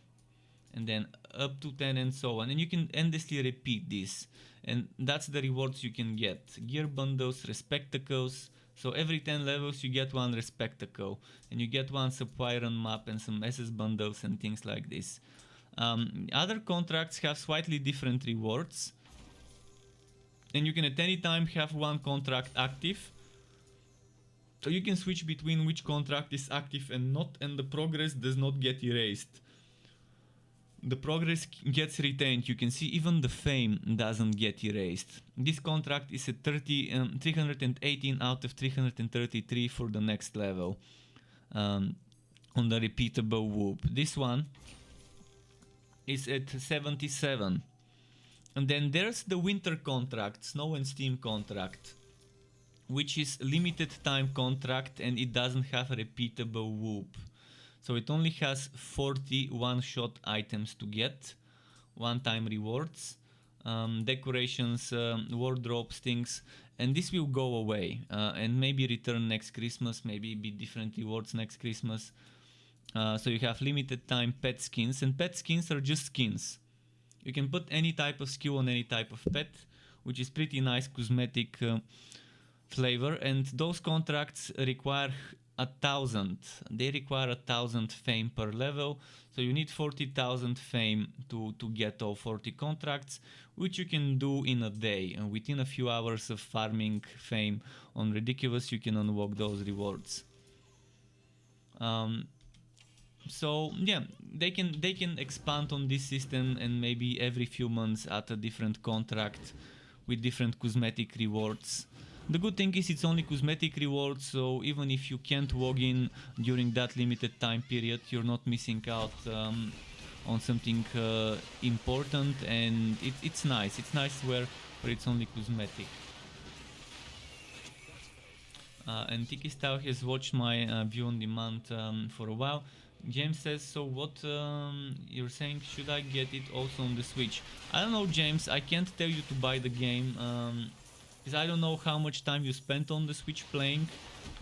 and then up to 10, and so on, and you can endlessly repeat this, and that's the rewards you can get. Gear bundles, respectacles. So every 10 levels you get 1 respectacle, and you get 1 sub-iron map and some SS bundles and things like this. Other contracts have slightly different rewards, and you can at any time have 1 contract active. So you can switch between which contract is active and not, and the progress does not get erased. the progress gets retained. You can see even the fame doesn't get erased. This contract is at 318 out of 333 for the next level on the repeatable whoop. This one is at 77. And then there's the winter contract, snow and steam contract, which is limited time contract and it doesn't have a repeatable whoop. So it only has 40 one-shot items to get, one-time rewards, decorations, wardrobes, things, and this will go away and maybe return next Christmas, maybe be different rewards next Christmas. So you have limited time pet skins, and pet skins are just skins. You can put any type of skill on any type of pet, which is pretty nice cosmetic flavor, and those contracts require 1,000. They require 1,000 fame per level, so you need 40,000 fame to get all 40 contracts, which you can do in a day, and within a few hours of farming fame on Ridiculous you can unlock those rewards. So yeah, they can expand on this system and maybe every few months add a different contract with different cosmetic rewards. The good thing is it's only cosmetic rewards, so even if you can't log in during that limited time period, you're not missing out on something important, and it's nice. It's nice where it's only cosmetic. And Tiki Style has watched my view on demand for a while. James says, so what you're saying, should I get it also on the Switch? I don't know, James, I can't tell you to buy the game, because I don't know how much time you spent on the Switch playing,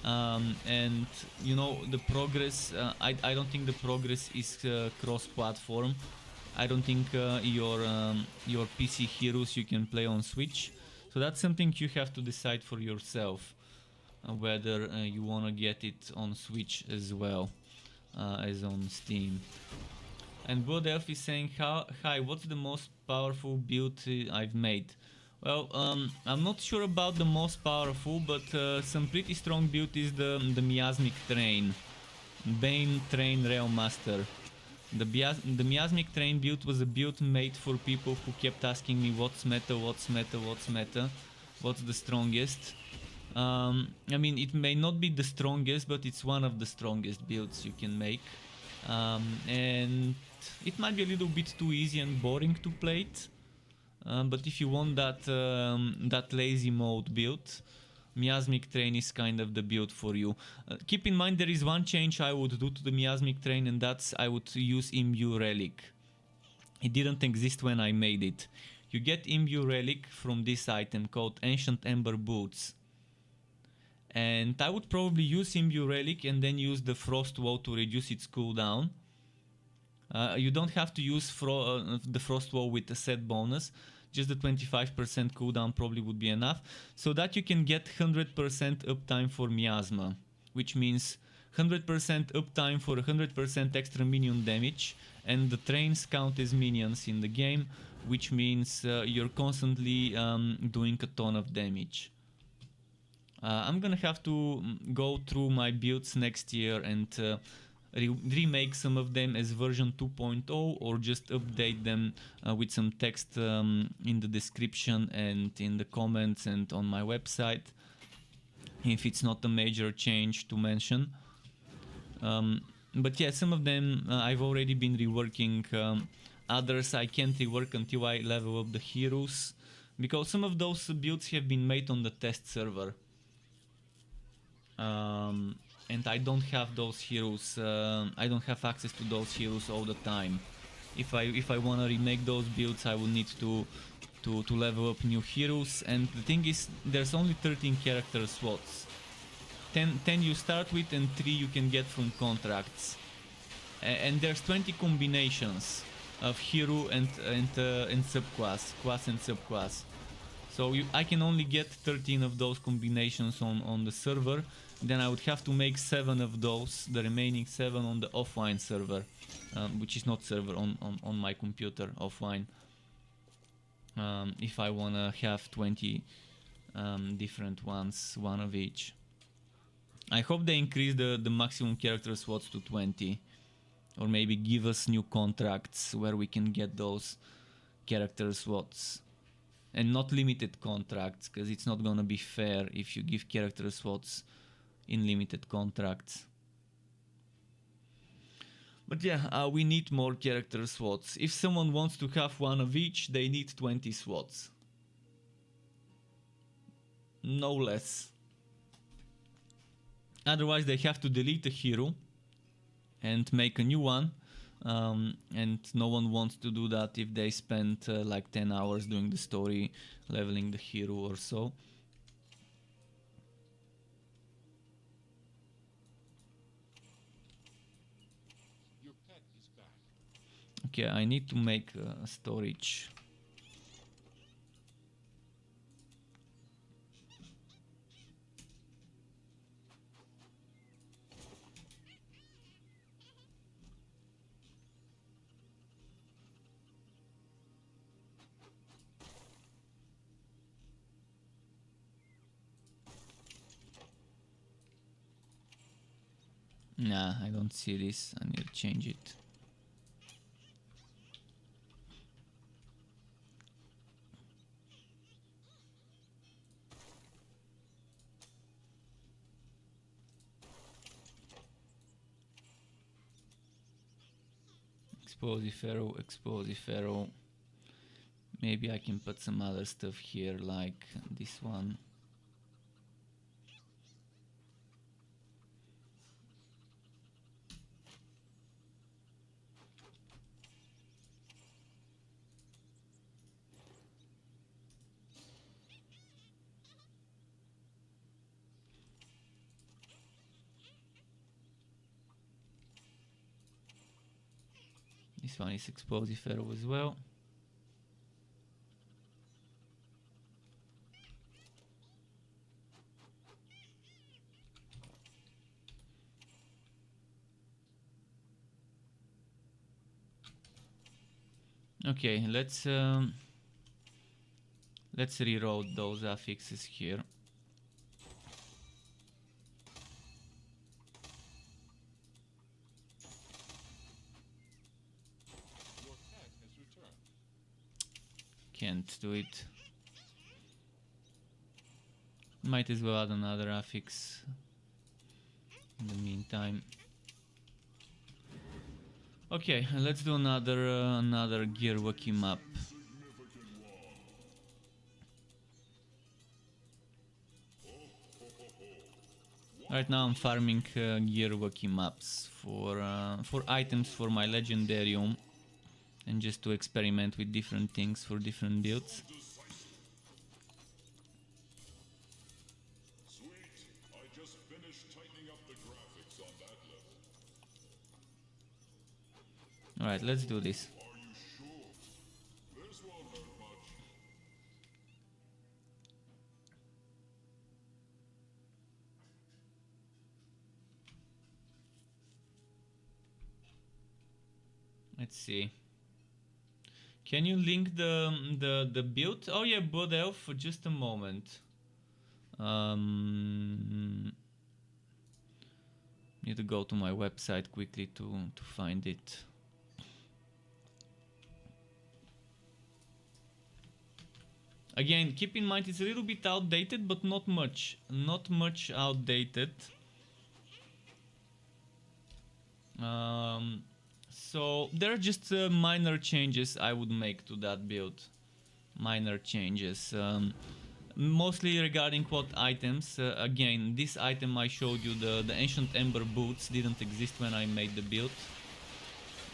and you know, the progress, I don't think the progress is cross-platform. I don't think your PC heroes you can play on Switch, so that's something you have to decide for yourself, whether you want to get it on Switch as well as on Steam. And Blood Elf is saying, hi, what's the most powerful build I've made? Well, I'm not sure about the most powerful, but some pretty strong build is the Miasmic Train. Bane Train Rail Master. The Miasmic Train build was a build made for people who kept asking me what's meta, what's meta, what's meta, what's the strongest. I mean, it may not be the strongest, but it's one of the strongest builds you can make. And it might be a little bit too easy and boring to play it. But if you want that lazy mode build, Miasmic Train is kind of the build for you. Keep in mind there is one change I would do to the Miasmic Train, and that's I would use Imbue Relic. It didn't exist when I made it. You get Imbue Relic from this item called Ancient Ember Boots. And I would probably use Imbue Relic and then use the Frost Wall to reduce its cooldown. You don't have to use the Frost Wall with a set bonus. Just the 25% cooldown probably would be enough. So that you can get 100% uptime for Miasma. Which means 100% uptime for 100% extra minion damage. And the trains count as minions in the game. Which means you're constantly doing a ton of damage. I'm gonna have to go through my builds next year and remake some of them as version 2.0 or just update them with some text in the description and in the comments and on my website, if it's not a major change to mention. But yeah, some of them I've already been reworking, others I can't rework until I level up the heroes, because some of those builds have been made on the test server. And I don't have those heroes, I don't have access to those heroes all the time. If I want to remake those builds, I will need to level up new heroes, and the thing is, there's only 13 character slots. 10 you start with and 3 you can get from contracts. And there's 20 combinations of hero and subclass, class and subclass. So I can only get 13 of those combinations on the server. Then I would have to make 7 of those, the remaining 7 on the offline server, which is not server, on my computer, offline. If I wanna have 20 different ones, one of each. I hope they increase the maximum character slots to 20. or maybe give us new contracts where we can get those character slots, and not limited contracts, because it's not gonna be fair if you give character slots in limited contracts. But yeah, we need more character slots. If someone wants to have one of each, they need 20 slots. No less. Otherwise they have to delete a hero and make a new one. And no one wants to do that if they spend like 10 hours doing the story, leveling the hero or so. Your pet is back. Okay, I need to make storage. Nah, I don't see this. I need to change it. Explosifero. Maybe I can put some other stuff here, like this one. This one is Explosifero as well. Okay, let's reroute those affixes here. Your pet has returned. Can't do it. Might as well add another affix in the meantime. Okay, let's do another Gearwalkie map. Right now I'm farming Gearwalkie maps for items for my Legendarium, and just to experiment with different things for different builds. Sweet. I just finished tightening up the graphics on that level. Alright, let's do this. Are you sure? This won't hurt much. Let's see. Can you link the build? Oh yeah, Blood Elf, for just a moment. Need to go to my website quickly to find it. Again, keep in mind it's a little bit outdated, but not much. Not much outdated. So there are just minor changes I would make to that build. Minor changes. Mostly regarding what items. Again, this item I showed you, the Ancient Ember Boots, didn't exist when I made the build.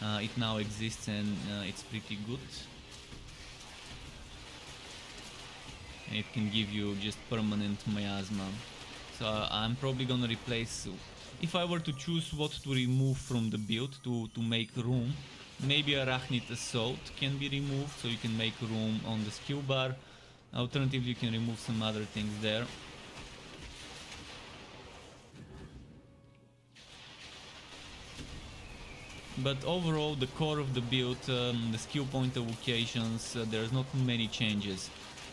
It now exists and it's pretty good. And it can give you just permanent miasma. So I'm probably gonna replace... If I were to choose what to remove from the build to make room, maybe Arachnid Assault can be removed, so you can make room on the skill bar. Alternatively, you can remove some other things there. But overall, the core of the build, the skill point evocations, there's not many changes.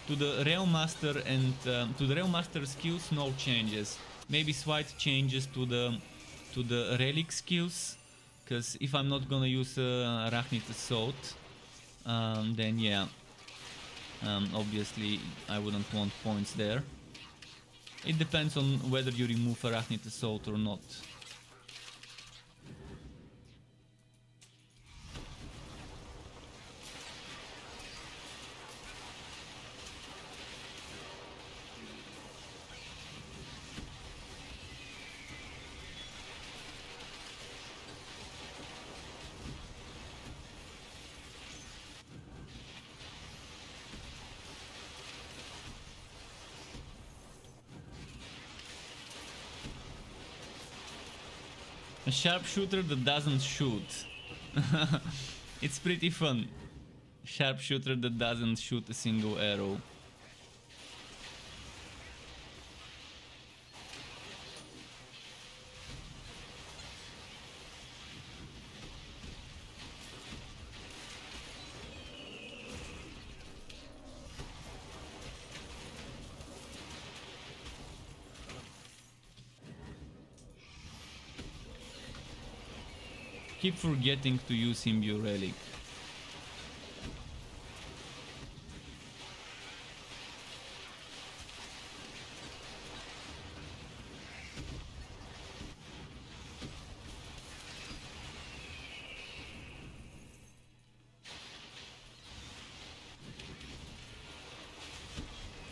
To the Realm Master and to the Realm Master skills, no changes. Maybe slight changes to the relic skills, Because if I'm not gonna use Arachnid Assault, then yeah, obviously I wouldn't want points there. It depends on whether you remove Arachnid Assault or not. A sharpshooter that doesn't shoot. It's pretty fun. Sharpshooter that doesn't shoot a single arrow. Keep forgetting to use Imbue Relic.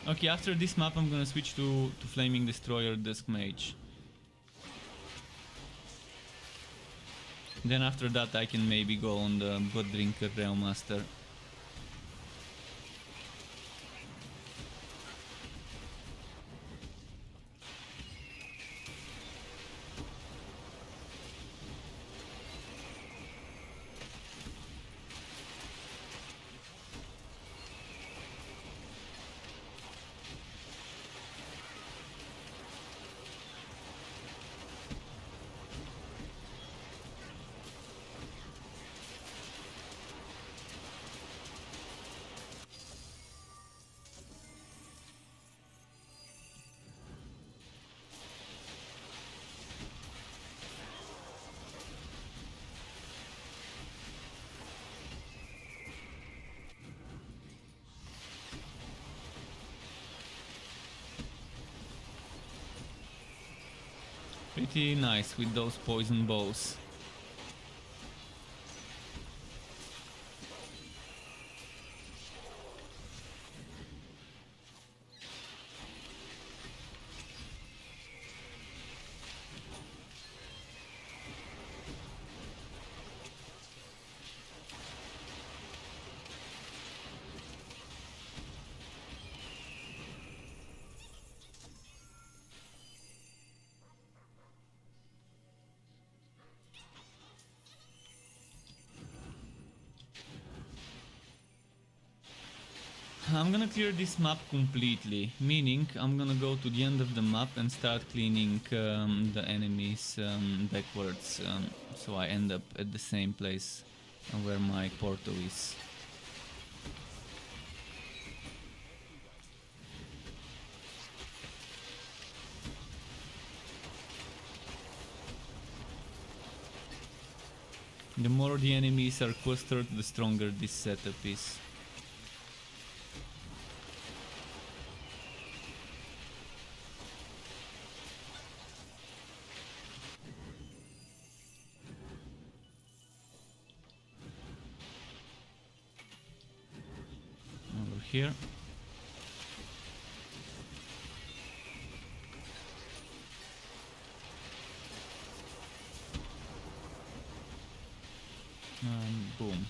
Okay, after this map I'm gonna switch to Flaming Destroyer Dusk Mage. Then after that I can maybe go on the Bloodbrinker Realm Master. Pretty nice with those poison balls. I'm gonna clear this map completely, meaning I'm gonna go to the end of the map and start cleaning the enemies backwards, so I end up at the same place where my portal is. The more the enemies are clustered, the stronger this setup is. Over here. Boom.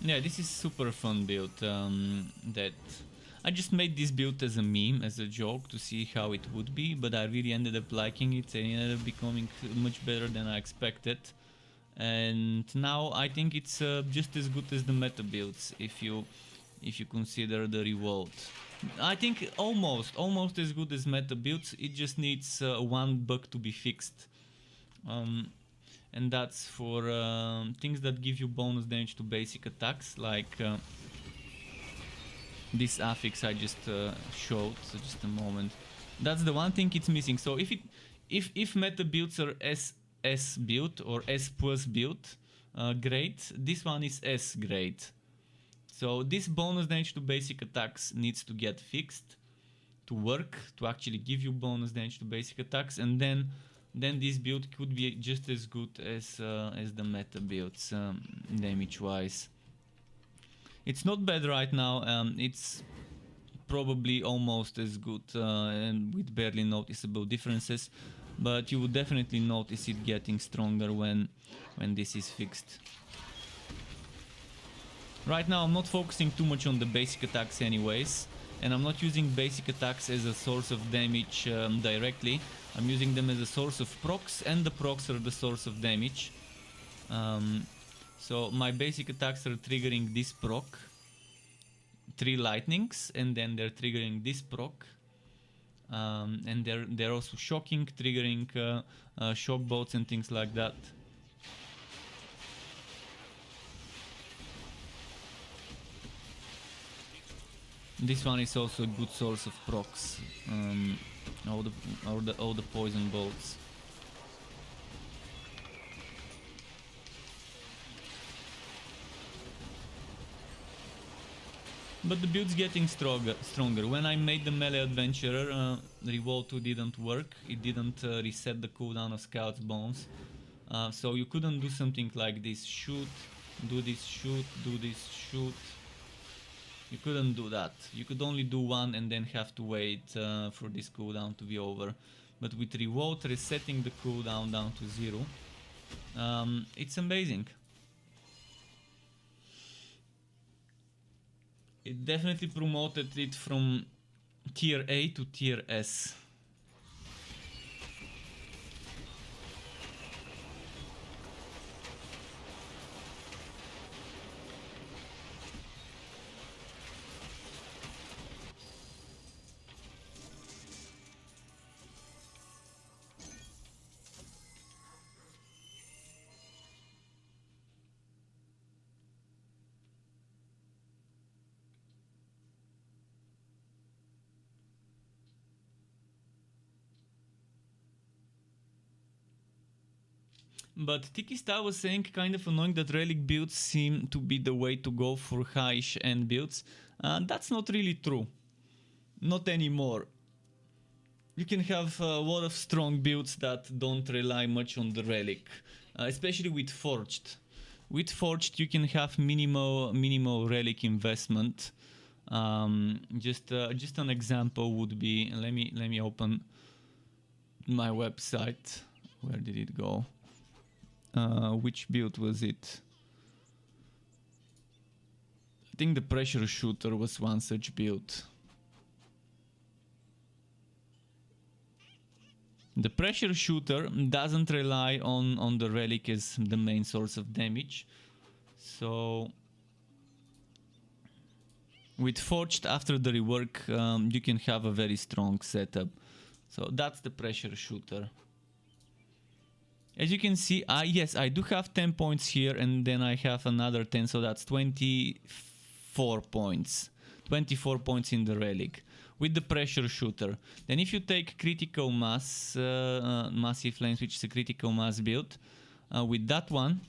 Yeah, this is super fun build. That I just made this build as a meme, as a joke, to see how it would be, but I really ended up liking it and it ended up becoming much better than I expected. and now I think it's just as good as the meta builds if you consider the reward. I think almost as good as meta builds. It just needs one bug to be fixed, and that's for things that give you bonus damage to basic attacks, like this affix I just showed. So just a moment. That's the one thing it's missing. So if meta builds are S build or S plus build, great. This one is S grade. So this bonus damage to basic attacks needs to get fixed to work, to actually give you bonus damage to basic attacks, and then this build could be just as good as the meta builds damage wise. It's not bad right now. It's probably almost as good and with barely noticeable differences, but you would definitely notice it getting stronger when this is fixed. Right now I'm not focusing too much on the basic attacks anyways, and I'm not using basic attacks as a source of damage directly. I'm using them as a source of procs, and the procs are the source of damage. So my basic attacks are triggering this proc, 3 lightnings, and then they're triggering this proc, and they're also shocking, triggering shock bolts and things like that. This one is also a good source of procs, all the poison bolts. But the build's getting stronger. When I made the melee adventurer, Revolt 2 didn't work. It didn't reset the cooldown of Scout's bones. So you couldn't do something like this. Shoot, do this, shoot, do this, shoot. You couldn't do that. You could only do one and then have to wait for this cooldown to be over. But with Revolt resetting the cooldown down to 0, it's amazing. It definitely promoted it from tier A to tier S. But Tiki Star was saying kind of annoying that relic builds seem to be the way to go for high-ish end builds. That's not really true. Not anymore. You can have a lot of strong builds that don't rely much on the relic. Especially with Forged. With Forged you can have minimal relic investment. Just an example would be, let me open my website. Where did it go? Which build was it? I think the pressure shooter was one such build. The pressure shooter doesn't rely on the relic as the main source of damage. So with Forged after the rework you can have a very strong setup. So that's the pressure shooter. As you can see, yes, I do have 10 points here, and then I have another 10, so that's 24 points. 24 points in the relic with the pressure shooter. Then if you take critical mass, massive flames, which is a critical mass build, with that one,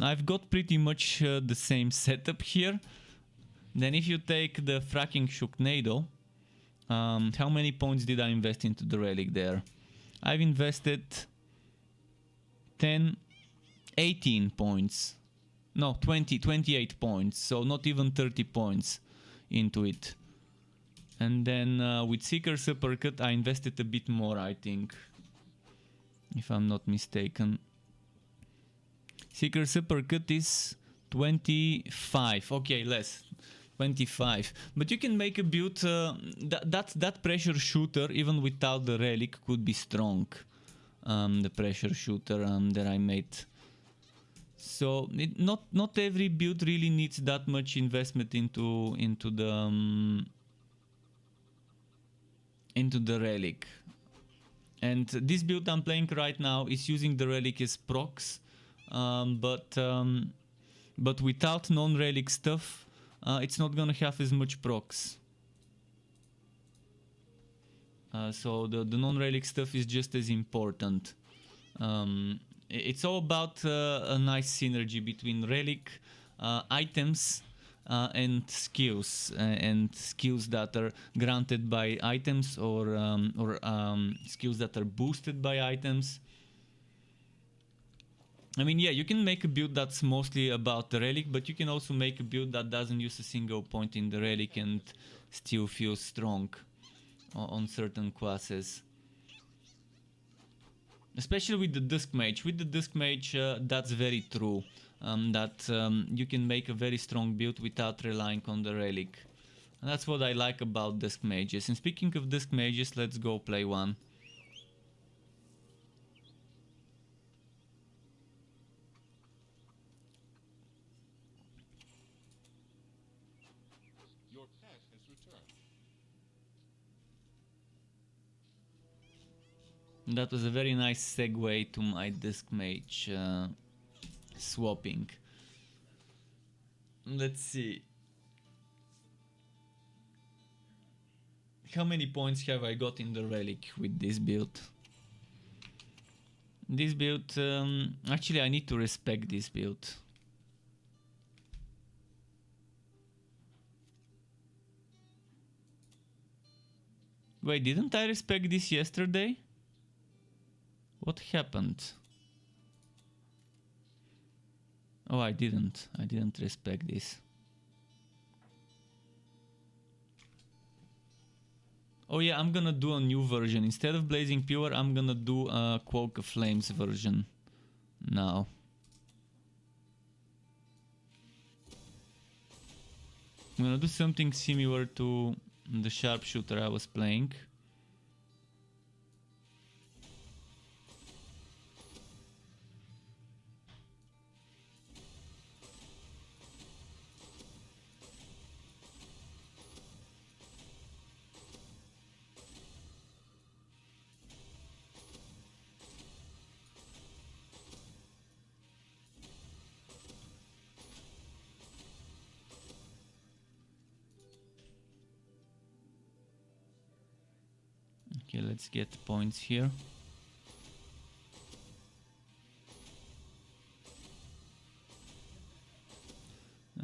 I've got pretty much the same setup here. Then if you take the fracking Shooknado, how many points did I invest into the relic there? I've invested 18 points. No, 28 points. So not even 30 points into it. And then with Seeker's Uppercut I invested a bit more, I think. If I'm not mistaken. Seeker's Uppercut is 25. Okay, less. 25. But you can make a build that pressure shooter even without the relic could be strong. the pressure shooter that I made. So not every build really needs that much investment into the relic. And this build I'm playing right now is using the relic as procs, but without non-relic stuff, it's not gonna have as much procs. So the non-relic stuff is just as important. It's all about a nice synergy between relic, items, and skills that are granted by items or skills that are boosted by items. I mean, yeah, you can make a build that's mostly about the relic, but you can also make a build that doesn't use a single point in the relic and still feels strong on certain classes. Especially with the Dusk Mage. With the Dusk Mage, that's very true. You can make a very strong build without relying on the relic. And that's what I like about Dusk Mages. And speaking of Dusk Mages, let's go play one. Your pet has returned. That was a very nice segue to my Dusk Mage swapping. Let's see. How many points have I got in the relic with this build? This build, actually I need to respect this build. Wait, didn't I respect this yesterday? What happened? Oh, I didn't respect this. Oh yeah, I'm gonna do a new version. Instead of Blazing Pure, I'm gonna do a Cloak of Flames version now. I'm gonna do something similar to the Sharpshooter I was playing. Okay, let's get points here.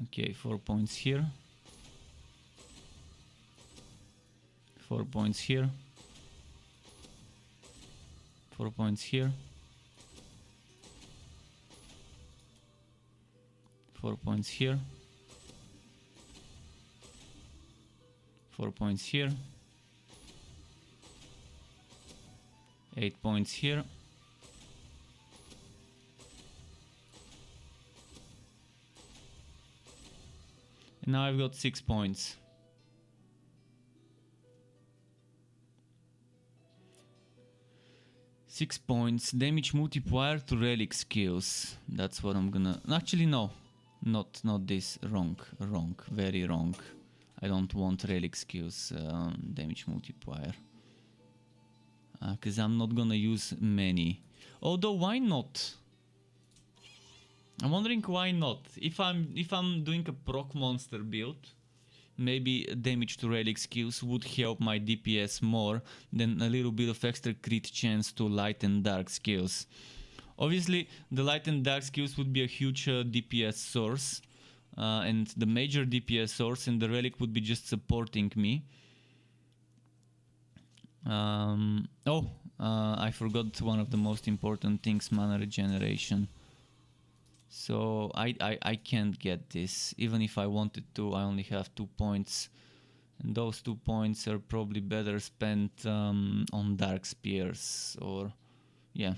Okay, 4 points here. 4 points here. 4 points here. 4 points here. 4 points here. 8 points here. And now I've got 6 points. Six points. Damage multiplier to relic skills. That's what I'm gonna... Actually, no. Not this. Wrong. Very wrong. I don't want relic skills damage multiplier. Because I'm not gonna use many. Although, why not? I'm wondering why not. If I'm doing a proc monster build, maybe damage to relic skills would help my DPS more than a little bit of extra crit chance to light and dark skills. Obviously, the light and dark skills would be a huge DPS source, and the major DPS source, and the relic would be just supporting me. I forgot one of the most important things, mana regeneration. So I can't get this. Even if I wanted to, I only have 2 points. And those 2 points are probably better spent on Dark Spears. Or, yeah,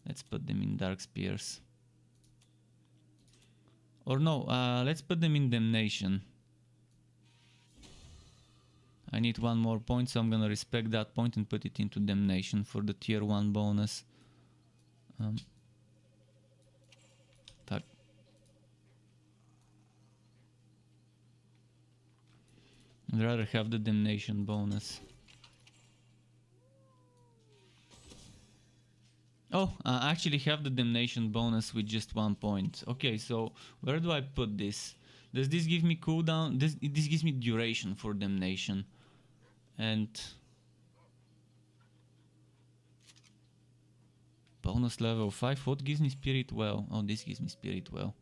let's put them in Dark Spears. Or no, let's put them in Damnation. I need one more point, so I'm gonna respect that point and put it into Damnation for the tier 1 bonus. Fuck. I'd rather have the Damnation bonus. Oh, I actually have the Damnation bonus with just 1 point. Okay, so where do I put this? Does this give me cooldown? This gives me duration for Damnation. And bonus level 5. What gives me Spirit Well? Oh, this gives me Spirit Well.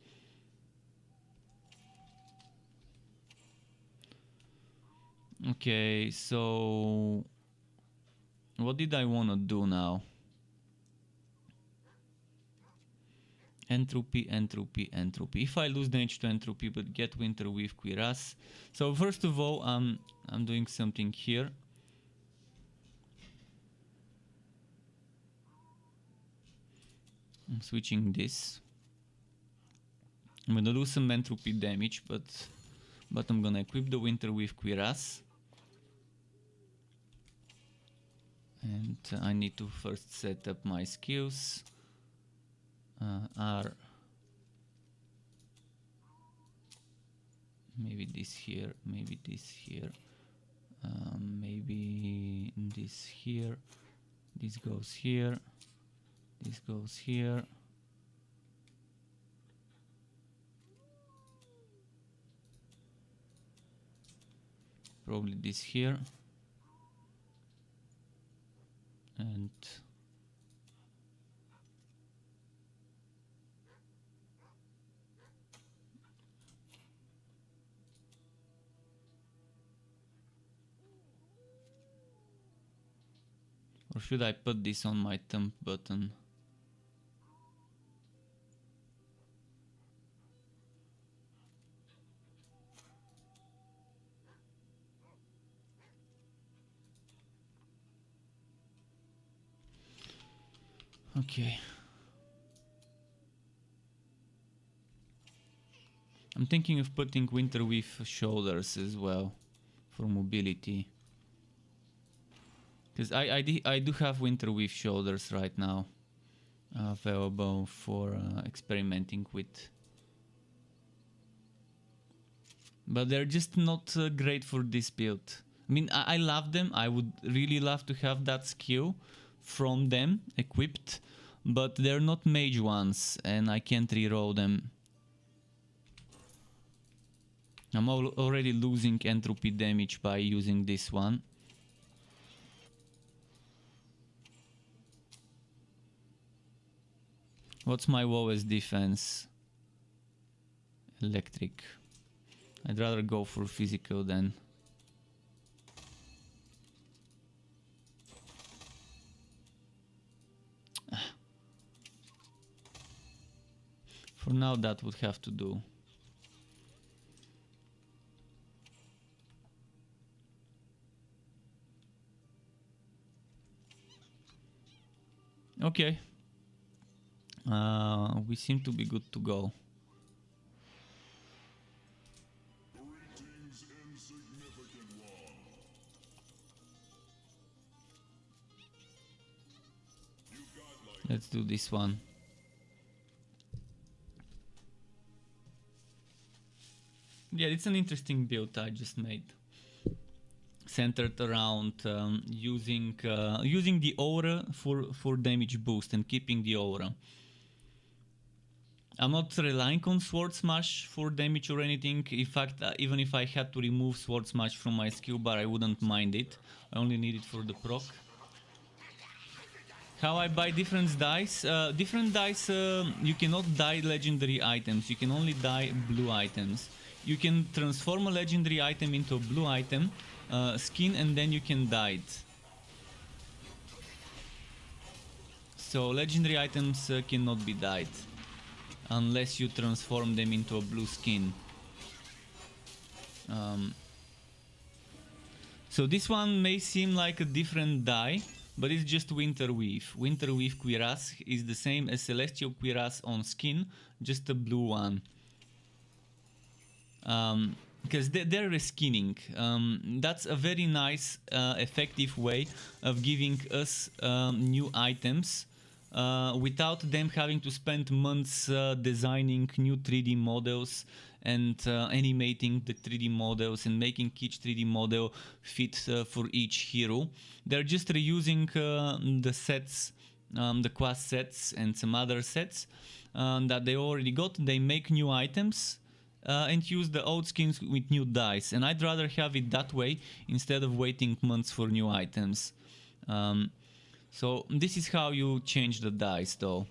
Okay, so what did I want to do now? Entropy, entropy, entropy. If I lose damage to entropy but get Winter with Cuirass. So first of all, I'm doing something here. I'm switching this. I'm gonna lose some entropy damage, but I'm gonna equip the Winter with Cuirass. And I need to first set up my skills. Are maybe this here, maybe this here, maybe this here, this goes here, this goes here. Probably this here. And or should I put this on my thumb button? Okay. I'm thinking of putting Winter with shoulders as well for mobility. Because I do have Winter with shoulders right now available for experimenting with. But they're just not great for this build. I mean, I love them. I would really love to have that skill from them equipped. But they're not mage ones and I can't reroll them. I'm already losing entropy damage by using this one. What's my lowest defense? Electric. I'd rather go for physical then. For now that would have to do. Okay. We seem to be good to go. Greetings, insignificant one. You godlike. Let's do this one. Yeah, it's an interesting build I just made. Centered around using the aura for damage boost and keeping the aura. I'm not relying on Sword Smash for damage or anything. In fact, even if I had to remove Sword Smash from my skill bar, I wouldn't mind it. I only need it for the proc. How I buy different dice? Different dice, you cannot dye legendary items. You can only dye blue items. You can transform a legendary item into a blue item, skin, and then you can dye it. So legendary items cannot be dyed unless you transform them into a blue skin. So this one may seem like a different dye, but it's just Winter Weave. Winter Weave Cuirass is the same as Celestial Cuirass on skin, just a blue one. because they're reskinning. That's a very nice, effective way of giving us new items without them having to spend months designing new 3D models and animating the 3D models and making each 3D model fit for each hero. They're just reusing the sets, the quest sets and some other sets that they already got. They make new items and use the old skins with new dice, and I'd rather have it that way instead of waiting months for new items. So this is how you change the dice though.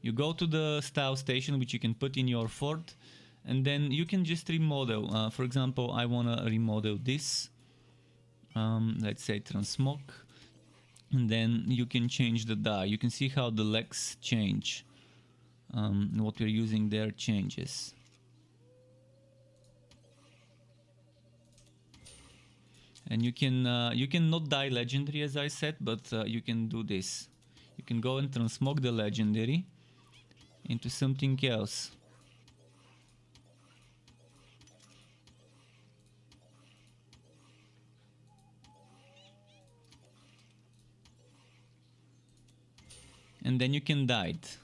You go to the style station, which you can put in your fort, and then you can just remodel. For example, I want to remodel this, let's say transmog, and then you can change the die. You can see how the legs change. What we're using there changes. And you can not die legendary, as I said, but you can do this. You can go and transmog the legendary into something else. And then you can dye it.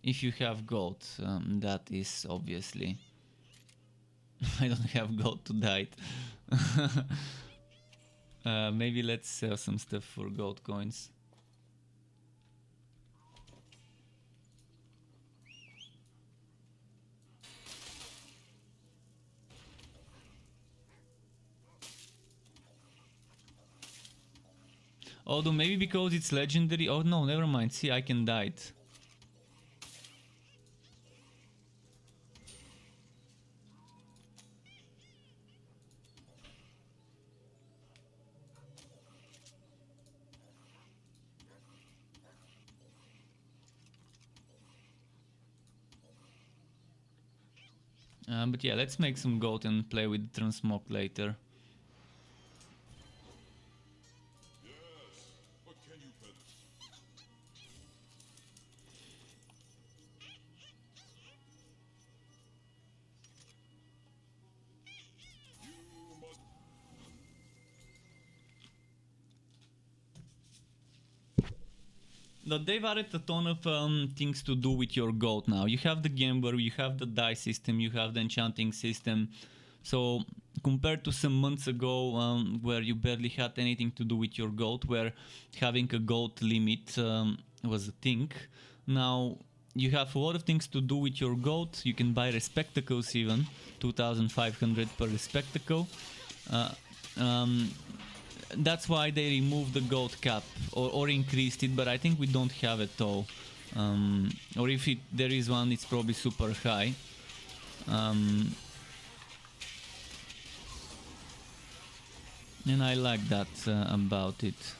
If you have gold, that is obviously. I don't have gold to dye it. Maybe let's sell some stuff for gold coins. Although maybe because it's legendary. Oh no, never mind. See, I can dye it. But yeah, let's make some gold and play with transmog later. Yes. What can you tell us? You must. But they've added a ton of things to do with your gold now. You have the gambler, you have the die system, you have the enchanting system. So compared to some months ago where you barely had anything to do with your gold, where having a gold limit was a thing, now you have a lot of things to do with your gold. You can buy respectacles even, 2,500 per respectacle. That's why they removed the gold cap or increased it, but I think we don't have it all. Or if there is one, it's probably super high. And I like that about it.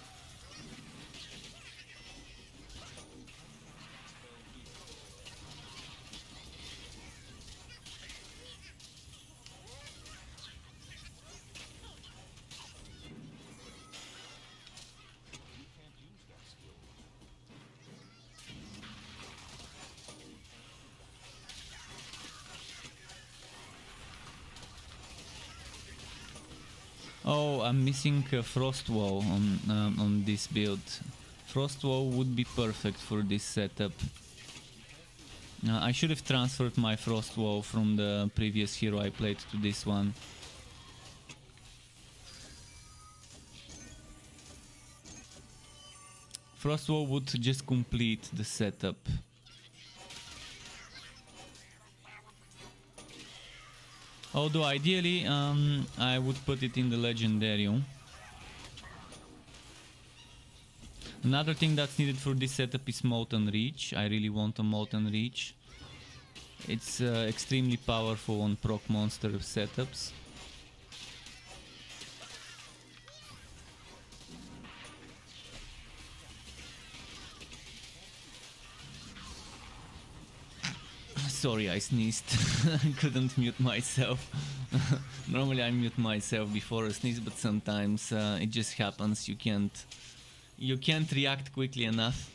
Oh, I'm missing a frost wall on this build. Frost wall would be perfect for this setup. I should have transferred my frost wall from the previous hero I played to this one. Frost wall would just complete the setup. Although ideally, I would put it in the Legendarium. Another thing that's needed for this setup is Molten Reach. I really want a Molten Reach. It's extremely powerful on proc monster setups. Sorry, I sneezed. I couldn't mute myself. Normally I mute myself before a sneeze, but sometimes it just happens. You can't react quickly enough.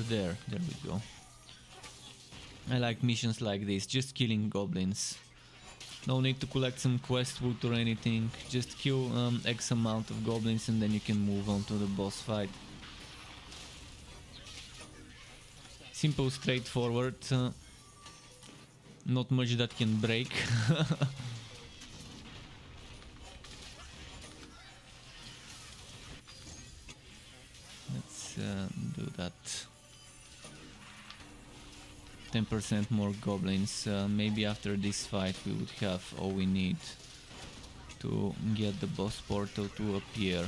There we go. I like missions like this, just killing goblins. No need to collect some quest wood or anything, just kill X amount of goblins and then you can move on to the boss fight. Simple, straightforward, not much that can break. Let's do that. 10% more goblins. Maybe after this fight we would have all we need to get the boss portal to appear.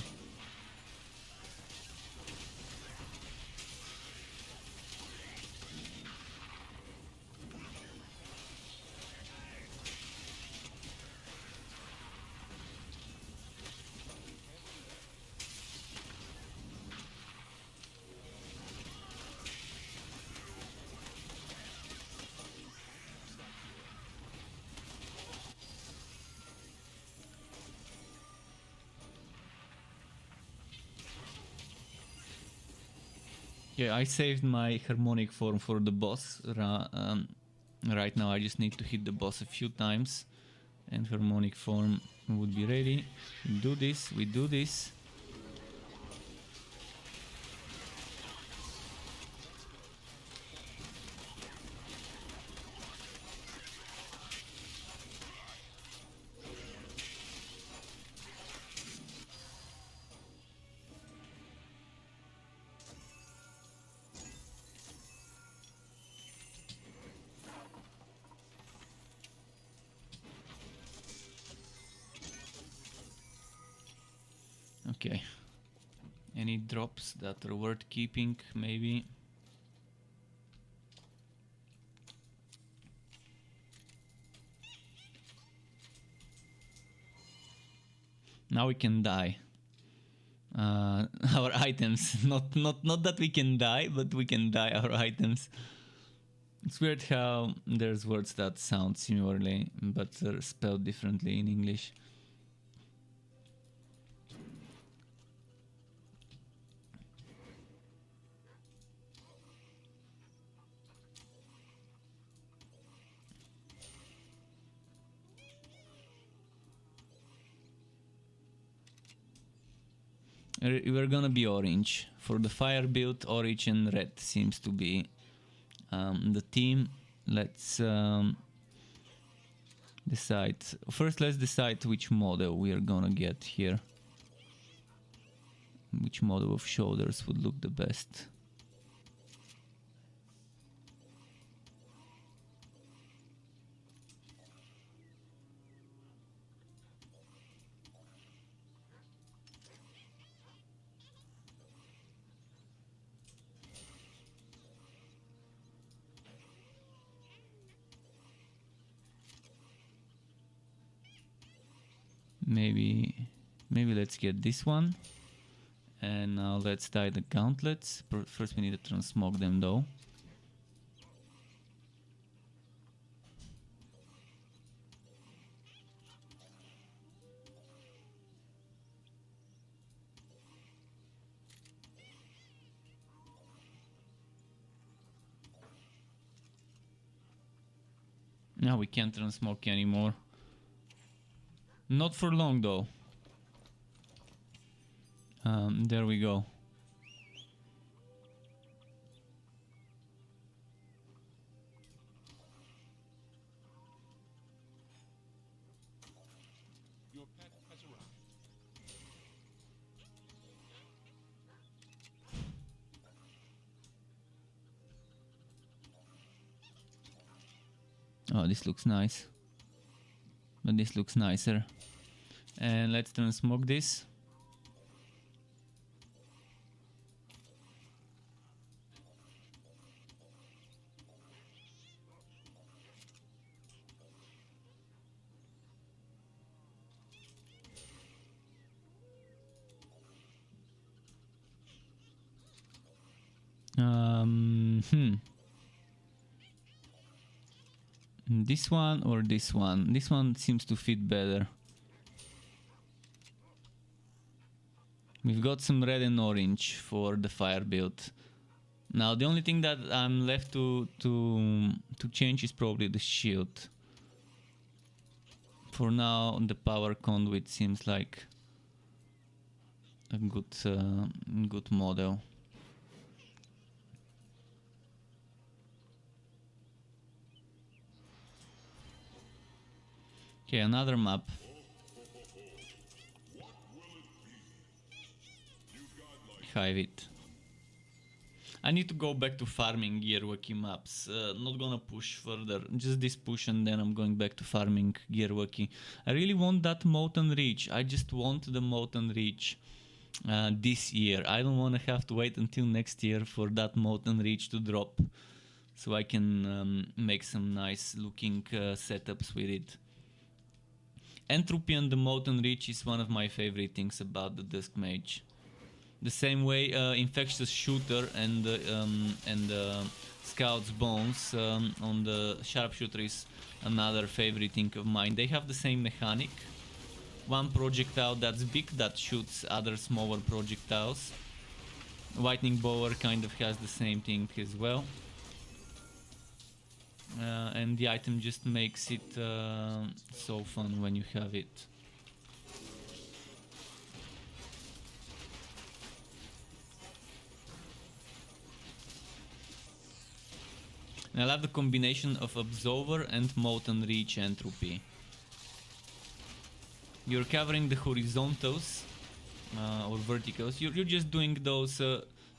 Yeah, I saved my harmonic form for the boss. Right now I just need to hit the boss a few times and harmonic form would be ready. We do this. Okay. Any drops that are worth keeping, maybe? Now we can die. Our items, not that we can die, but we can die our items. It's weird how there's words that sound similarly, but are spelled differently in English. We're gonna be orange. For the fire build, orange and red seems to be the theme. Let's decide. First, let's decide which model we are gonna get here. Which model of shoulders would look the best. Maybe let's get this one. And now let's dye the gauntlets. First we need to transmog them though. Now we can't transmog anymore. Not for long though. There we go. Your pet has arrived. Oh, this looks nice. But this looks nicer. And let's transmog this. This one or this one? This one seems to fit better. We've got some red and orange for the fire build. Now the only thing that I'm left to change is probably the shield. For now, the power conduit seems like a good model. Okay, another map. Hive it. I need to go back to farming Gearwalkie maps. Not gonna push further, just this push and then I'm going back to farming Gearwalkie. I really want that Molten Reach. I just want the Molten Reach this year. I don't want to have to wait until next year for that Molten Reach to drop. So I can make some nice looking setups with it. Entropy and the Molten Reach is one of my favorite things about the Dusk Mage. The same way Infectious Shooter and Scout's Bones on the Sharpshooter is another favorite thing of mine. They have the same mechanic. One projectile that's big that shoots other smaller projectiles. Lightning Bower kind of has the same thing as well. And the item just makes it so fun when you have it. And I love the combination of Absolver and Molten Reach Entropy. You're covering the horizontals or verticals. You're just doing those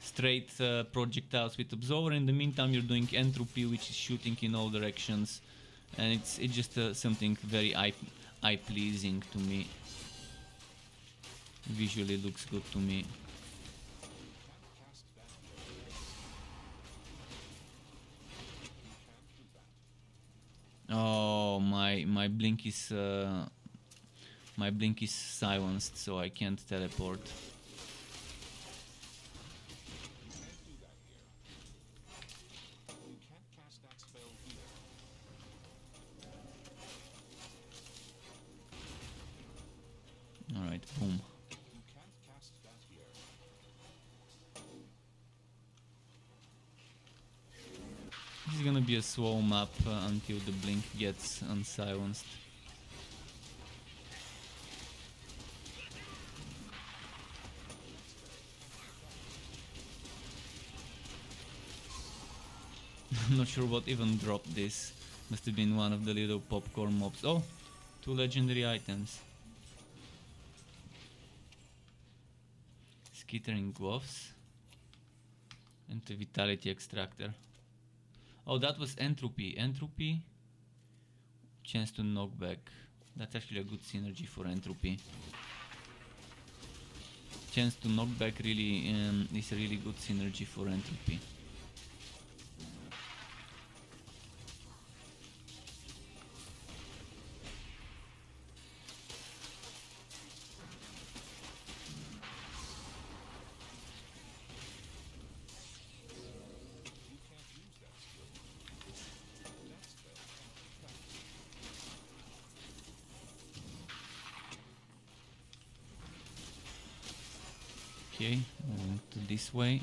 straight projectiles with Absolver. In the meantime, you're doing Entropy, which is shooting in all directions, and it's just something very eye pleasing to me. Visually looks good to me. Oh, my blink is silenced, so I can't teleport. All right, boom. This is gonna be a slow map until the blink gets unsilenced. I'm not sure what even dropped this. Must have been one of the little popcorn mobs. Oh, 2 legendary items. Skittering gloves and the vitality extractor. Oh, that was entropy. Entropy, chance to knock back. That's actually a good synergy for entropy. Chance to knock back really is a really good synergy for entropy. Okay, moving to this way.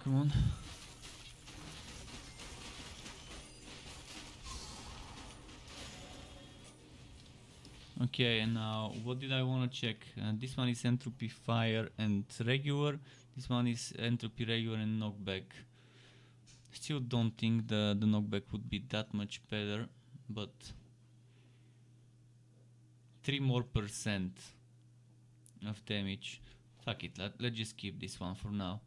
Come on. Okay, and now what did I want to check? This one is entropy fire and regular. This one is entropy regular and knockback. Still don't think the knockback would be that much better, but 3% more of damage. Fuck it, let's just keep this one for now.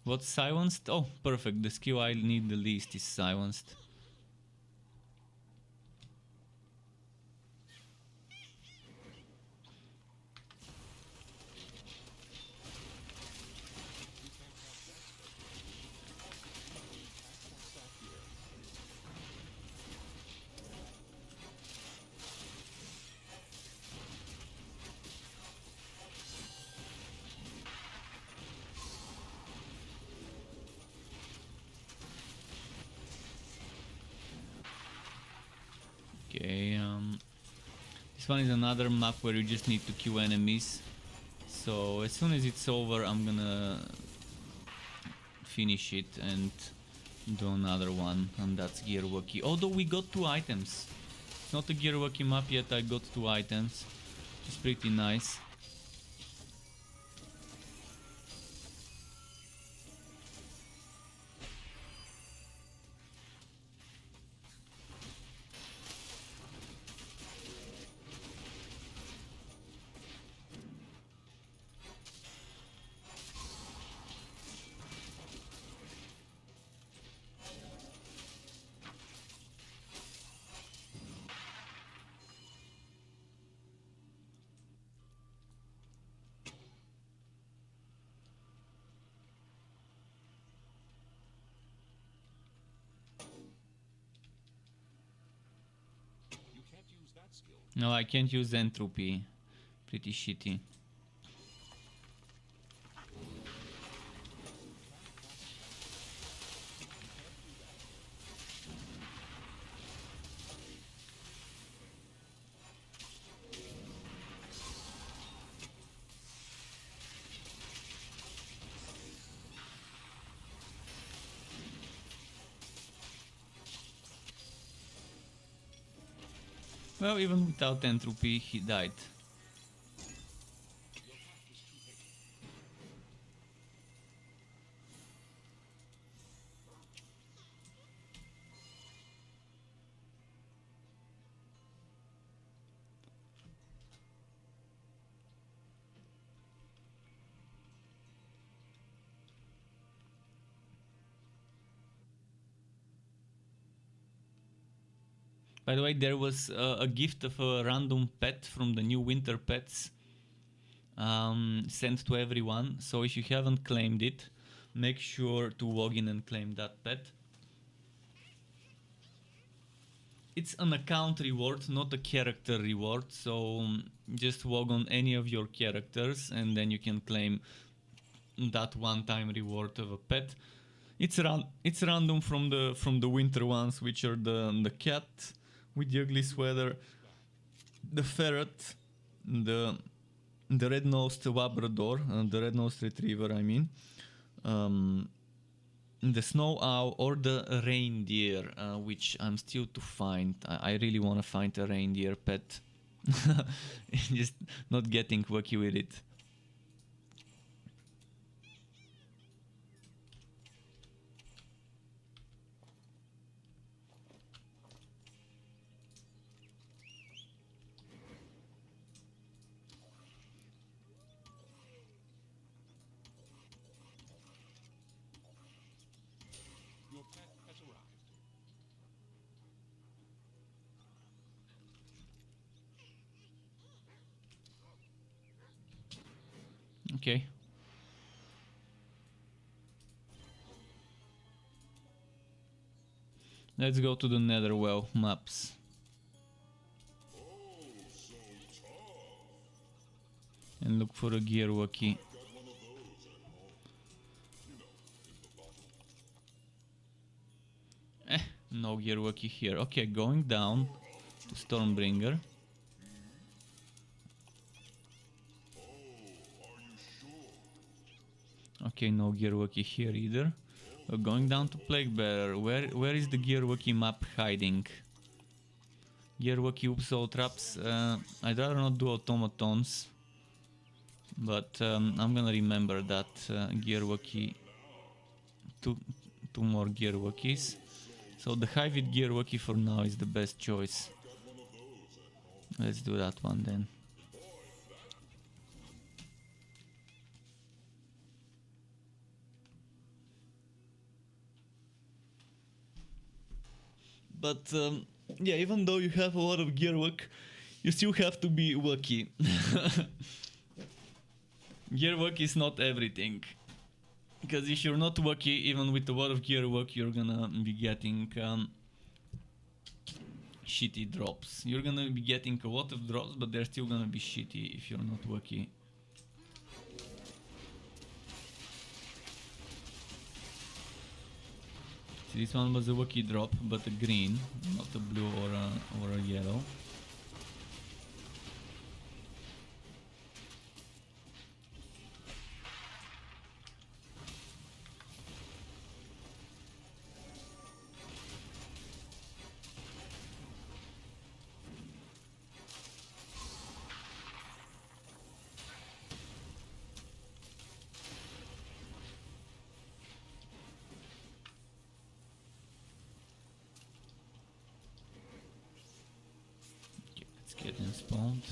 What's silenced? Oh, perfect. The skill I need the least is silenced. Okay, this one is another map where you just need to kill enemies. So as soon as it's over, I'm gonna finish it and do another one, and that's Gearwalkie. Although we got 2 items. It's not a Gearwalkie map yet, I got 2 items. It's pretty nice. You can't use that skill. No, I can't use entropy. Pretty shitty. Well, even without entropy, he died. By the way, there was a gift of a random pet from the new winter pets sent to everyone. So if you haven't claimed it, make sure to log in and claim that pet. It's an account reward, not a character reward. So just log on any of your characters and then you can claim that one-time reward of a pet. It's random from the winter ones, which are the cat with the ugly sweater, the ferret, the red-nosed Labrador, the red-nosed retriever, I mean, the snow owl, or the reindeer, which I'm still to find. I really want to find a reindeer pet. Just not getting lucky with it. Your pet has arrived. Okay. Let's go to the Netherwell maps. And look for a Gearwalkie. No Gearwalkie here. Okay, going down to Stormbringer. Okay, no Gearwalkie here either. Going down to Plaguebearer. Where is the Gearwalkie map hiding? Gearwalkie, oops, all traps. I'd rather not do automatons. But I'm gonna remember that Gearwalkie. Two more Gearwalkies. So the Hybrid Gearwalkie for now is the best choice. Let's do that one then. But yeah, even though you have a lot of gear work, you still have to be lucky. Gear work is not everything. Because if you're not lucky, even with a lot of gear work, you're gonna be getting shitty drops. You're gonna be getting a lot of drops, but they're still gonna be shitty if you're not lucky. See, this one was a wacky drop, but a green, not a blue or a yellow. Getting spawned.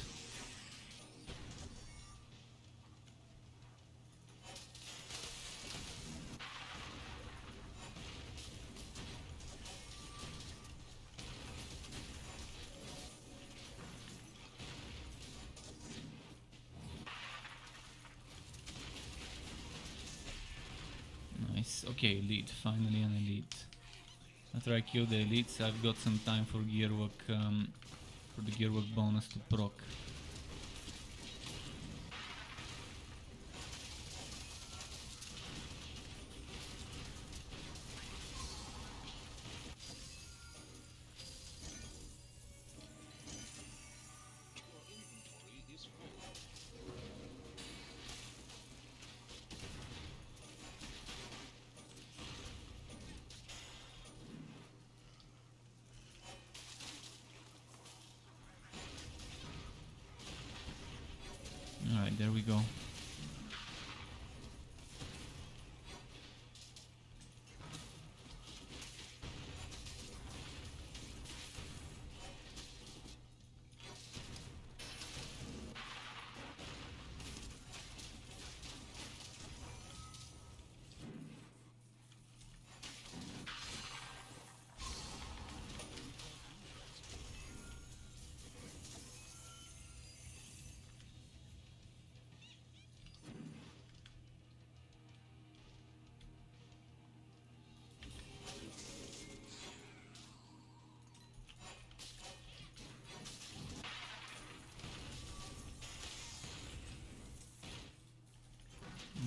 Nice. Okay, elite. Finally an elite. After I kill the elites, I've got some time for gearwork. For the gearwork bonus to proc. Your inventory is full. Alright, there we go.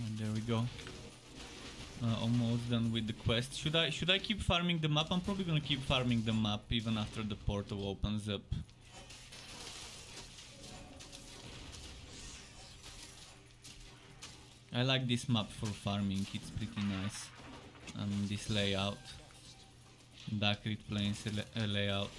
And there we go. Almost done with the quest. Should I keep farming the map? I'm probably gonna keep farming the map even after the portal opens up. I like this map for farming, it's pretty nice. This layout. Darkrit Plains layout.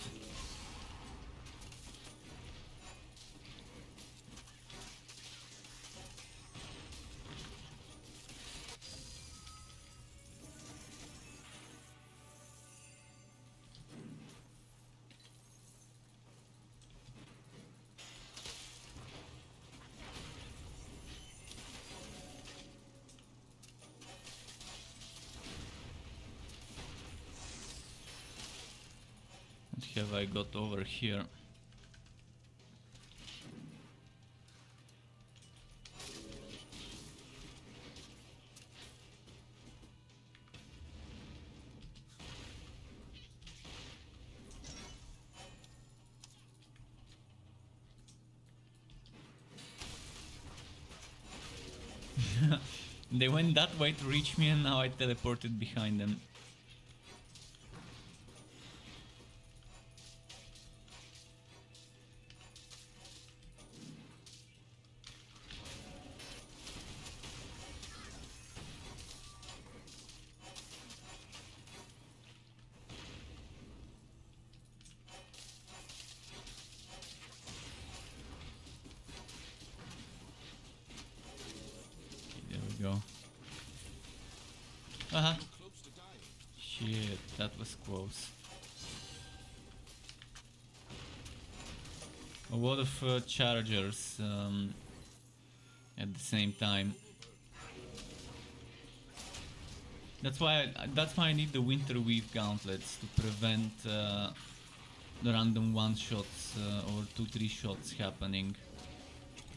What have I got over here? They went that way to reach me and now I teleported behind them. There we go. Aha! Close to dying. Shit, that was close. A lot of chargers at the same time. That's why I need the winter weave gauntlets to prevent the random one shots or 2-3 shots happening.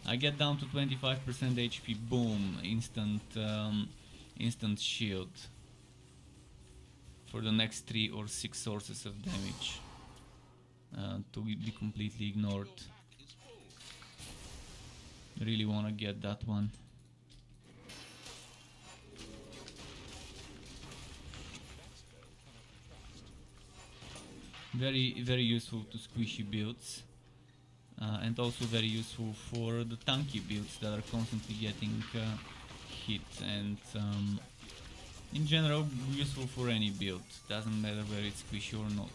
I get down to 25% HP, boom, instant shield for the next 3 or 6 sources of damage to be completely ignored. Pack is full. Really wanna get that one. Very useful to squishy builds. And also very useful for the tanky builds that are constantly getting hit, and in general useful for any build, doesn't matter whether it's squishy or not.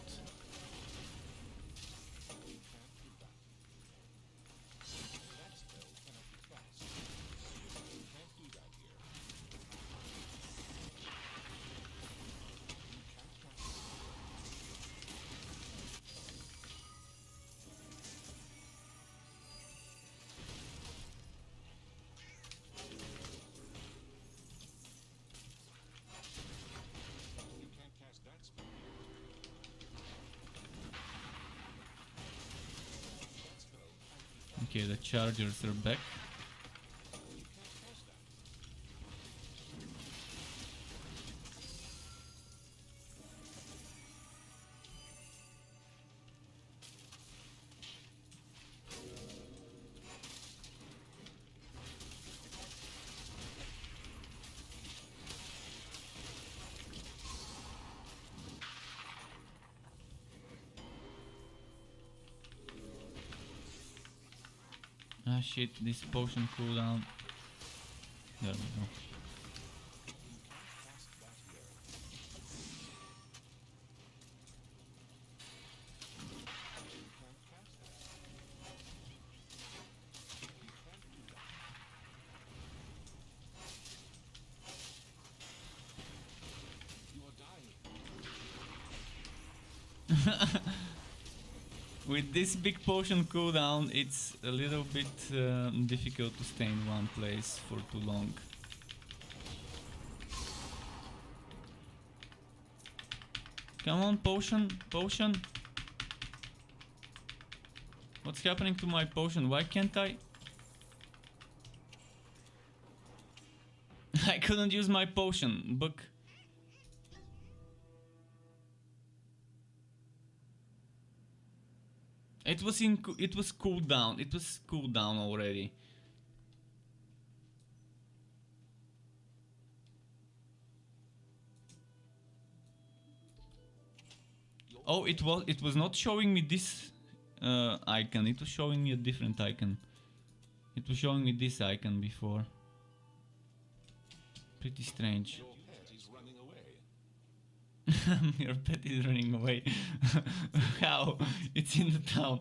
Okay, the chargers are back. Ah shit, this potion cooldown. There we go. With this big potion cooldown, it's a little bit difficult to stay in one place for too long. Come on, potion, potion. What's happening to my potion? Why can't I? I couldn't use my potion, Buck. It was cooled down. It was cooled down already. Oh, it was not showing me this icon. It was showing me a different icon. It was showing me this icon before. Pretty strange. Your pet is running away. Your pet is running away. How? It's in the town.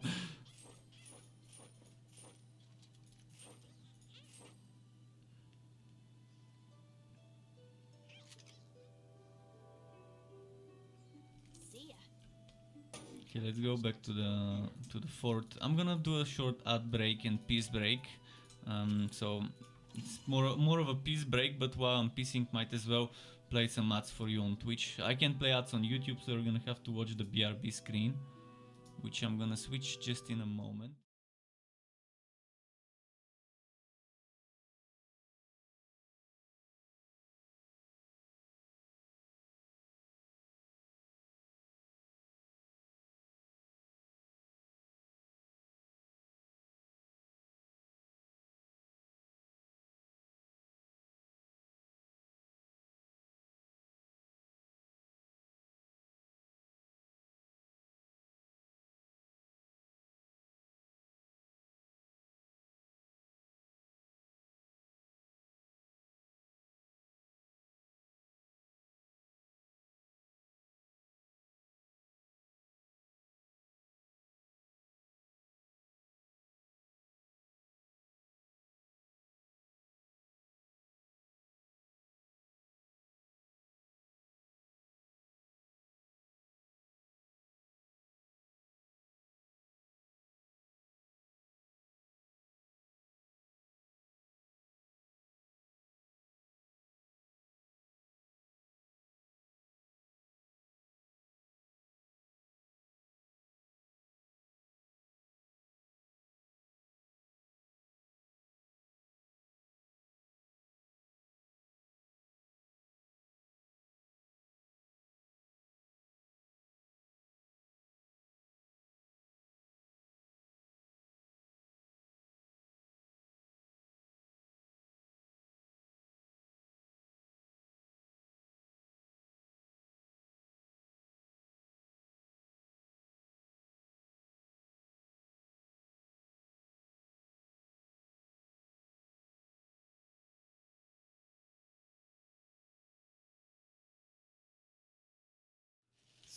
See ya. Okay, let's go back to the fort. I'm gonna do a short ad break and peace break. So it's more of a peace break, but while I'm peacing, might as well play some ads for you on Twitch. I can't play ads on YouTube, so you're gonna have to watch the BRB screen, which I'm gonna switch just in a moment.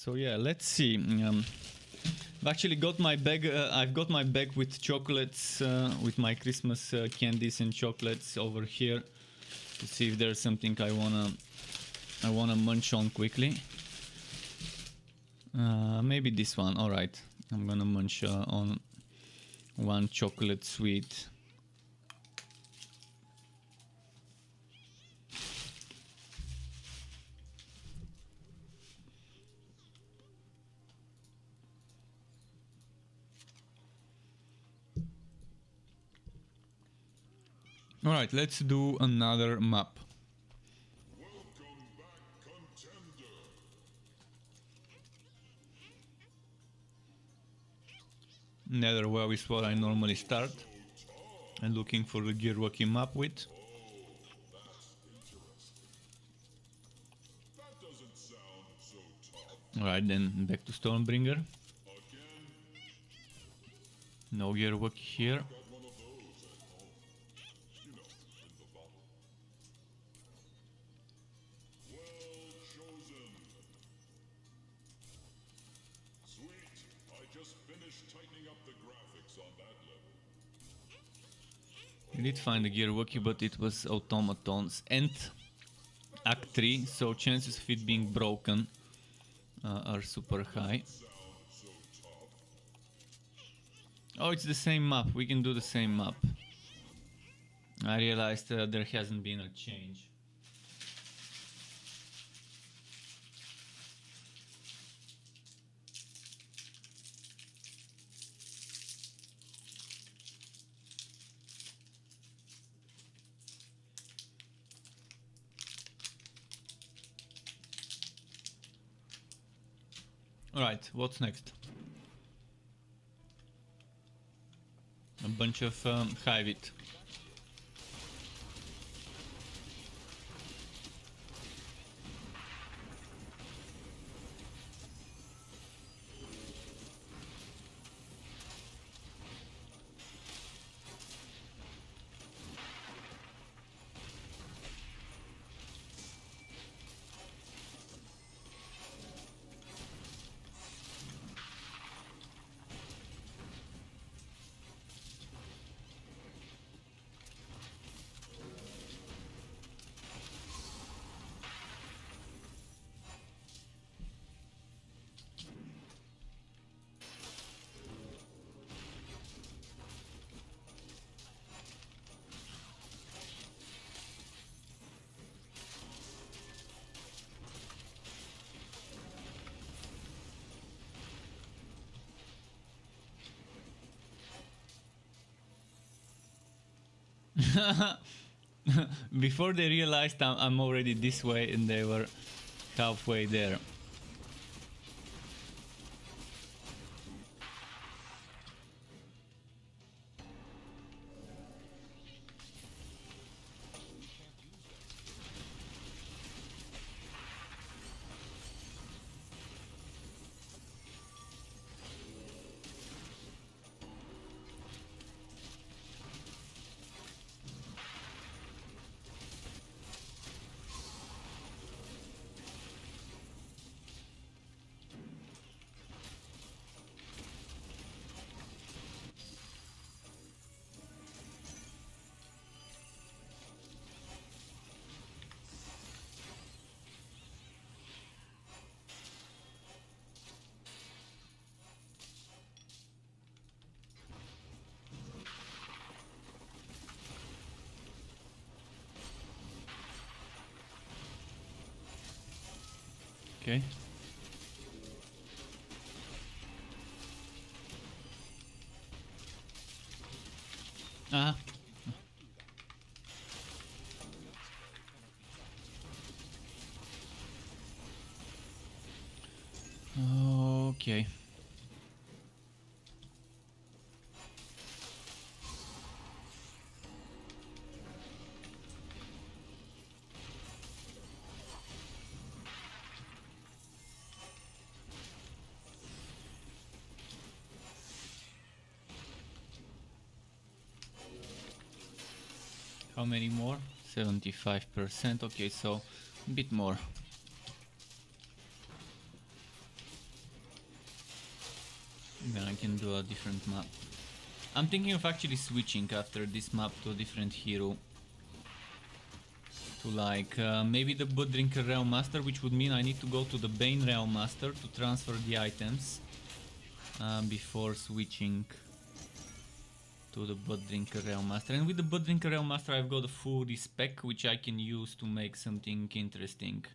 So yeah, let's see. I've actually got my bag. I've got my bag with chocolates, with my Christmas candies and chocolates over here, to see if there's something I wanna munch on quickly. Maybe this one. All right, I'm gonna munch on one chocolate sweet. Alright, let's do another map. Welcome back, contender. Netherwell is what I normally start. And looking for the Gearwalkie map with. That's interesting. That doesn't sound so tough. Alright, then back to Stormbringer. Again, No Gearwalkie here. got one of those at home. You know, in the bottle. Well chosen. Sweet. I just finished tightening up the graphics on that level. We did find a Gearwalkie, but it was automatons and Act 3, so chances of it being broken are super high. Sound so tough. Oh, it's the same map. We can do the same map. I realized there hasn't been a change. Alright, what's next? A bunch of Hivit. Before they realized I'm already this way and they were halfway there. Okay. Ah. Okay. How many more? 75%. Okay, so a bit more. Then I can do a different map. I'm thinking of actually switching after this map to a different hero. To like maybe the Blood Drinker Realm Master, which would mean I need to go to the Bane Realm Master to transfer the items before switching to the Blood Drinker Realm Master. And with the Blood Drinker Realm Master I've got a full respec which I can use to make something interesting.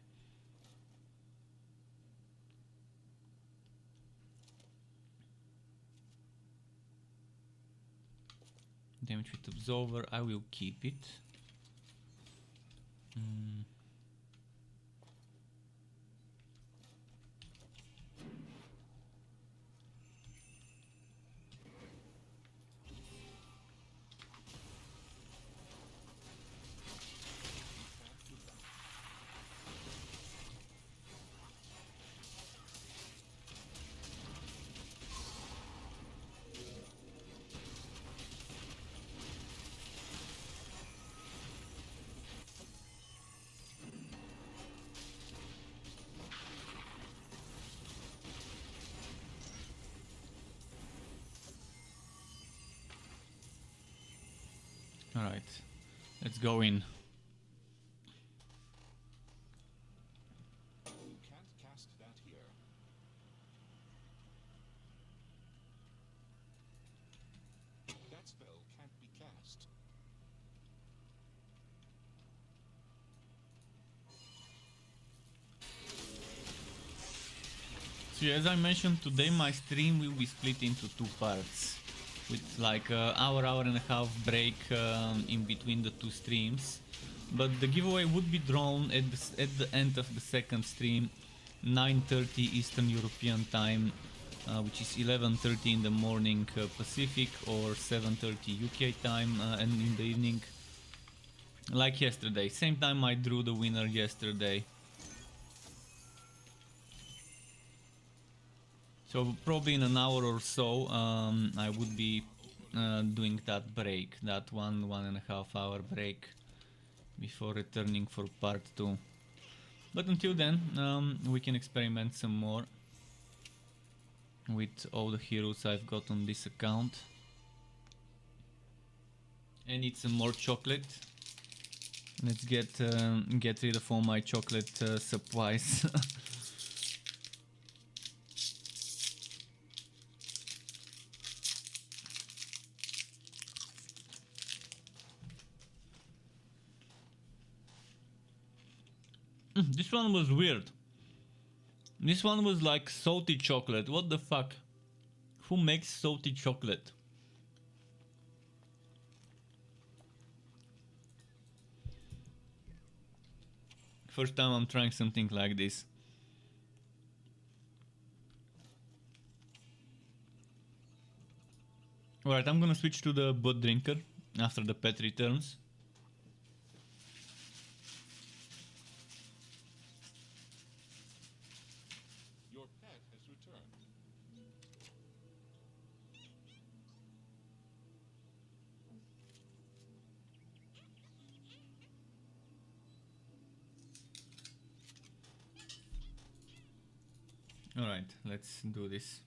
Damage with Absolver, I will keep it. Alright, let's go in. You can't cast that here. That spell can't be cast. So yeah, as I mentioned, today my stream will be split into two parts. With like an hour and a half break in between the two streams. But the giveaway would be drawn at the end of the second stream, 9:30 Eastern European time, which is 11:30 in the morning Pacific or 7:30 UK time, and in the evening, like yesterday. Same time I drew the winner yesterday. So probably in an hour or so I would be doing that break, that one and a half hour break before returning for part 2. But until then we can experiment some more with all the heroes I've got on this account. I need some more chocolate. Let's get rid of all my chocolate supplies. This one was weird. This one was like salty chocolate. What the fuck? Who makes salty chocolate? First time I'm trying something like this. Alright, I'm gonna switch to the Blood Drinker after the pet returns. Your pet has returned. Alright, let's do this.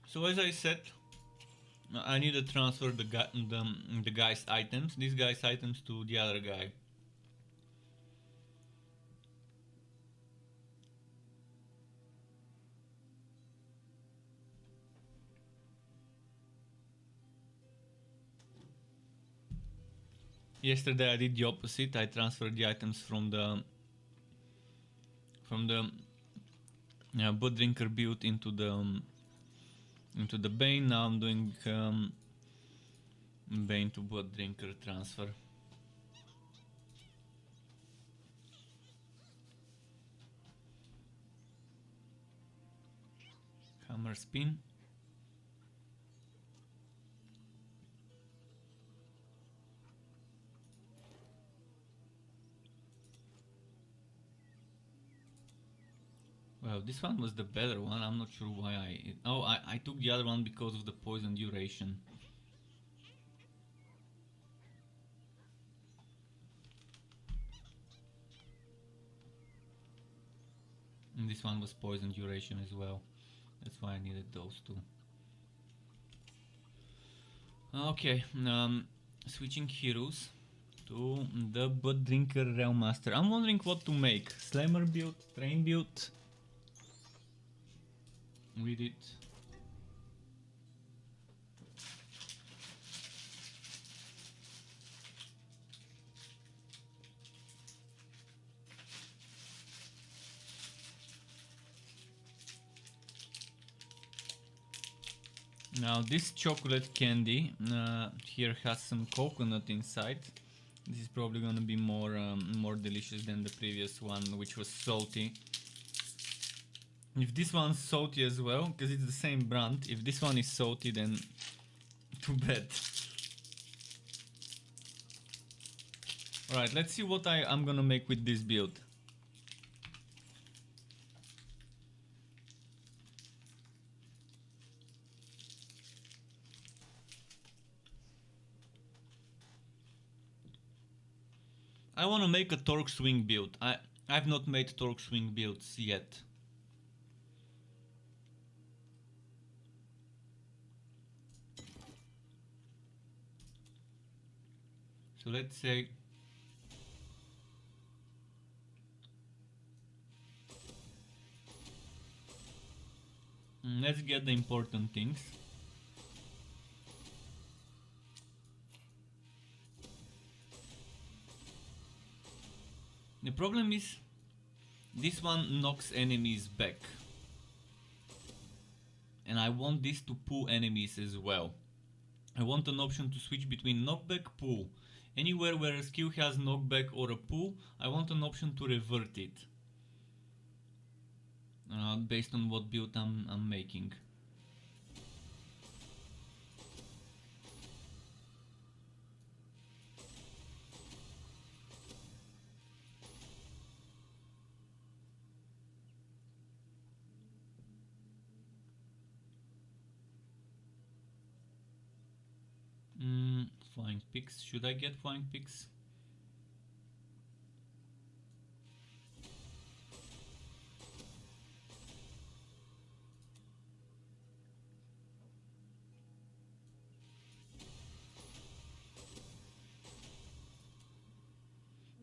So as I said, I need to transfer the guy's items, this guy's items, to the other guy. Yesterday I did the opposite. I transferred the items from the Blood Drinker build into the Bane. Now I'm doing Bane to Blood Drinker transfer. Hammer spin. This one was the better one. I'm not sure why I took the other one because of the poison duration. And this one was poison duration as well. That's why I needed those two. Okay, switching heroes to the Bud Drinker Realm Master. I'm wondering what to make. Slammer build, train build. With it. Now this chocolate candy here has some coconut inside. This is probably gonna be more delicious than the previous one, which was salty. If this one's salty as well, because it's the same brand, if this one is salty, then too bad. Alright, let's see what I'm gonna make with this build. I want to make a torque swing build. I've not made torque swing builds yet. So let's say let's get the important things. The problem is this one knocks enemies back, and I want this to pull enemies as well. I want an option to switch between knockback, pull. Anywhere where a skill has knockback or a pull, I want an option to revert it. Based on what build I'm making. Flying pigs. Should I get flying pigs?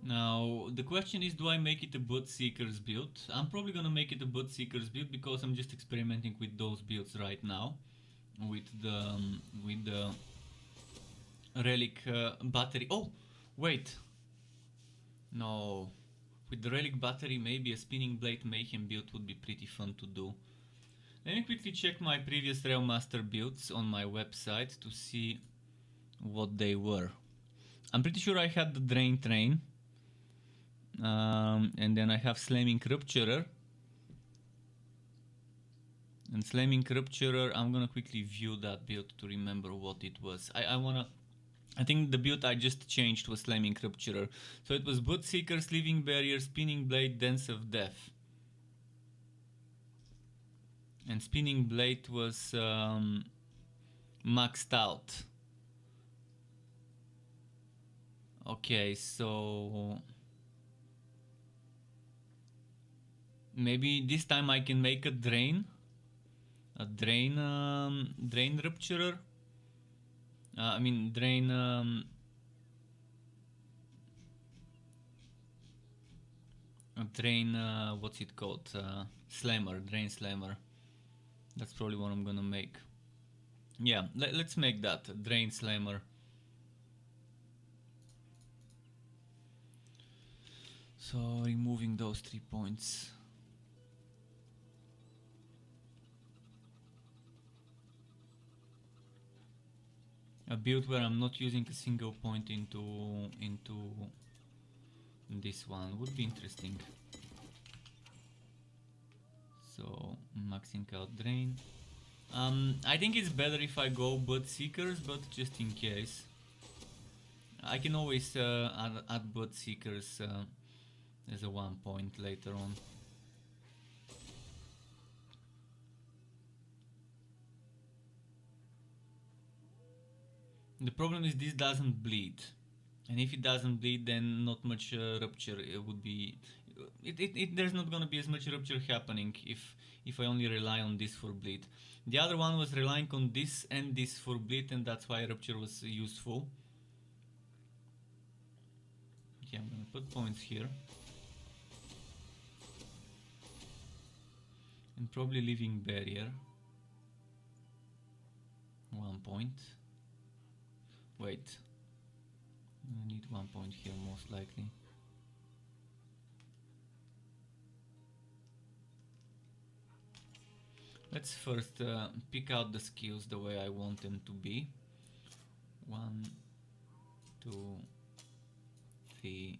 Now the question is, do I make it a Bud Seekers build? I'm probably gonna make it a Bud Seekers build because I'm just experimenting with those builds right now, with the relic battery. Oh, wait. No. With the relic battery, maybe a spinning blade mayhem build would be pretty fun to do. Let me quickly check my previous Realm Master builds on my website to see what they were. I'm pretty sure I had the Drain Train. And then I have Slamming Rupturer. And Slamming Rupturer, I'm gonna quickly view that build to remember what it was. I think the build I just changed was Slamming Rupturer. So it was Bud Seeker, Living Barrier, Spinning Blade, Dance of Death. And Spinning Blade was maxed out. Okay, so maybe this time I can make a Drain. A Drain Rupturer. Drain what's it called? Slammer, Drain Slammer. That's probably what I'm gonna make. Yeah, let's make that, Drain Slammer. So removing those 3 points. A build where I'm not using a single point into this one would be interesting. So maxing out Drain. I think it's better if I go Bud Seekers, but just in case, I can always add Bud Seekers as a 1 point later on. The problem is this doesn't bleed, and if it doesn't bleed, then not much rupture would be. There's not gonna be as much rupture happening if I only rely on this for bleed. The other one was relying on this and this for bleed, and that's why rupture was useful. Okay, I'm gonna put points here. And probably leaving barrier. 1 point. Wait. I need 1 point here most likely. Let's first pick out the skills the way I want them to be. 1, 2, 3.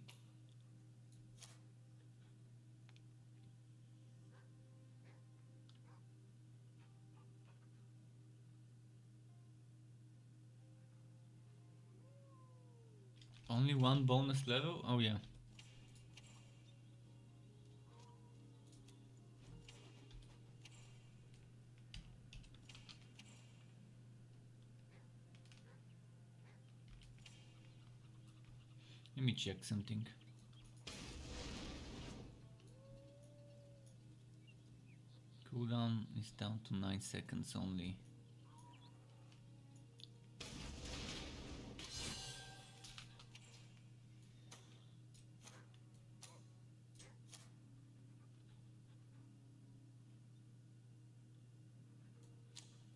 Only one bonus level? Oh yeah. Let me check something. Cooldown is down to 9 seconds only.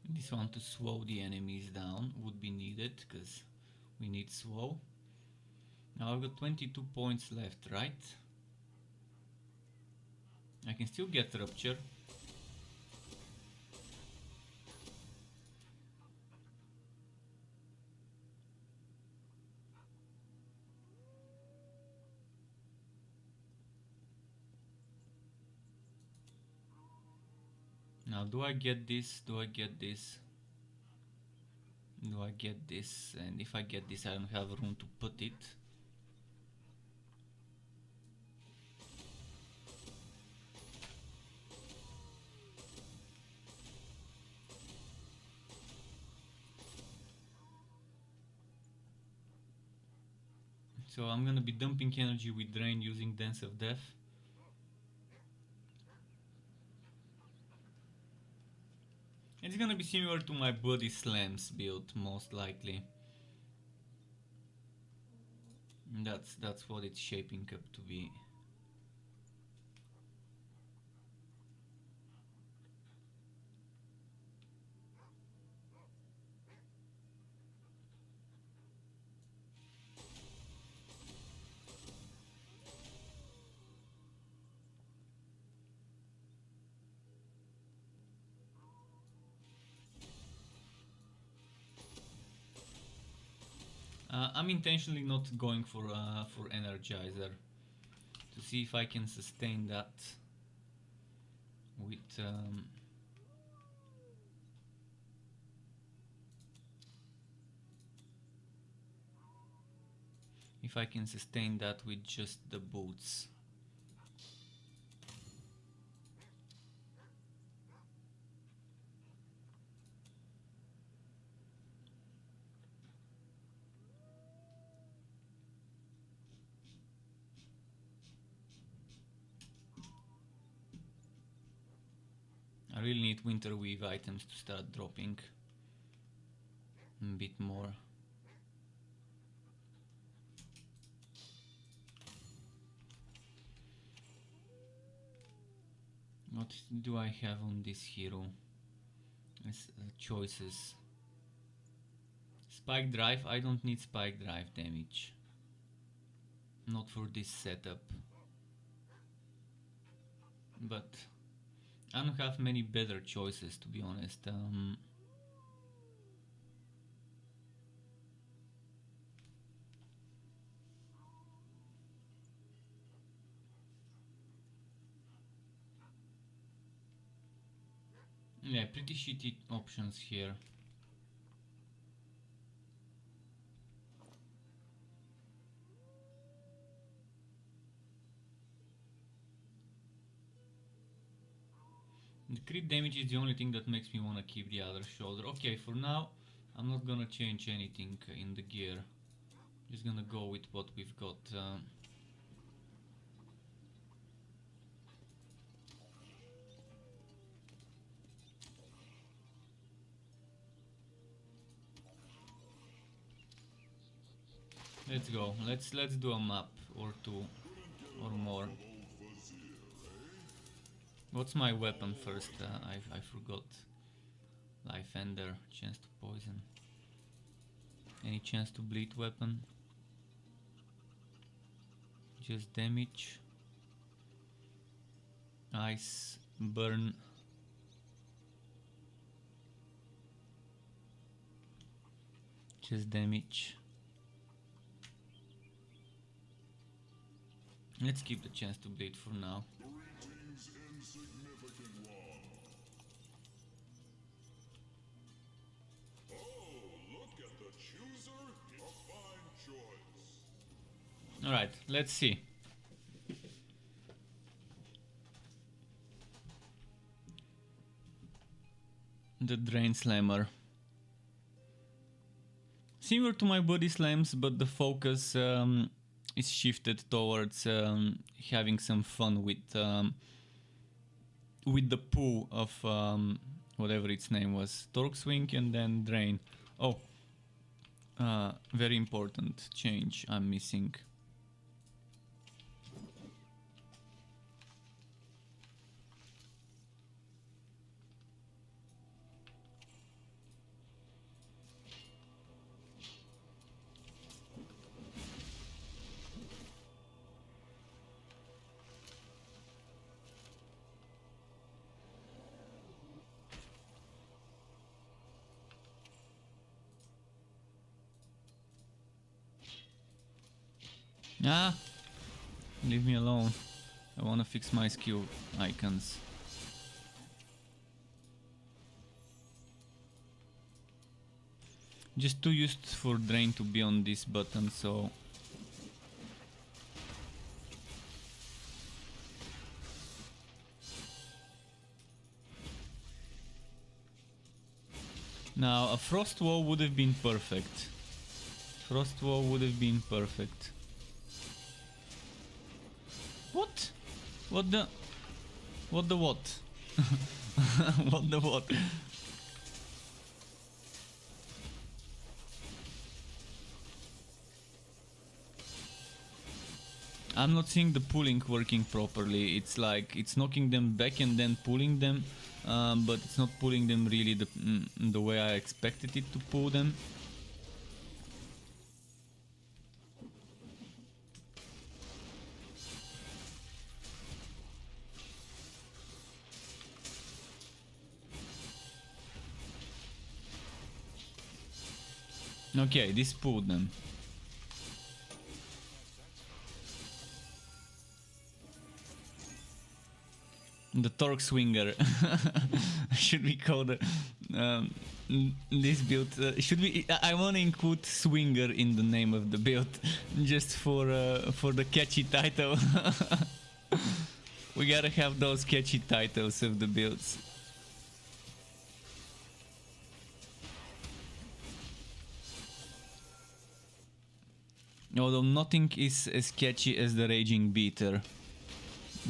This one to slow the enemies down would be needed because we need slow. Now I've got 22 points left, right? I can still get rupture. Now do I get this? Do I get this? Do I get this? And if I get this, I don't have room to put it. So I'm gonna be dumping energy with drain using Dance of Death. It's gonna be similar to my Body Slams build, most likely. That's what it's shaping up to be. I'm intentionally not going for Energizer to see if I can sustain that with if I can sustain that with just the boots. I really need Winter Weave items to start dropping a bit more. What do I have on this hero as choices? Spike Drive, I don't need Spike Drive damage. Not for this setup. But I don't have many better choices, to be honest. Yeah, pretty shitty options here. The crit damage is the only thing that makes me want to keep the other shoulder. Okay, for now I'm not gonna change anything in the gear. Just gonna go with what we've got. Let's go. Let's do a map or two or more. What's my weapon first? I forgot. Life Ender, chance to poison. Any chance to bleed weapon? Just damage. Ice, burn. Just damage. Let's keep the chance to bleed for now. Greetings, insignificant one. Oh, look at the chooser. A fine choice. Alright, let's see. The Drain Slammer. Similar to my body slams, but the focus is shifted towards having some fun with the poo of whatever its name was. Torque Swing and then Drain. Oh, very important change I'm missing. Ah, leave me alone. I wanna fix my skill icons. Just too used for Drain to be on this button, so... Now, a Frost Wall would have been perfect. Frost Wall would have been perfect. What? What the... What the what? What the what? I'm not seeing the pulling working properly. It's like it's knocking them back and then pulling them, but it's not pulling them really the way I expected it to pull them. Okay, this pulled them. The Torque Swinger. Should we call the this build? Should we? I want to include Swinger in the name of the build, just for the catchy title. We gotta have those catchy titles of the builds. Although nothing is as catchy as the Raging Beater,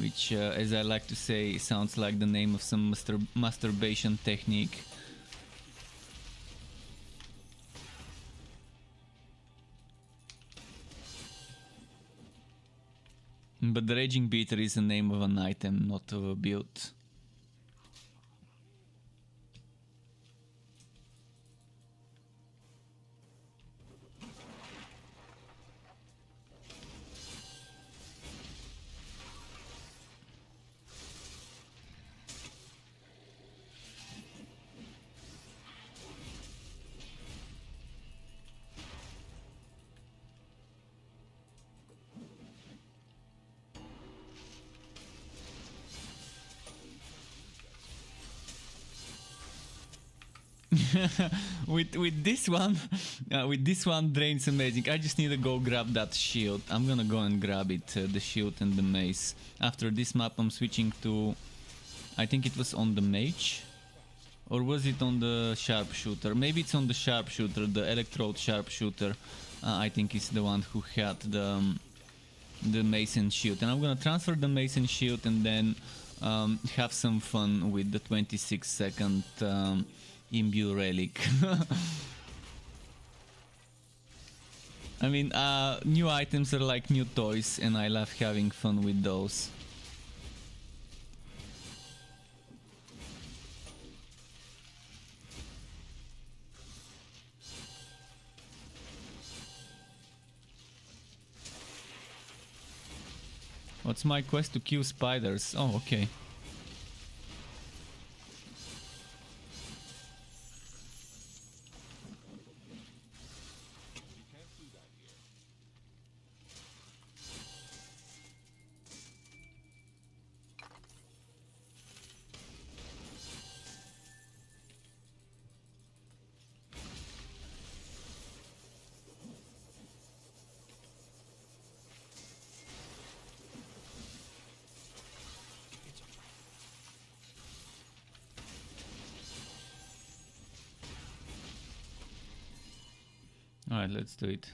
which, as I like to say, sounds like the name of some masturbation technique. But the Raging Beater is the name of an item, not of a build. with this one, Drain's amazing. I just need to go grab that shield. I'm gonna go and grab it, the shield and the mace. After this map, I'm switching to, I think it was on the mage. Or was it on the sharpshooter? Maybe it's on the sharpshooter, the electrode sharpshooter. I think is the one who had the mason shield. And I'm gonna transfer the mason shield and then have some fun with the 26-second imbue relic. I mean, new items are like new toys, and I love having fun with those. What's my quest? To kill spiders? Oh, okay. You can't do that here. Alright, let's do it.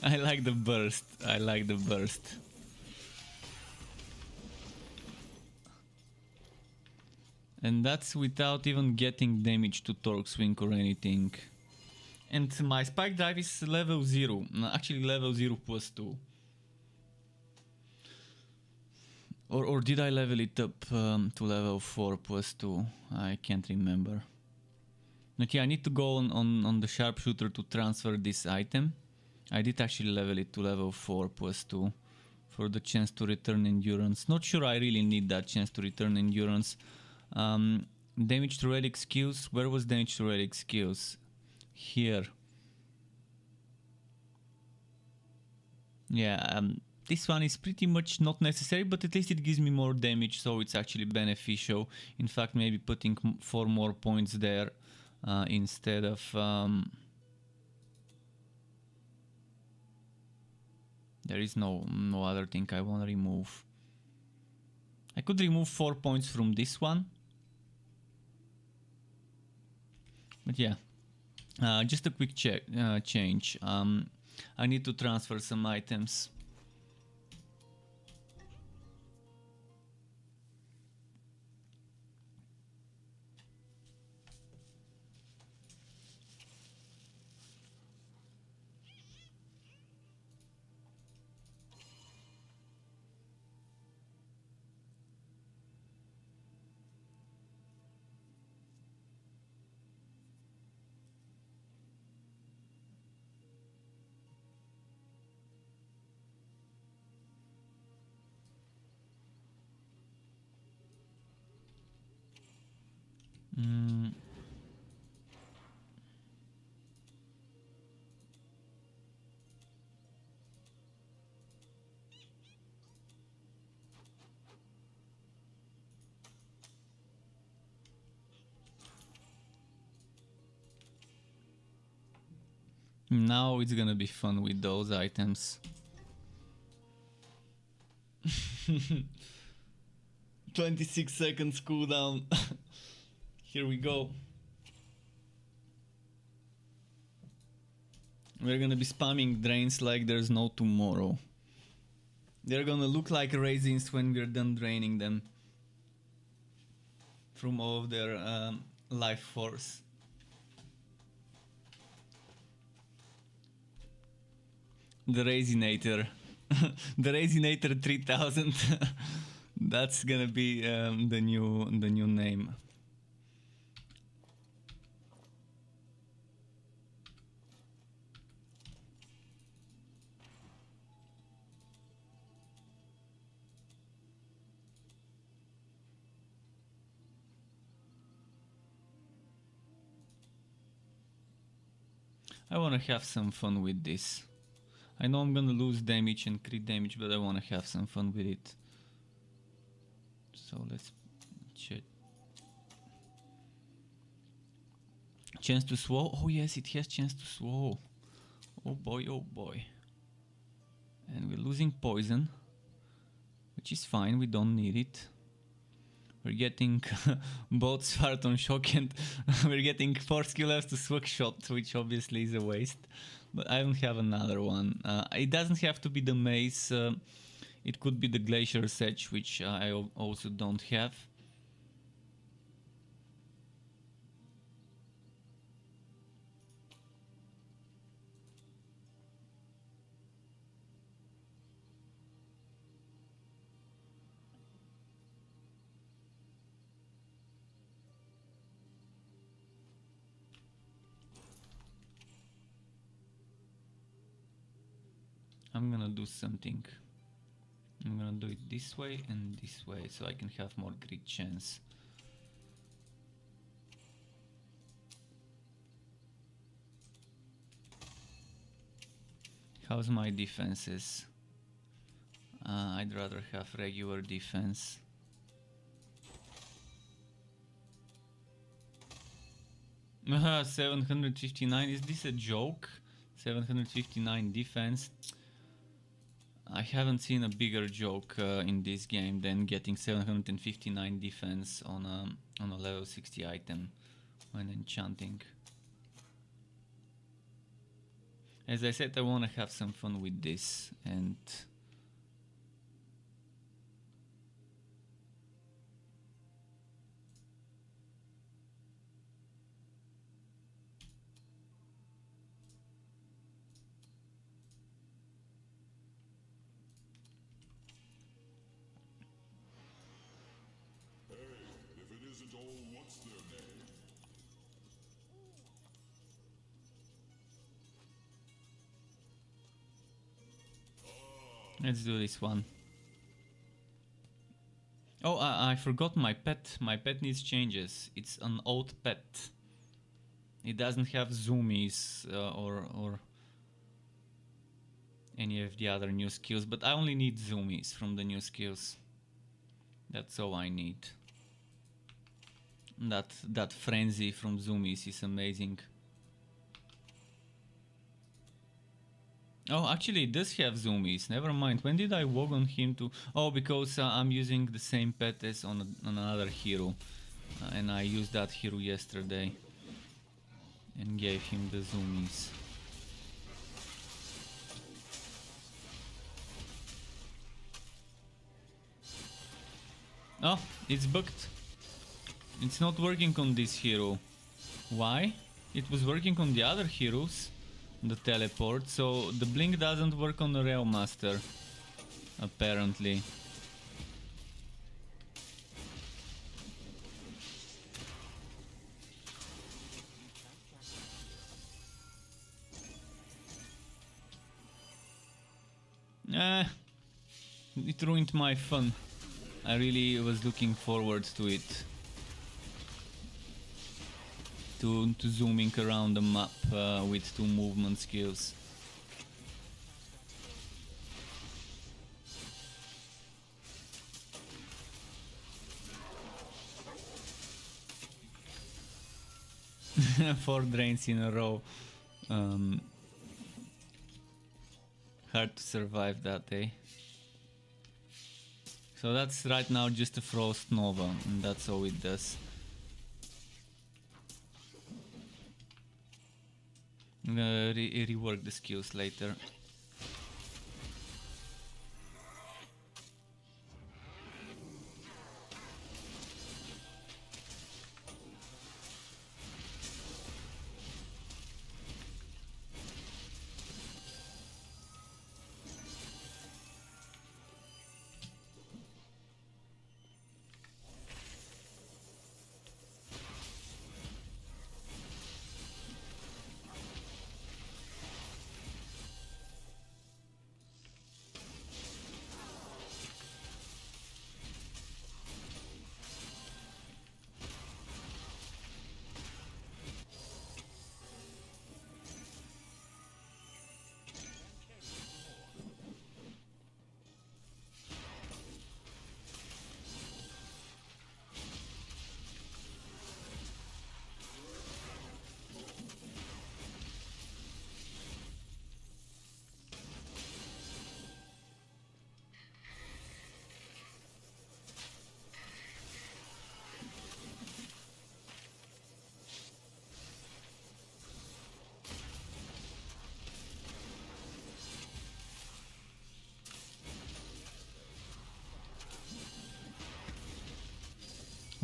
I like the burst. I like the burst. And that's without even getting damage to Torque Swing or anything. And my spike drive is level 0. Actually level 0 plus 2. Or did I level it up to level 4 plus 2? I can't remember. Okay, I need to go on the sharpshooter to transfer this item. I did actually level it to level 4 plus 2 for the chance to return endurance. Not sure I really need that chance to return endurance. Damage to relic skills. Where was damage to relic skills? Here. Yeah, this one is pretty much not necessary, but at least it gives me more damage, so it's actually beneficial. In fact, maybe putting 4 more points there instead of... there is no other thing I want to remove. I could remove 4 points from this one. But yeah. Just a quick change. I need to transfer some items. Now it's gonna be fun with those items. 26 seconds cooldown. Here we go. We're gonna be spamming drains like there's no tomorrow. They're gonna look like raisins when we're done draining them from all of their life force. The Raisinator. The Raisinator 3000. That's gonna be the new name. I wanna have some fun with this. I know I'm gonna lose damage and crit damage, but I wanna have some fun with it. So let's check. Chance to slow. Oh yes, it has chance to slow. Oh boy, oh boy. And we're losing poison, which is fine, we don't need it. We're getting both Sword on Shock and we're getting 4 skill ups to Swag Shot, which obviously is a waste. But I don't have another one. It doesn't have to be the Mace, it could be the Glacier's Edge, which I also don't have. I'm gonna do something. I'm gonna do it this way and this way, so I can have more crit chance. How's my defenses? I'd rather have regular defense. Haha, 759, is this a joke? 759 defense. I haven't seen a bigger joke in this game than getting 759 defense on a level 60 item when enchanting. As I said, I want to have some fun with this, and Hey, if it isn't all what's their name? let's do this one. Oh, I forgot my pet. My pet needs changes. It's an old pet. It doesn't have zoomies or any of the other new skills, but I only need zoomies from the new skills. That's all I need. That frenzy from zoomies is amazing. Oh, actually it does have zoomies. Never mind. When did I walk on him to... Oh, because I'm using the same pet as on another hero. And I used that hero yesterday. And gave him the zoomies. Oh, it's bugged. It's not working on this hero. Why? It was working on the other heroes. The teleport, so the blink doesn't work on the Rail Master, apparently. It ruined my fun. I really was looking forward to it. To zooming around the map with 2 movement skills. Four drains in a row. Hard to survive that, eh? So that's right now just a Frost Nova, and that's all it does. I'm gonna rework the skills later.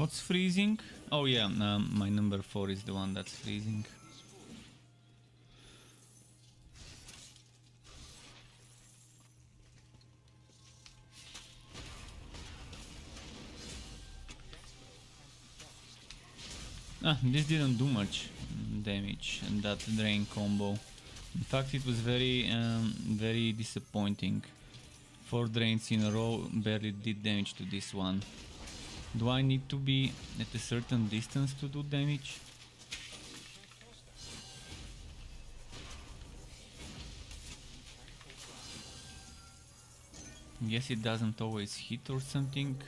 What's freezing? Oh yeah, my number 4 is the one that's freezing. This didn't do much damage, and that drain combo. In fact, it was very disappointing. 4 drains in a row barely did damage to this one. Do I need to be at a certain distance to do damage? Guess it doesn't always hit or something.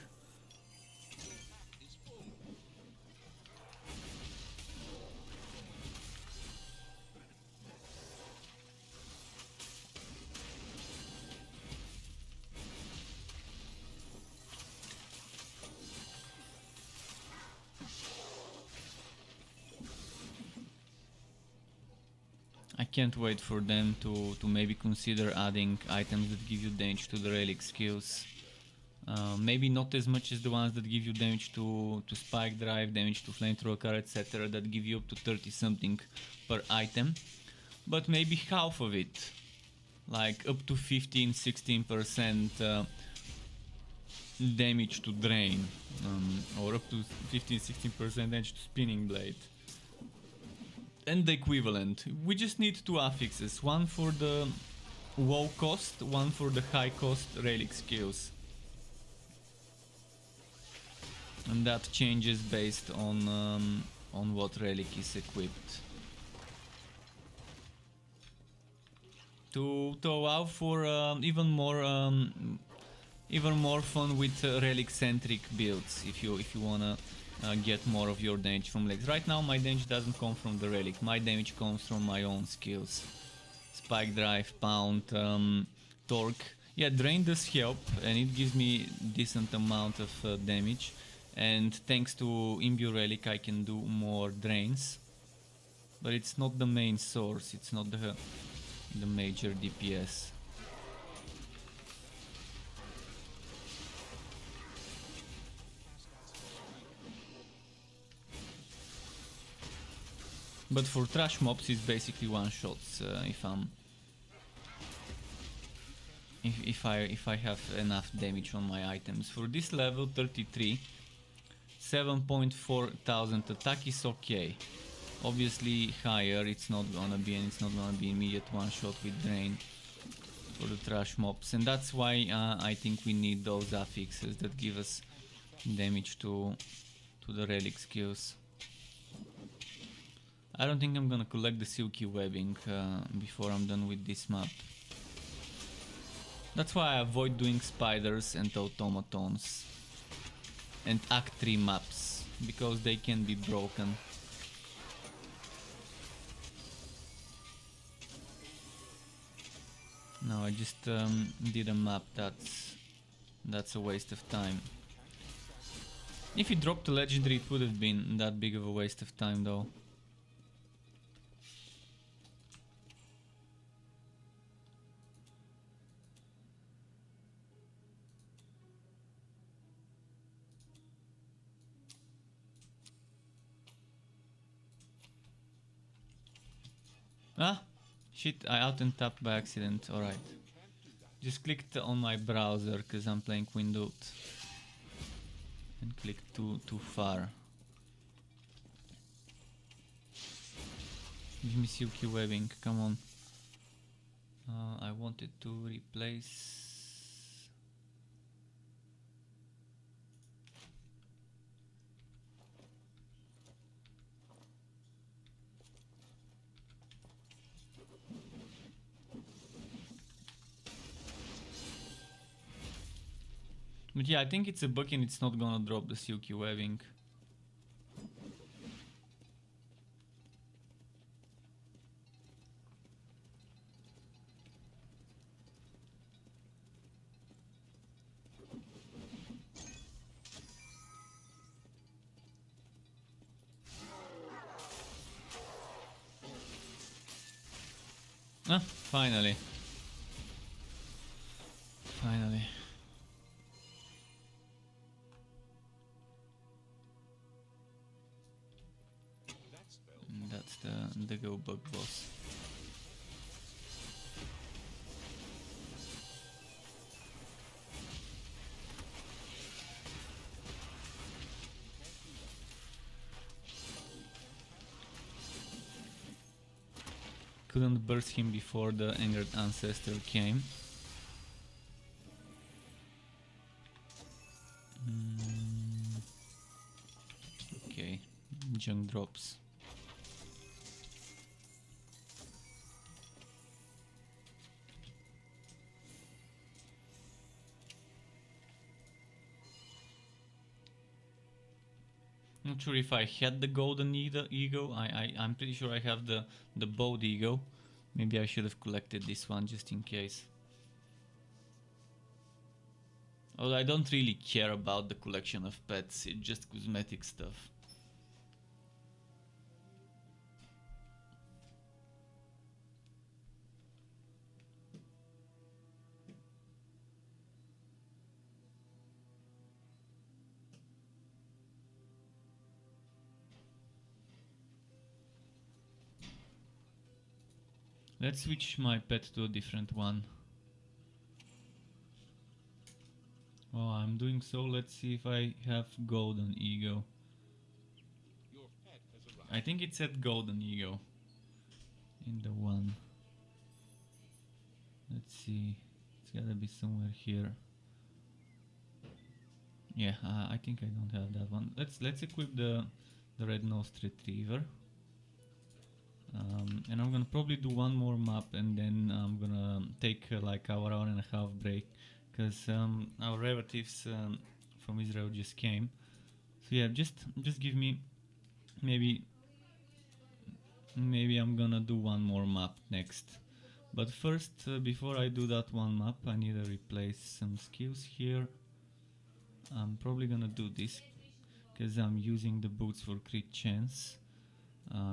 I can't wait for them to maybe consider adding items that give you damage to the relic skills. Maybe not as much as the ones that give you damage to spike drive, damage to flamethrower, etc. that give you up to 30 something per item. But maybe half of it. Like up to 15-16% damage to drain. Or up to 15-16% damage to spinning blade. And the equivalent. We just need 2 affixes, one for the low cost, one for the high cost relic skills. And that changes based on what relic is equipped. To allow for even more fun with relic centric builds, if you wanna get more of your damage from legs. Right now my damage doesn't come from the relic, my damage comes from my own skills. Spike drive, pound, torque. Yeah, drain does help and it gives me decent amount of damage, and thanks to imbue relic I can do more drains, but it's not the main source, it's not the major DPS. But for trash mobs it's basically one shots if I have enough damage on my items. For this level 33, 7.4 thousand attack is okay. Obviously higher it's not gonna be, and it's not gonna be immediate one shot with drain for the trash mobs, and that's why I think we need those affixes that give us damage to the relic skills. I don't think I'm gonna collect the silky webbing before I'm done with this map. That's why I avoid doing spiders and automatons and Act 3 maps, because they can be broken. No, I just did a map that's a waste of time. If it dropped a legendary it would have been that big of a waste of time though. Ah! Shit, I out and tapped by accident, alright. Just clicked on my browser because I'm playing Windows and clicked too far. Give me silky webbing, come on. I wanted to replace... But yeah, I think it's a bug and it's not gonna drop the silky webbing. Ah, finally. Finally. against the Go Bug boss. Couldn't burst him before the angered ancestor came. Okay, junk drops. Not sure if I had the golden ego. I'm pretty sure I have the bowed ego. Maybe I should have collected this one just in case. Although I don't really care about the collection of pets, it's just cosmetic stuff. Let's switch my pet to a different one. Oh, I'm doing so. Let's see if I have golden ego. Your pet has arrived. I think it said golden ego in the one. Let's see. It's gotta be somewhere here. Yeah, I think I don't have that one. Let's equip the red-nosed retriever. And I'm gonna probably do one more map and then I'm gonna take like hour and a half break, because our relatives from Israel just came. So yeah, just give me maybe I'm gonna do one more map next. But first, before I do that one map, I need to replace some skills here. I'm probably gonna do this because I'm using the boots for crit chance.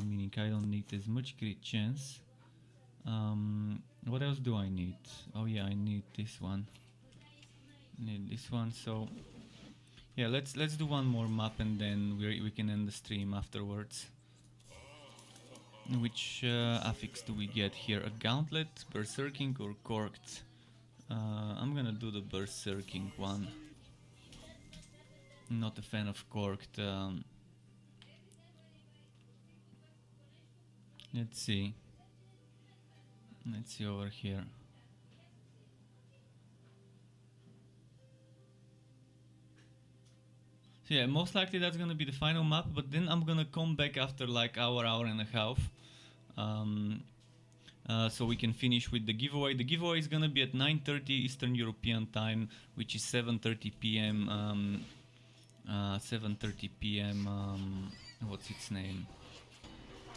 Meaning I don't need as much crit chance. What else do I need? Oh yeah, I need this one. So yeah, let's do one more map and then we can end the stream afterwards. Which affix do we get here? A gauntlet, berserking or corked? I'm gonna do the berserking one. Not a fan of corked. Let's see over here. So yeah, most likely that's gonna be the final map, but then I'm gonna come back after like hour and a half, so we can finish with the giveaway. The giveaway is gonna be at 9:30 Eastern European time, which is 7:30 p.m. 7:30 p.m. What's its name?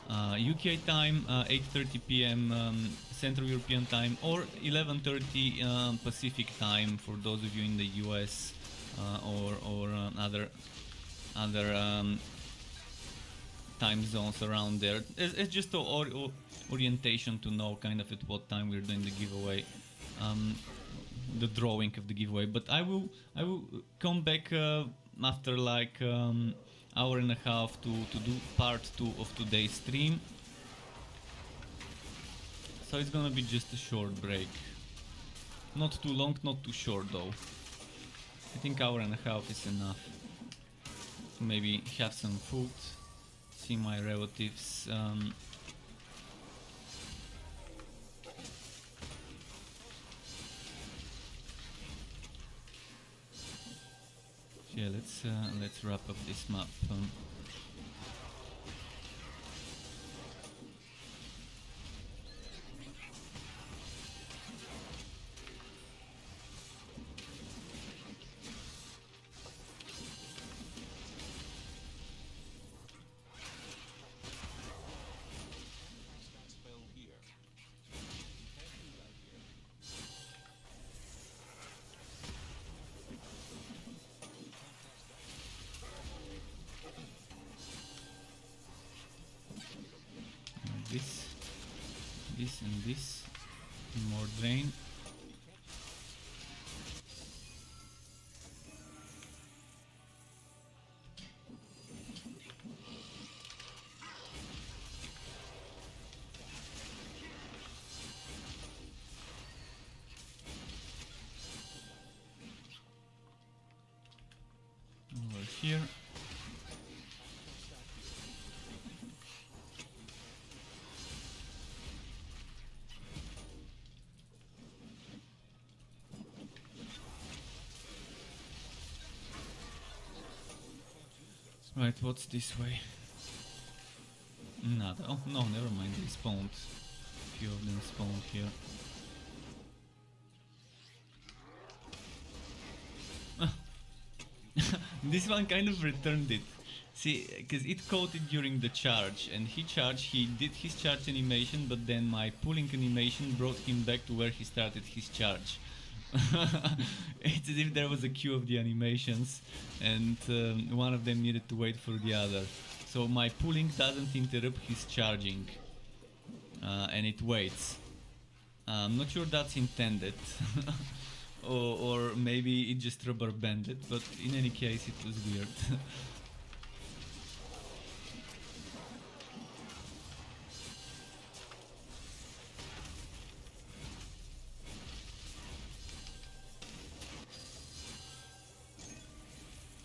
UK time, 8:30 p.m. Central European time, or 11:30 Pacific time for those of you in the US, or other time zones around there. It's just an orientation to know kind of at what time we're doing the giveaway, the drawing of the giveaway. But I will come back after like hour and a half to do part 2 of today's stream. So it's gonna be just a short break. Not too long, not too short though. I think hour and a half is enough. So maybe have some food, see my relatives. Yeah, let's wrap up this map. That spell here. Can't do that here. This and this. More drain. here. Right, what's this way? Nada. Oh, no, never mind, they spawned. A few of them spawned here. This one kind of returned it. See, because it caught it during the charge, and he did his charge animation, but then my pulling animation brought him back to where he started his charge. It's as if there was a queue of the animations, and one of them needed to wait for the other. So my pulling doesn't interrupt his charging, and it waits. I'm not sure that's intended. Or maybe it just rubber banded, but in any case it was weird.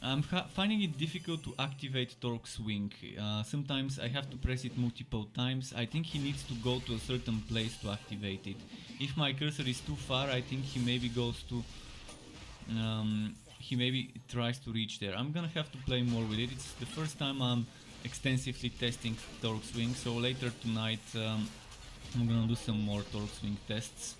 I'm finding it difficult to activate Torque Swing. Sometimes I have to press it multiple times. I think he needs to go to a certain place to activate it. If my cursor is too far, I think he maybe goes to... he maybe tries to reach there. I'm gonna have to play more with it. It's the first time I'm extensively testing Torque Swing, so later tonight I'm gonna do some more Torque Swing tests.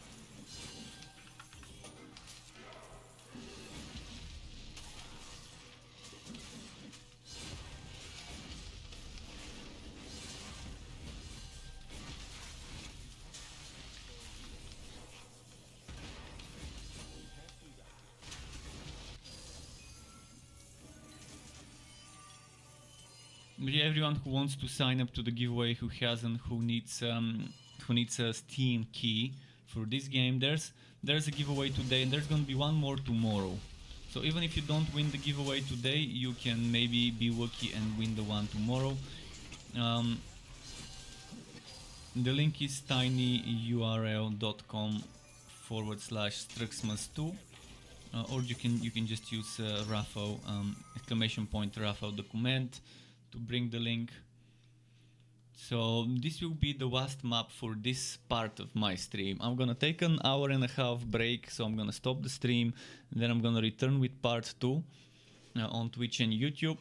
But yeah, everyone who wants to sign up to the giveaway, who hasn't, who needs a Steam key for this game, there's a giveaway today, and there's gonna be one more tomorrow. So even if you don't win the giveaway today, you can maybe be lucky and win the one tomorrow. The link is tinyurl.com/Strucksmas2, or you can just use raffle !raffle document to bring the link. So this will be the last map for this part of my stream. I'm gonna take an hour-and-a-half break, so I'm gonna stop the stream, and then I'm gonna return with part 2 on Twitch and YouTube.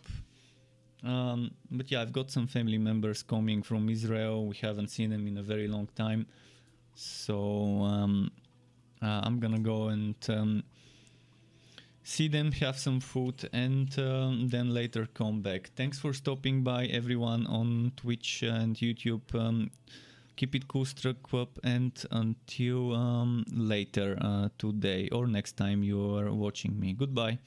But yeah, I've got some family members coming from Israel. We haven't seen them in a very long time, so I'm gonna go and see them, have some food, and then later come back. Thanks for stopping by, everyone on Twitch and YouTube. Keep it cool, Struck up, and until later today or next time you are watching me. Goodbye.